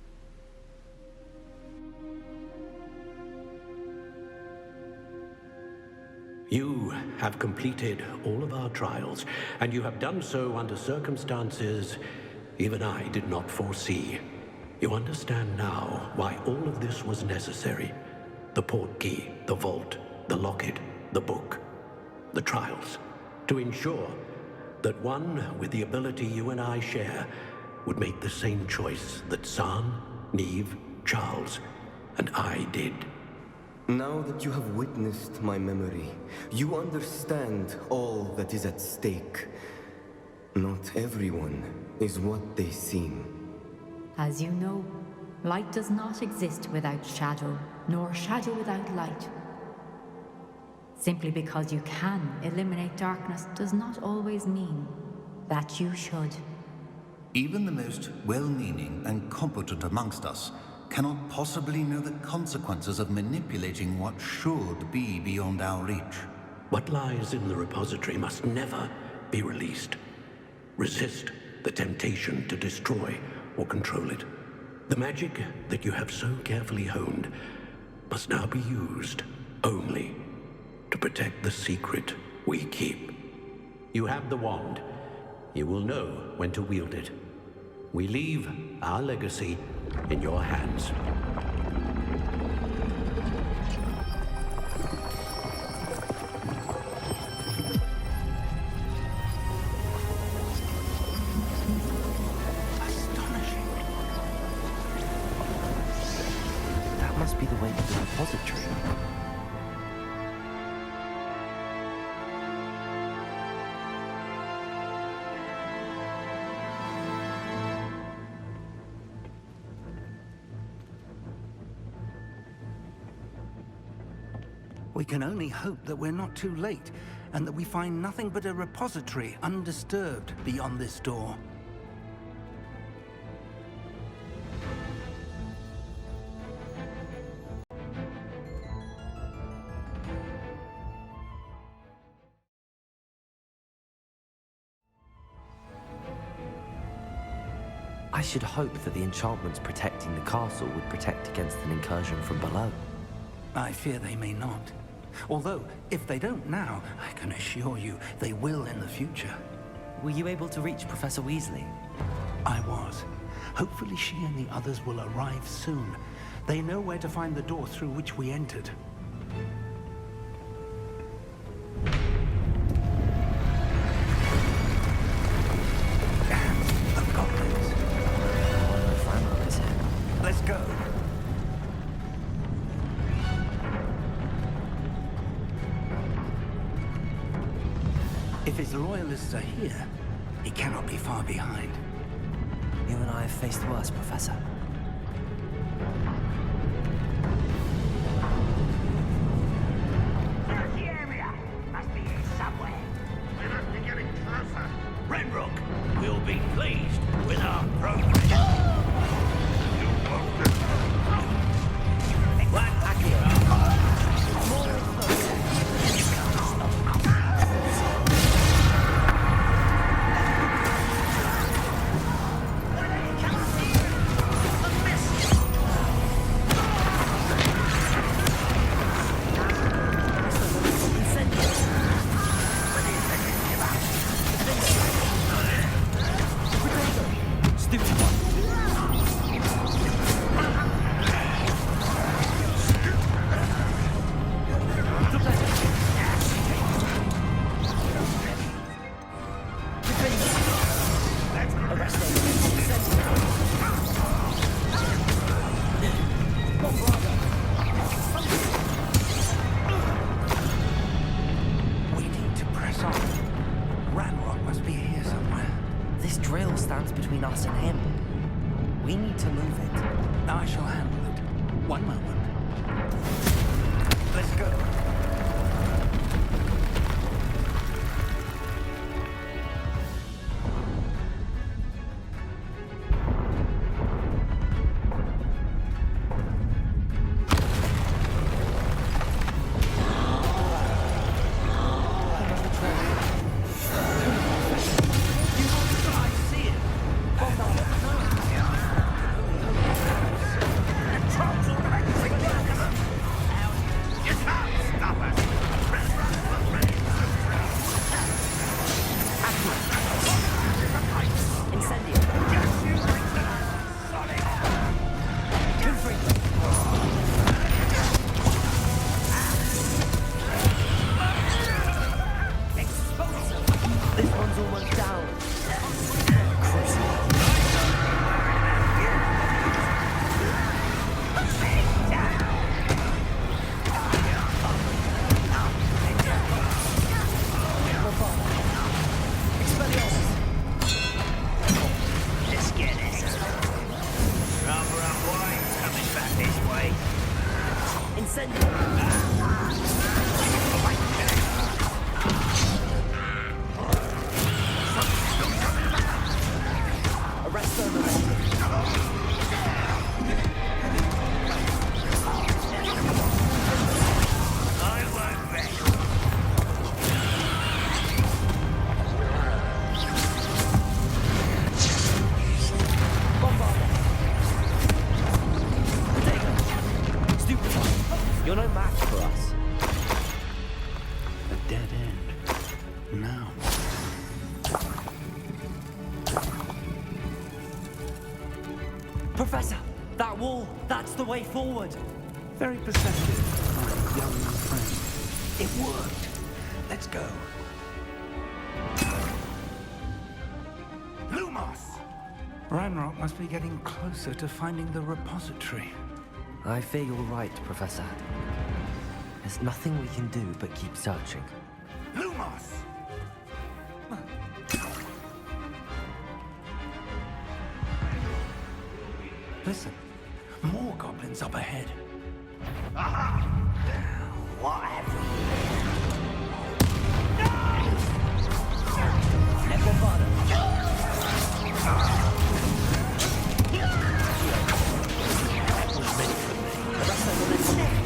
You have completed all of our trials, and you have done so under circumstances even I did not foresee. You understand now why all of this was necessary. The portkey, the vault, the locket, the book, the trials. To ensure that one with the ability you and I share would make the same choice that San, Niamh, Charles, and I did. Now that you have witnessed my memory, you understand all that is at stake. Not everyone is what they seem. As you know, light does not exist without shadow, nor shadow without light. Simply because you can eliminate darkness does not always mean that you should. Even the most well-meaning and competent amongst us cannot possibly know the consequences of manipulating what should be beyond our reach. What lies in the repository must never be released. Resist the temptation to destroy or control it. The magic that you have so carefully honed must now be used only to protect the secret we keep. You have the wand. You will know when to wield it. We leave our legacy in your hands. must be the way to the repository. We can only hope that we're not too late, and that we find nothing but a repository undisturbed beyond this door. I should hope that the enchantments protecting the castle would protect against an incursion from below. I fear they may not. Although, if they don't now, I can assure you they will in the future. Were you able to reach Professor Weasley? I was. Hopefully she and the others will arrive soon. They know where to find the door through which we entered. Let's go. If his loyalists are here, he cannot be far behind. You and I have faced worse, Professor. There's the area. Must be here somewhere. We must be getting closer. Ranrock will be pleased with our progress. You're no match for us. A dead end. Now. Professor, that wall, that's the way forward. Very perceptive, my young friend. It worked. Let's go. Lumos! Ranrock must be getting closer to finding the repository. I fear you're right, Professor. There's nothing we can do but keep searching. Lumos! Listen, more goblins up ahead. Aha! What have we here? Never bother. That was meant for me. The rest of them is dead.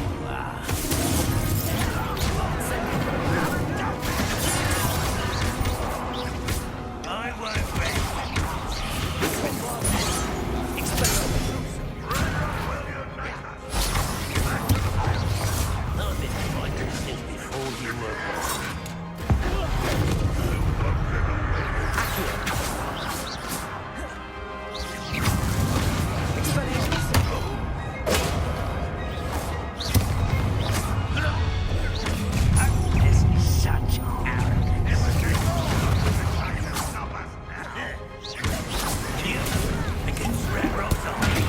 I won't wait. I've been fighting since before you were born. This is such arrogance. You against Red Rose only.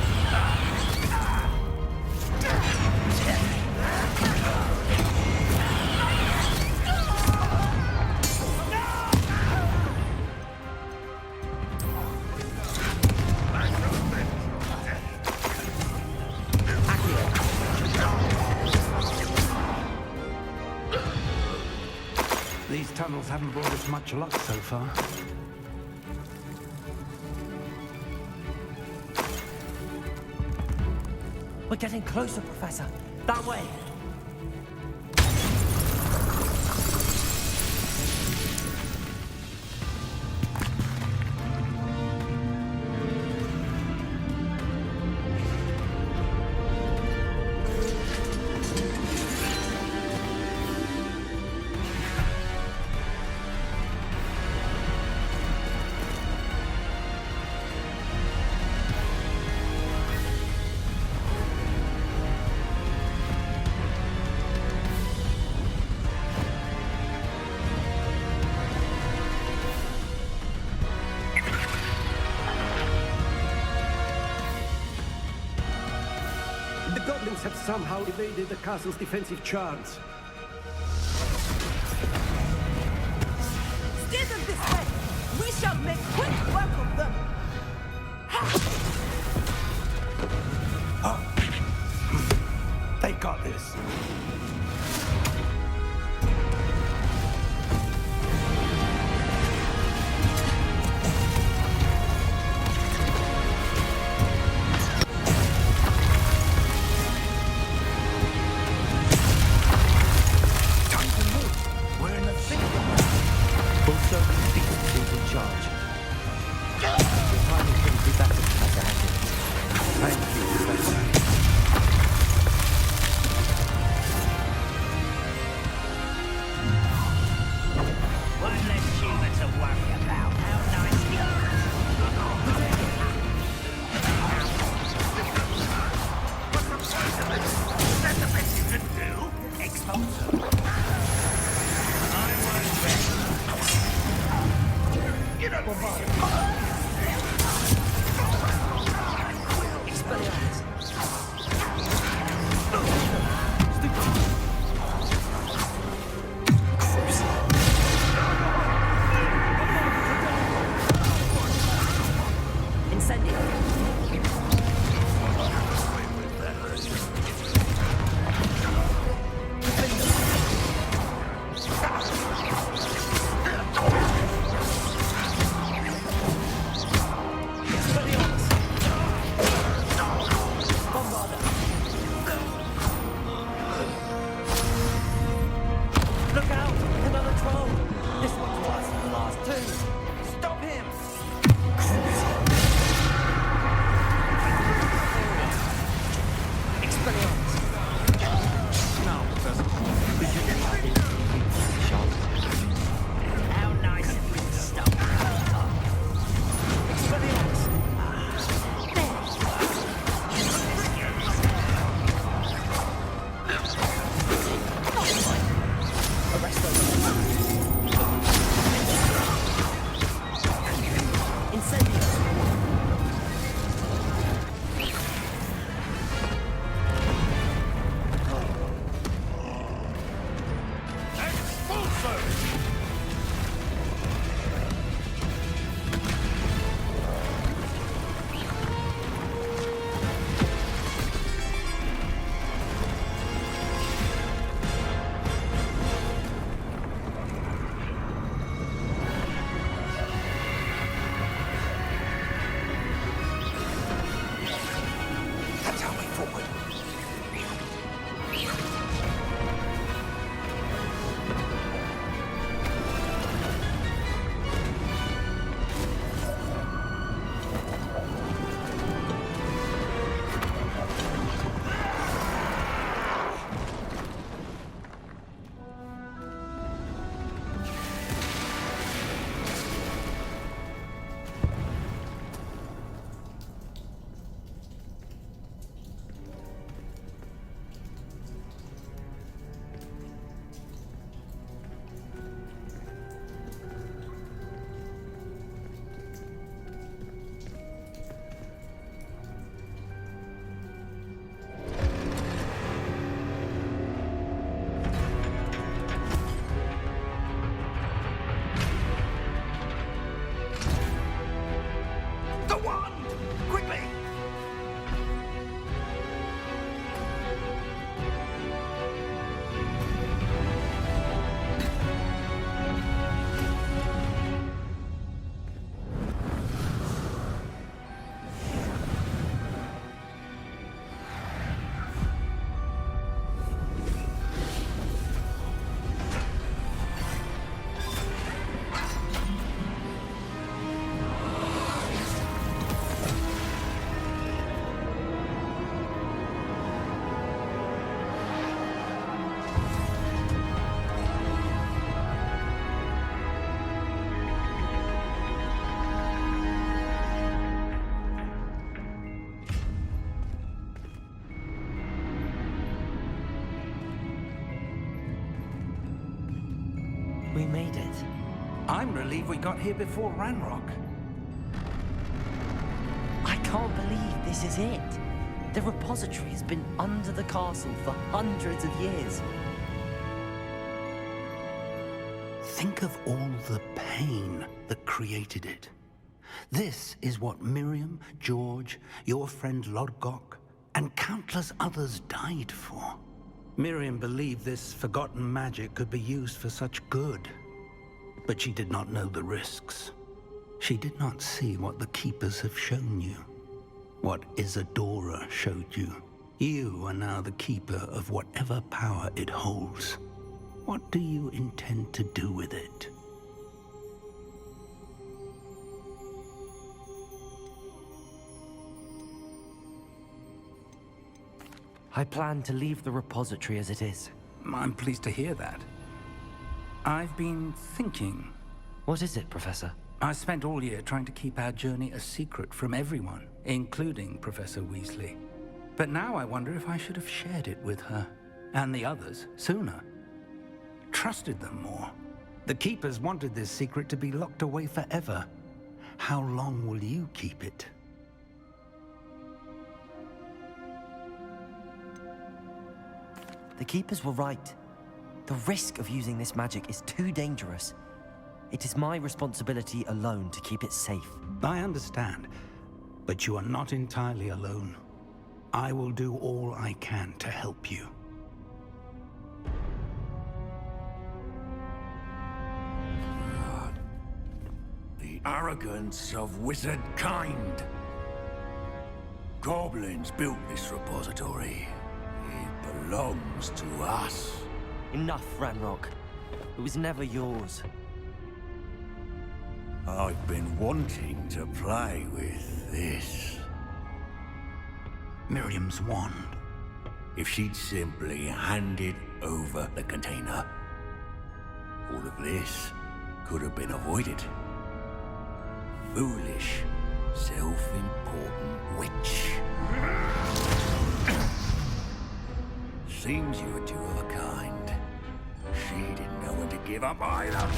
These tunnels haven't brought us much luck so far. We're getting closer, Professor. That way. The goblins have somehow evaded the castle's defensive charms. Steer them this way! We shall make quick work of them! They got this. made it. I'm relieved we got here before Ranrock. I can't believe this is it. The repository has been under the castle for hundreds of years. Think of all the pain that created it. This is what Miriam, George, your friend Lodgok, and countless others died for. Miriam believed this forgotten magic could be used for such good. But she did not know the risks. She did not see what the Keepers have shown you. What Isadora showed you. You are now the Keeper of whatever power it holds. What do you intend to do with it? I plan to leave the repository as it is. I'm pleased to hear that. I've been thinking. What is it, Professor? I spent all year trying to keep our journey a secret from everyone, including Professor Weasley. But now I wonder if I should have shared it with her, and the others, sooner. Trusted them more. The Keepers wanted this secret to be locked away forever. How long will you keep it? The Keepers were right. The risk of using this magic is too dangerous. It is my responsibility alone to keep it safe. I understand, but you are not entirely alone. I will do all I can to help you. The arrogance of wizard kind. Goblins built this repository. It belongs to us. Enough, Ranrock. It was never yours. I've been wanting to play with this. Miriam's wand. If she'd simply handed over the container, all of this could have been avoided. Foolish, self-important witch. Seems you were two of a kind. She didn't know when to give up either.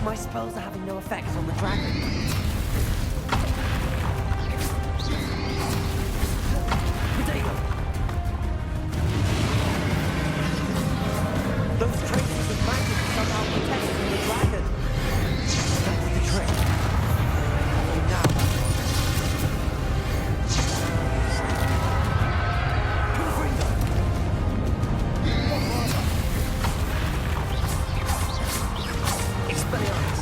My spells are having no effect on the dragon. Those traces of magic somehow protect from the dragon. That's the trick. Now. Expelliarmus.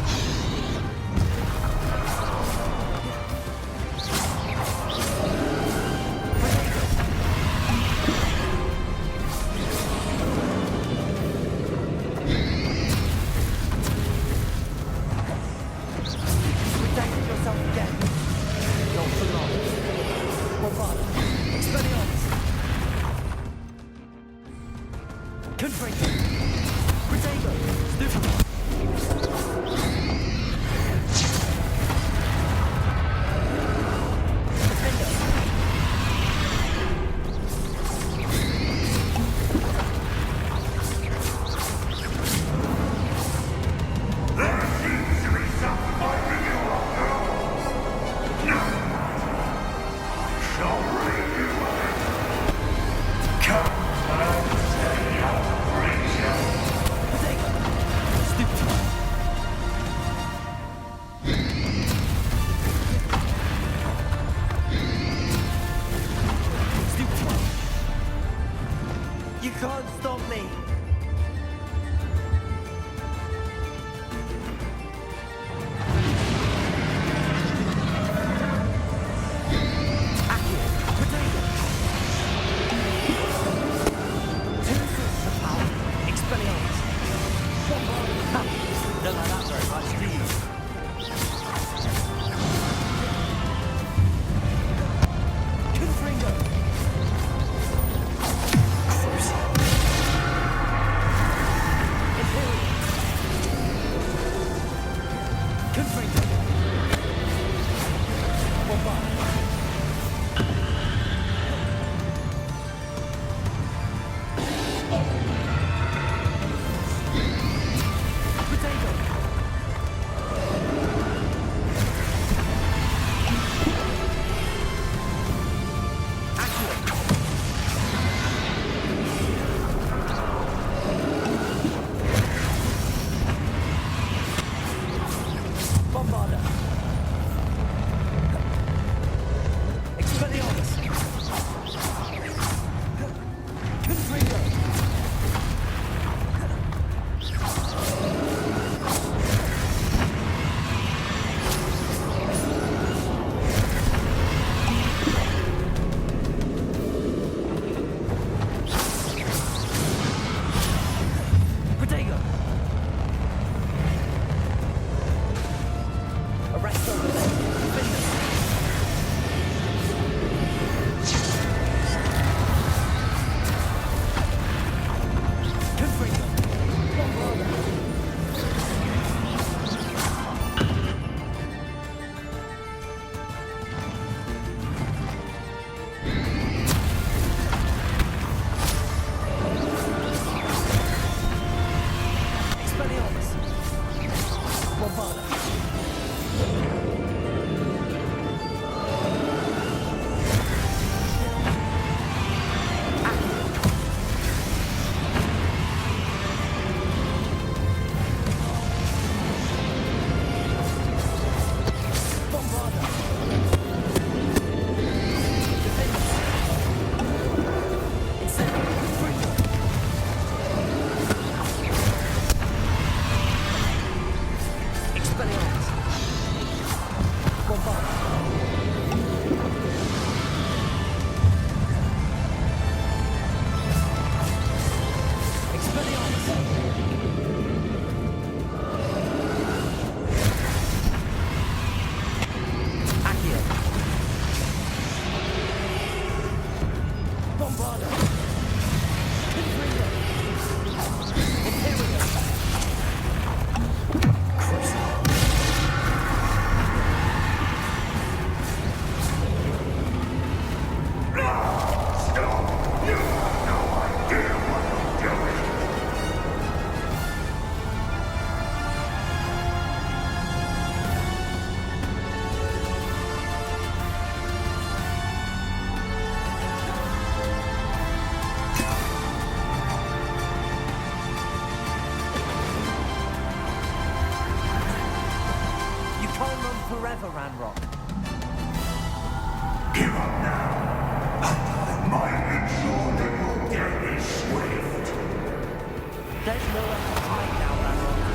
forever, Ranrock. Give up now. I might ensure that your death is swift. There's nowhere to hide now, Ranrock.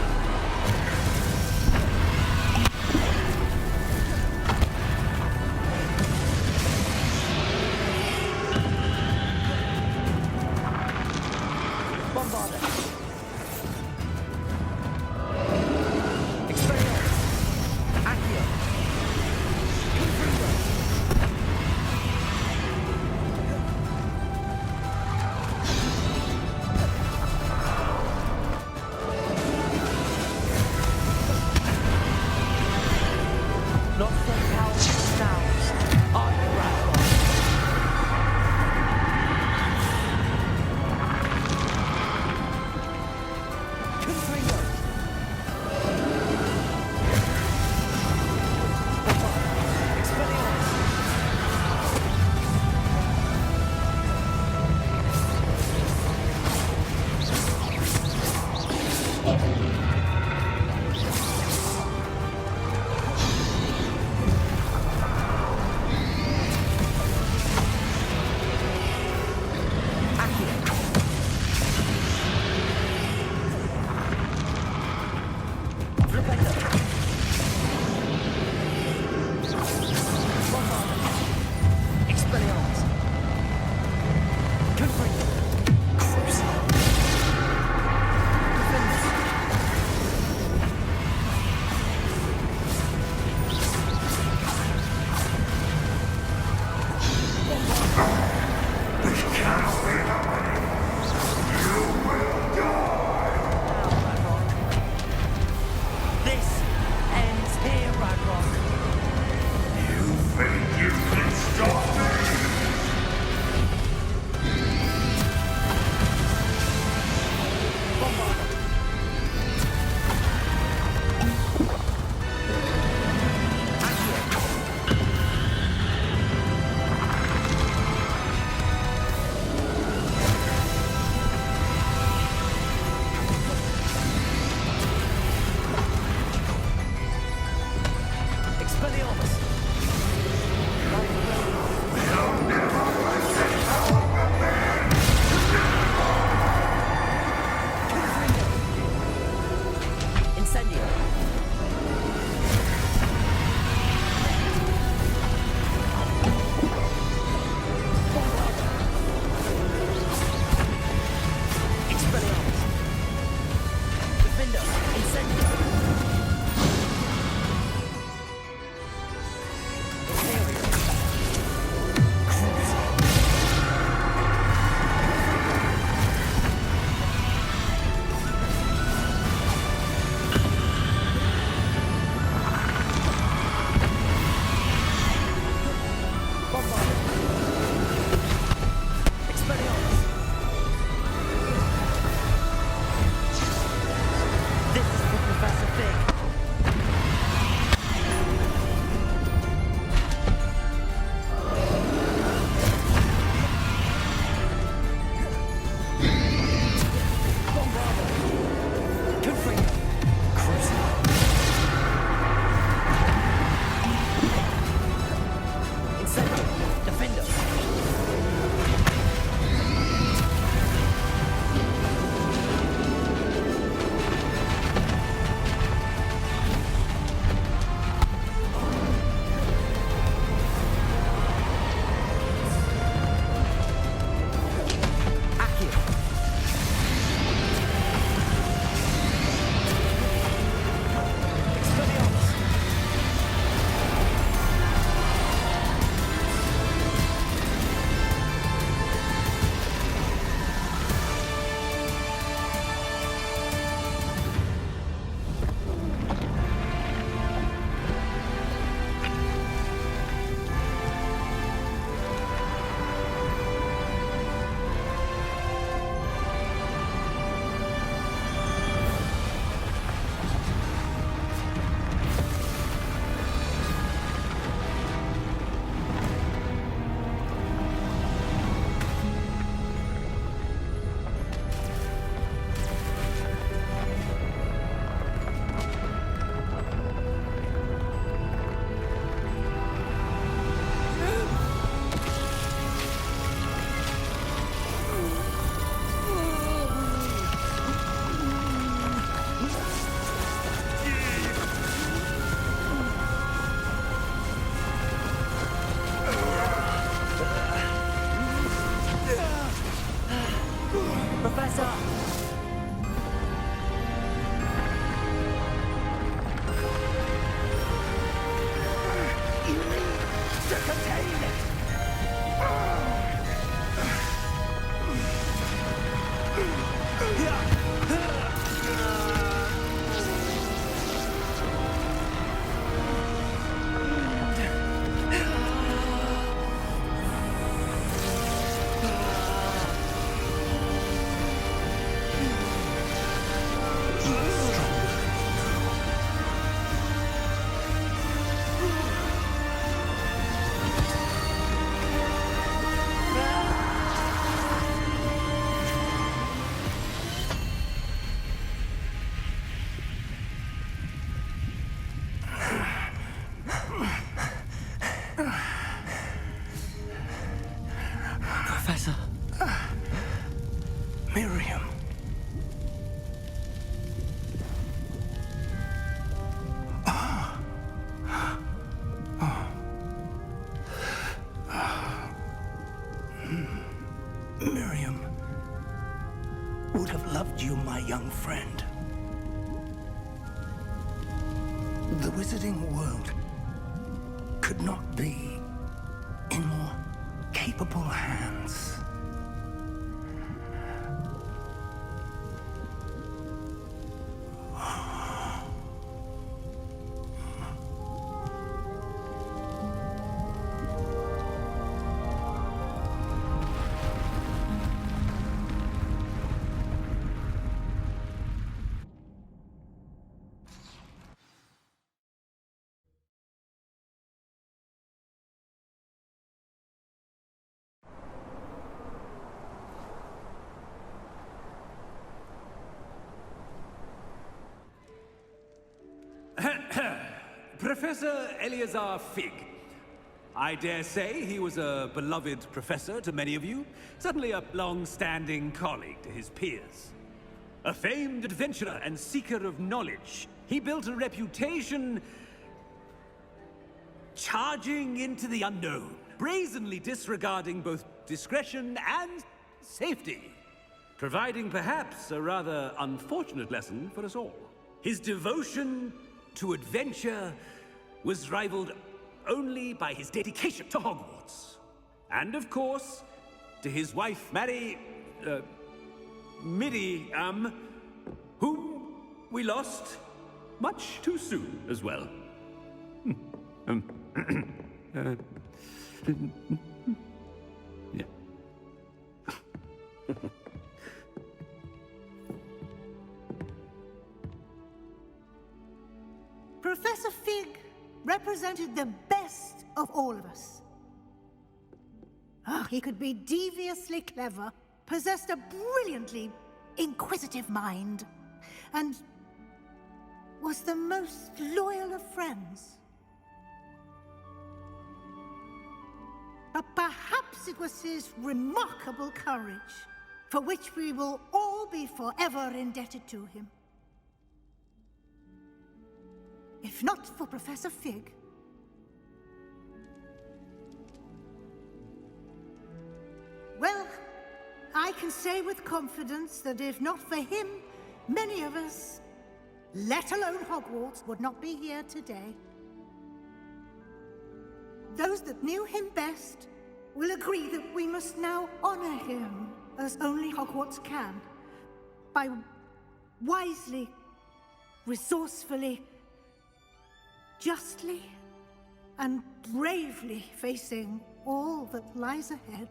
Miriam. Miriam would have loved you, my young friend. The wizarding world could not be in more capable hands. Professor Eleazar Fig. I dare say he was a beloved professor to many of you, certainly a long-standing colleague to his peers. A famed adventurer and seeker of knowledge, he built a reputation charging into the unknown, brazenly disregarding both discretion and safety, providing perhaps a rather unfortunate lesson for us all. His devotion to adventure was rivaled only by his dedication to Hogwarts. And of course, to his wife, Niamh, whom we lost much too soon as well. Yeah. Professor Fig represented the best of all of us. He could be deviously clever, possessed a brilliantly inquisitive mind, and was the most loyal of friends. But perhaps it was his remarkable courage, for which we will all be forever indebted to him. If not for Professor Fig, well, I can say with confidence that if not for him, many of us, let alone Hogwarts, would not be here today. Those that knew him best will agree that we must now honor him as only Hogwarts can, by wisely, resourcefully, justly, and bravely facing all that lies ahead.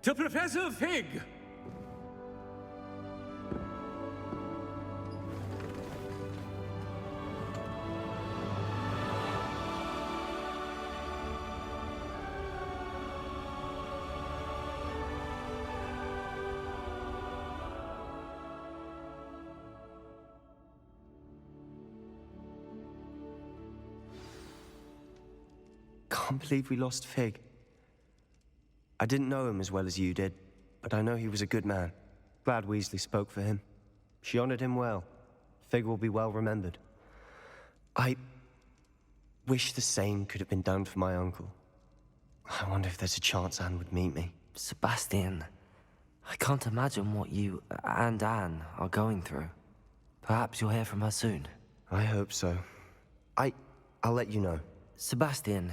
To Professor Fig! Can't believe we lost Fig. I didn't know him as well as you did, but I know he was a good man. Glad Weasley spoke for him. She honored him well. Fig will be well remembered. I wish the same could have been done for my uncle. I wonder if there's a chance Anne would meet me. Sebastian, I can't imagine what you and Anne are going through. Perhaps you'll hear from her soon. I hope so. I'll let you know. Sebastian,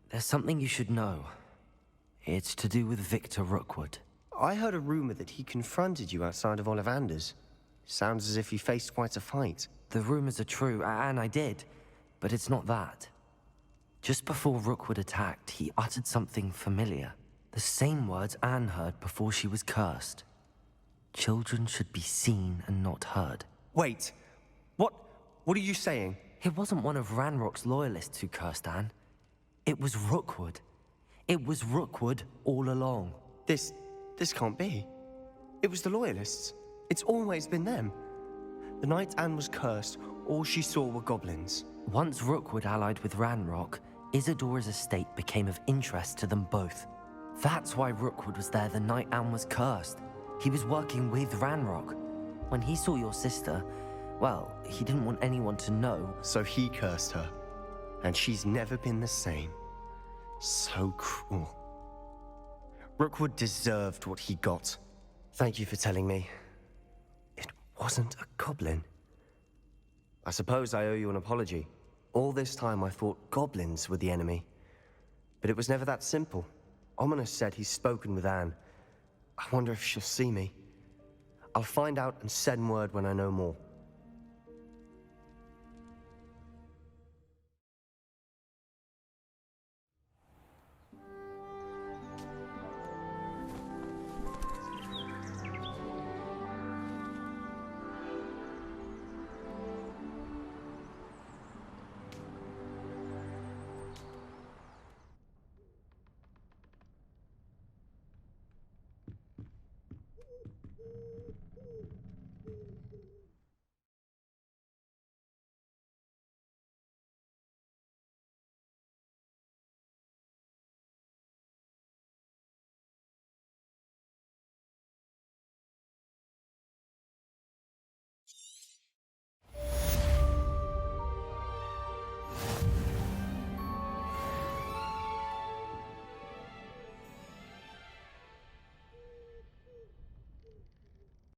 there's something you should know. It's to do with Victor Rookwood. I heard a rumor that he confronted you outside of Ollivander's. Sounds as if you faced quite a fight. The rumors are true, and I did, but it's not that. Just before Rookwood attacked, he uttered something familiar. The same words Anne heard before she was cursed. Children should be seen and not heard. Wait, what are you saying? It wasn't one of Ranrock's loyalists who cursed Anne. It was Rookwood. It was Rookwood all along. This can't be. It was the Loyalists. It's always been them. The night Anne was cursed, all she saw were goblins. Once Rookwood allied with Ranrock, Isadora's estate became of interest to them both. That's why Rookwood was there the night Anne was cursed. He was working with Ranrock. When he saw your sister, well, he didn't want anyone to know. So he cursed her. And she's never been the same. So cruel. Rookwood deserved what he got. Thank you for telling me. It wasn't a goblin. I suppose I owe you an apology. All this time I thought goblins were the enemy. But it was never that simple. Ominis said he's spoken with Anne. I wonder if she'll see me. I'll find out and send word when I know more.